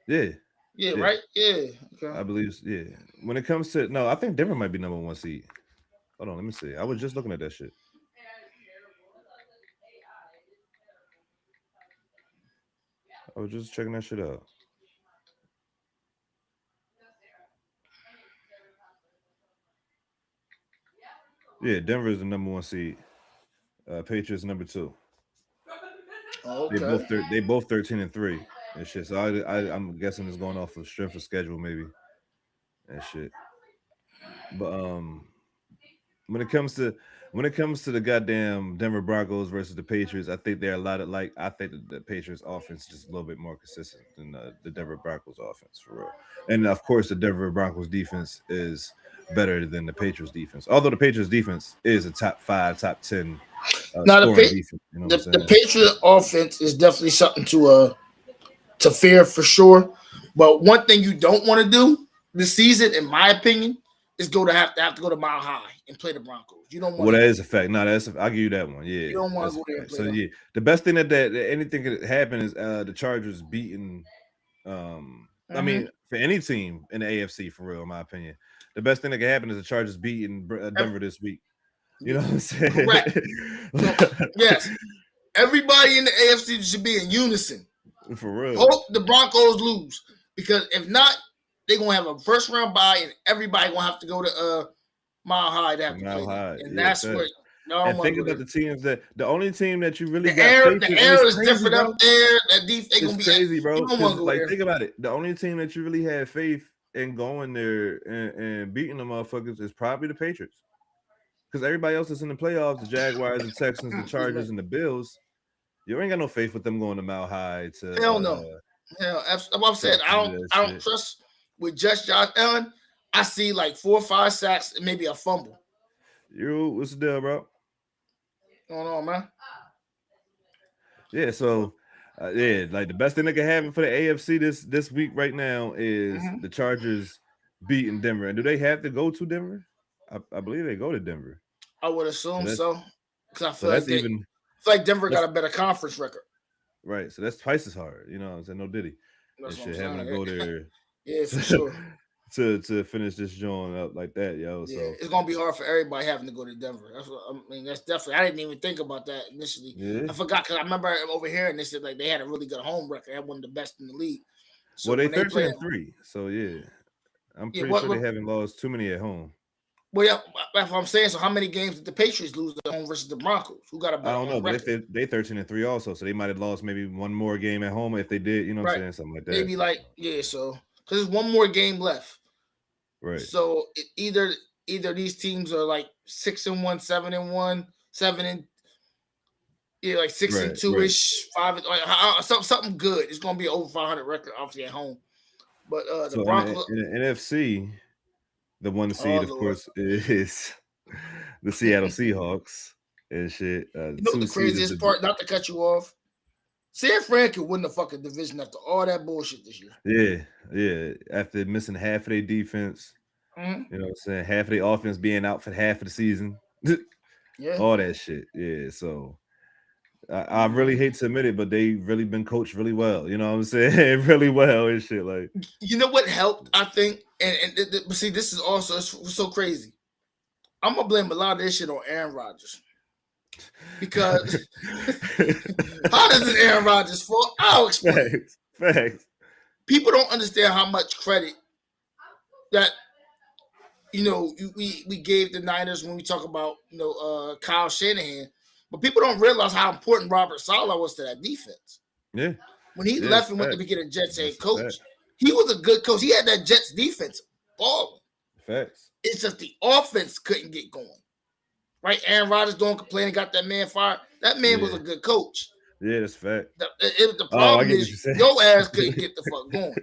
Yeah. Yeah. Right. Yeah. Okay. I believe. Yeah. When it comes to I think Denver might be number 1 seed. Hold on, let me see. I was just looking at that shit. I was just checking that shit out. Yeah, Denver is the number 1 seed. Patriots number 2. Okay. They both 13-3 and shit. So I'm guessing it's going off of strength of schedule maybe and shit. But when it comes to the goddamn Denver Broncos versus the Patriots, I think they're a lot of like I think the Patriots offense is just a little bit more consistent than the Denver Broncos offense for real. And of course, the Denver Broncos defense is better than the Patriots defense. Although the Patriots defense is a top 5, top 10 Now scoring defense. You know what I'm the saying? Patriot offense is definitely something to fear for sure. But one thing you don't want to do this season, in my opinion, is have to go to Mile High and play the Broncos. You don't want Well, to. that is a fact. No, I'll give you that one. Yeah, You don't want that's to a go there and fact. play So them. yeah, the best thing that anything could happen is the Chargers beating. I Mm-hmm. mean, for any team in the AFC, for real, in my opinion, the best thing that can happen is the Chargers beating Denver this week. You know what I'm saying? Correct. So, yes, everybody in the AFC should be in unison. For real. Hope the Broncos lose, because if not, they're gonna have a first round bye, and everybody gonna have to go to Mile High to have to Mile play them. High, And yeah, that's what facts. no And one want think to go about there. the teams that the only team that you really The got faith in, and air it's is crazy, different bro. up there. That deep they It's gonna be. crazy, bro. You don't want Because to go like, there. think about it. The only team that you really had faith in going there and beating the motherfuckers is probably the Patriots. Because everybody else is in the playoffs, the Jaguars, the Texans, the Excuse me. Chargers, and the Bills. You ain't got no faith with them going to Mile High Hell no. Hell, that's what I'm saying. to do that I don't shit. trust with just Josh Allen. I see like 4 or 5 sacks and maybe a fumble. What's the deal, bro? Going on, man. Yeah, so yeah, like the best thing that can happen for the AFC this week right now is Mm-hmm. the Chargers beating Denver. And do they have to go to Denver? I believe they go to Denver. I would So assume that's so, because I so feel like that's even Denver that's got a better conference record. right. So that's twice as hard. You know what I'm saying? No Diddy and That's what I'm shit having to saying. go there Yeah, for to sure. to finish this joint up like that, yo. Yeah, So it's gonna be hard for everybody having to go to Denver. That's what I mean. That's definitely. I didn't even think about that initially. yeah. I forgot because I remember over here and they said like they had a really good home record. They had one of the best in the league. So Well, they when they 13 play, and 3. So yeah. I'm yeah, pretty sure they what haven't lost too many at home. well, yeah, that's what I'm saying. So how many games did the Patriots lose at home versus the Broncos? Who got a I better don't know, home but record? they 13 and 3 also, so they might have lost maybe one more game at home if they did, you know what I'm Right. saying? Something like that. Maybe like yeah. So because there's one more game left. Right. So either these teams are like 6-1, 7-1, 7 and yeah, like six Right. and two Right. ish, something good. It's gonna be an over 500 record, obviously at home. But the So in Broncos, the NFC, the one oh seed, of Lord, course, is the Seattle Seahawks and shit. you The know what two the seed is craziest part? Not to cut you off, San Fran could win the fucking division after all that bullshit this year. yeah. After missing half of their defense, Mm-hmm. you know what I'm saying? Half of their offense being out for half of the season. Yeah, All that shit. Yeah. So I really hate to admit it, but they really been coached really well. You know what I'm saying? Really well and shit. Like, you know what helped? I think, but see, this is also it's so crazy. I'm gonna blame a lot of this shit on Aaron Rodgers because how does it Aaron Rodgers' fault? I'll explain. facts. People don't understand how much credit that we gave the Niners when we talk about Kyle Shanahan, but people don't realize how important Robert Saleh was to that defense. Yeah. When he Yeah, left it's and went to facts. become a Jets head That's a coach, fact. he was a good coach. He had that Jets defense balling. Facts. It's just the offense couldn't get going. Right? Aaron Rodgers don't complain and got that man fired. That man was Yeah. a good coach. Yeah, that's fact. The Oh, I problem get what is you're saying. your ass couldn't get the fuck going.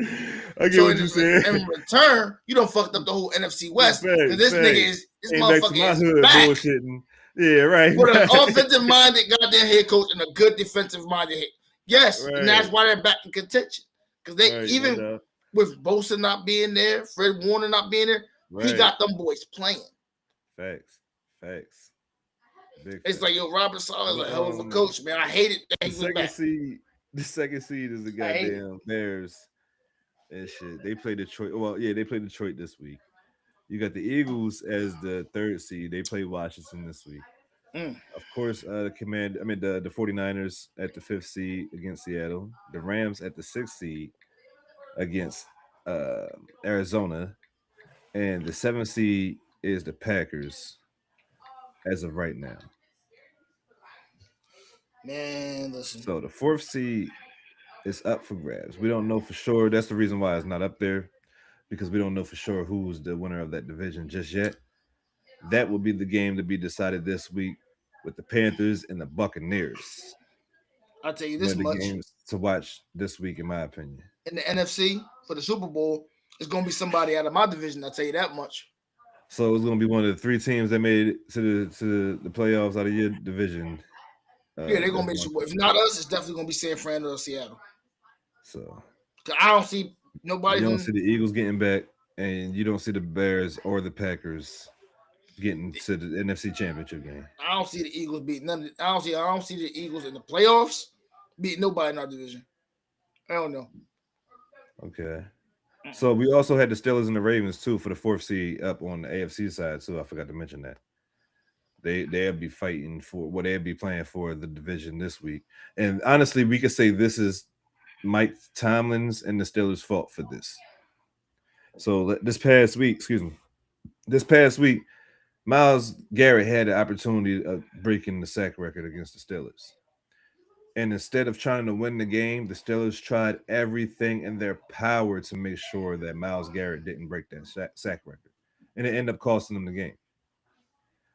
I get So what you're saying. in return, you don't fucked up the whole NFC West because Facts. this nigga is this Came back to motherfucker my is hood back bullshitting. Yeah, right. with an Right. offensive minded goddamn head coach and a good defensive minded head. Yes, and that's Right. why they're back in contention. Because they Right. No even doubt. with Bosa not being there, Fred Warner not being there, he Right. got them boys playing. Facts. Big It's facts. like Robert Saleh is But a hell of a coach, man. I hated that the he was second back. seed, the second seed is the I hate it. goddamn Bears and shit. They play Detroit. Well, yeah, they play Detroit this week. You got the Eagles as the third seed. They play Washington this week. Mm. Of course, the 49ers at the fifth seed against Seattle. The Rams at the sixth seed against uh, Arizona. And the seventh seed is the Packers as of right now. Man, listen. So the 4th seed is up for grabs. We don't know for sure. That's the reason why it's not up there, because we don't know for sure who's the winner of that division just yet. That will be the game to be decided this week with the Panthers and the Buccaneers. I'll tell you One this of the much. games to watch this week, in my opinion. In the NFC for the Super Bowl, it's going to be somebody out of my division. I'll tell you that much. So it's going to be one of the 3 teams that made it to the playoffs out of your division. Yeah, they're going to be Super Bowl. If not us, it's definitely going to be San Fran or Seattle. So I don't see nobody. You don't see the Eagles getting back, and you don't see the Bears or the Packers getting to the NFC Championship game. I don't see the Eagles beating none. I don't see the Eagles in the playoffs beating nobody in our division. I don't know. Okay. So we also had the Steelers and the Ravens too for the 4th seed up on the AFC side too. I forgot to mention that. They'll be fighting for what they'll be playing for the division this week. And honestly, we could say this is Mike Tomlin's and the Steelers' fault for this. So this past week, Myles Garrett had the opportunity of breaking the sack record against the Steelers. And instead of trying to win the game, the Steelers tried everything in their power to make sure that Myles Garrett didn't break that sack record. And it ended up costing them the game.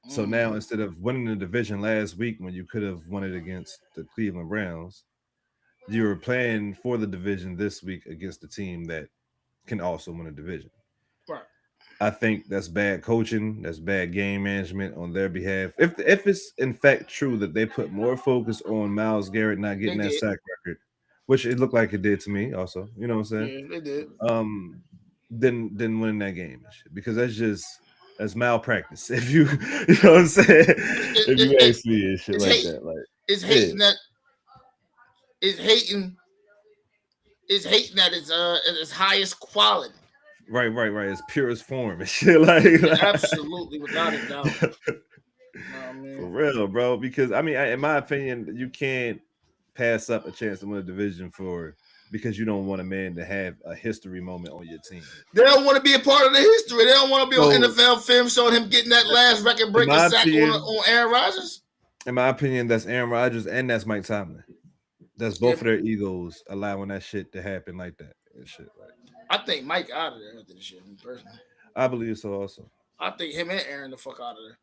So now, instead of winning the division last week when you could have won it against the Cleveland Browns, you were playing for the division this week against the team that can also win a division. Right. I think that's bad coaching. That's bad game management on their behalf. If it's in fact true that they put more focus on Myles Garrett not getting that sack record, which it looked like it did to me also, you know what I'm saying? Yeah, they did. Then winning that game, because that's malpractice. If you know what I'm saying? If you ask me and shit like that, like it's hating that. It's hating that it's highest quality. Right. It's purest form and shit like absolutely, without a doubt. For real, bro. Because I mean, in my opinion, you can't pass up a chance to win a division because you don't want a man to have a history moment on your team. They don't want to be a part of the history. They don't want to be on NFL film showing him getting that last record-breaking sack on Aaron Rodgers. In my opinion, that's Aaron Rodgers and that's Mike Tomlin. That's both of their egos allowing that shit to happen like that and shit. Like, I think Mike out of there after this shit, personally. I believe so also. I think him and Aaron the fuck out of there.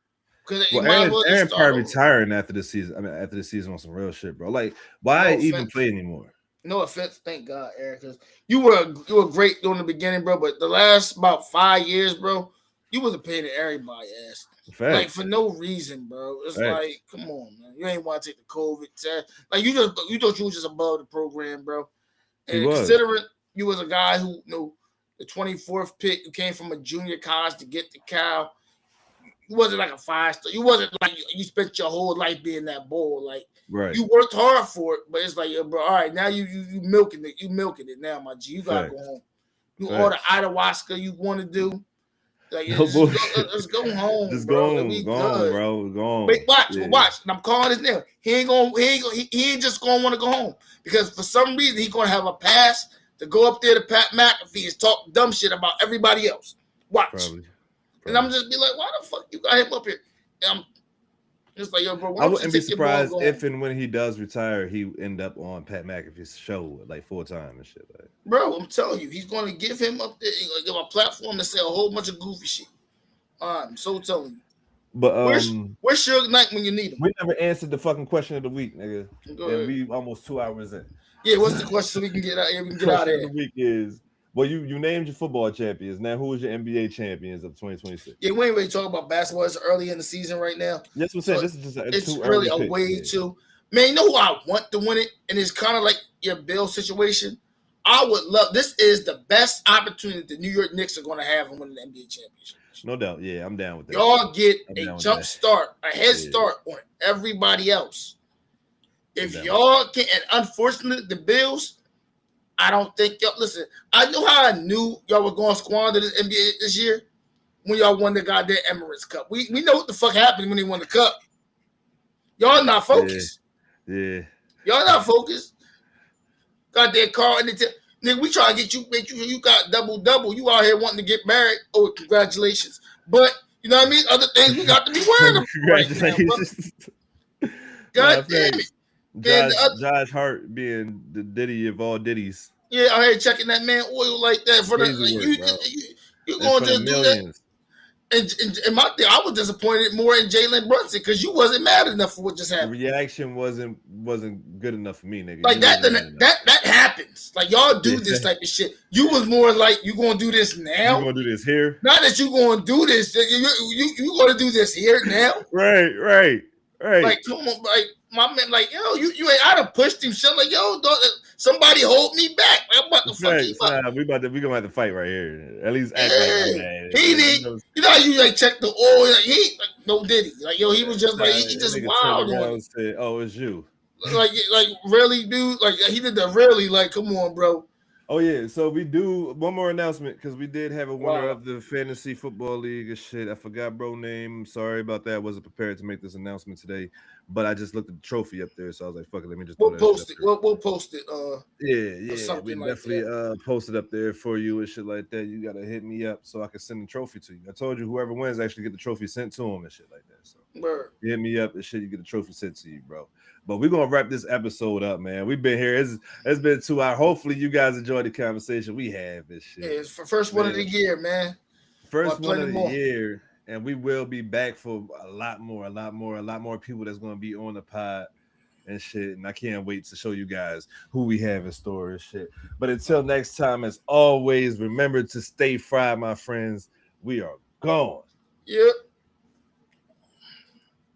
Because Aaron probably retiring after the season. I mean, after the season on some real shit, bro. Like, why even play anymore? No offense, thank God, Aaron, because you were great during the beginning, bro. But the last about 5 years, bro, you was a pain in everybody's ass. Facts. Like for no reason, bro. It's like, come on, man. You ain't want to take the COVID test. Like you thought you was just above the program, bro. And considering you was a guy who the 24th pick, who came from a junior college to get to Cal. You wasn't like a 5-star. You wasn't like you spent your whole life being that bull. Like you worked hard for it, but it's like, bro, all right, now you milking it. You milking it now, my G. You gotta go home. You order ayahuasca you want to do. Like, let's go home. Just go home, bro. Go home. Wait, watch. And I'm calling his name. He ain't just gonna want to go home because for some reason he's gonna have a pass to go up there to Pat McAfee and talk dumb shit about everybody else. Watch. Probably. And I'm just be like, why the fuck you got him up here? And I'm just like, yo, bro. I wouldn't be surprised if and when he does retire, he end up on Pat McAfee's show like full time and shit. Like, bro, I'm telling you, he's gonna give him up there. He's gonna give him a platform to say a whole bunch of goofy shit. I'm so telling you. But where's Suge Knight when you need him? We never answered the fucking question of the week, nigga. And we almost 2 hours in. Yeah, what's the question so we can get out here? We can get out of here. The week is. Well, you named your football champions. Now, who is your NBA champions of 2026? Yeah, we ain't really talking about basketball. It's early in the season right now. That's what I'm saying. This is just it's too really a way too. Man, you know who I want to win it? And it's kind of like your Bill situation. I would love. This is the best opportunity the New York Knicks are going to have in winning the NBA championship. No doubt. Yeah, I'm down with that. Y'all get a jump start, a head start on everybody else. If y'all can, and unfortunately, the Bills. I don't think y'all listen. I know how I knew y'all were going to squander this NBA this year when y'all won the goddamn Emirates Cup. We know what the fuck happened when they won the cup. Y'all not focused. Yeah. Y'all not focused. Goddamn Carl and nigga, we try to get you, make you got double. You out here wanting to get married. Oh, congratulations. But you know what I mean? Other things we got to be worried about. Congratulations. Right now, God damn it. Josh Hart being the Diddy of all Diddies. Yeah, I ain't checking that man oil like that for Crazy the work, bro. you In gonna front of just do that. millions. And my thing, I was disappointed more in Jalen Brunson because you wasn't mad enough for what just The happened. reaction wasn't good enough for me, nigga. Like You that wasn't mad enough. that happens. Like y'all do Yeah. this type of shit. You was more like you gonna do this You now. gonna do this here? Not that you gonna do this. You gonna do this here now. Right. Like come on, like my man, like yo, you ain't. I'd have pushed him. Something like yo, somebody hold me back. I'm about to fuck you up. We gonna have to fight right here. At least act Yeah. like I'm mad. He did. You know how you like check the oil. Like, no Diddy. Like yo, he was just like he just wild on it. Said, "Oh, it's you." Like really, dude. Like he did that really. Like come on, bro. Oh yeah, so we do one more announcement because we did have a winner of the fantasy football league and shit. I forgot bro name. Sorry about that. I wasn't prepared to make this announcement today, but I just looked at the trophy up there, so I was like, "Fuck it, let me just." We'll post it. We'll post it. Yeah. We definitely post it up there for you and shit like that. You gotta hit me up so I can send the trophy to you. I told you whoever wins actually get the trophy sent to them and shit like that. So you hit me up and shit, you get the trophy sent to you, bro. But we're gonna wrap this episode up, man. We've been here. It's been 2 hours. Hopefully, you guys enjoyed the conversation we have and shit. Yeah, it's for first one of the year, man. First one of the year, and we will be back for a lot more people that's gonna be on the pod and shit. And I can't wait to show you guys who we have in store and shit. But until next time, as always, remember to stay fried, my friends. We are gone. Yep.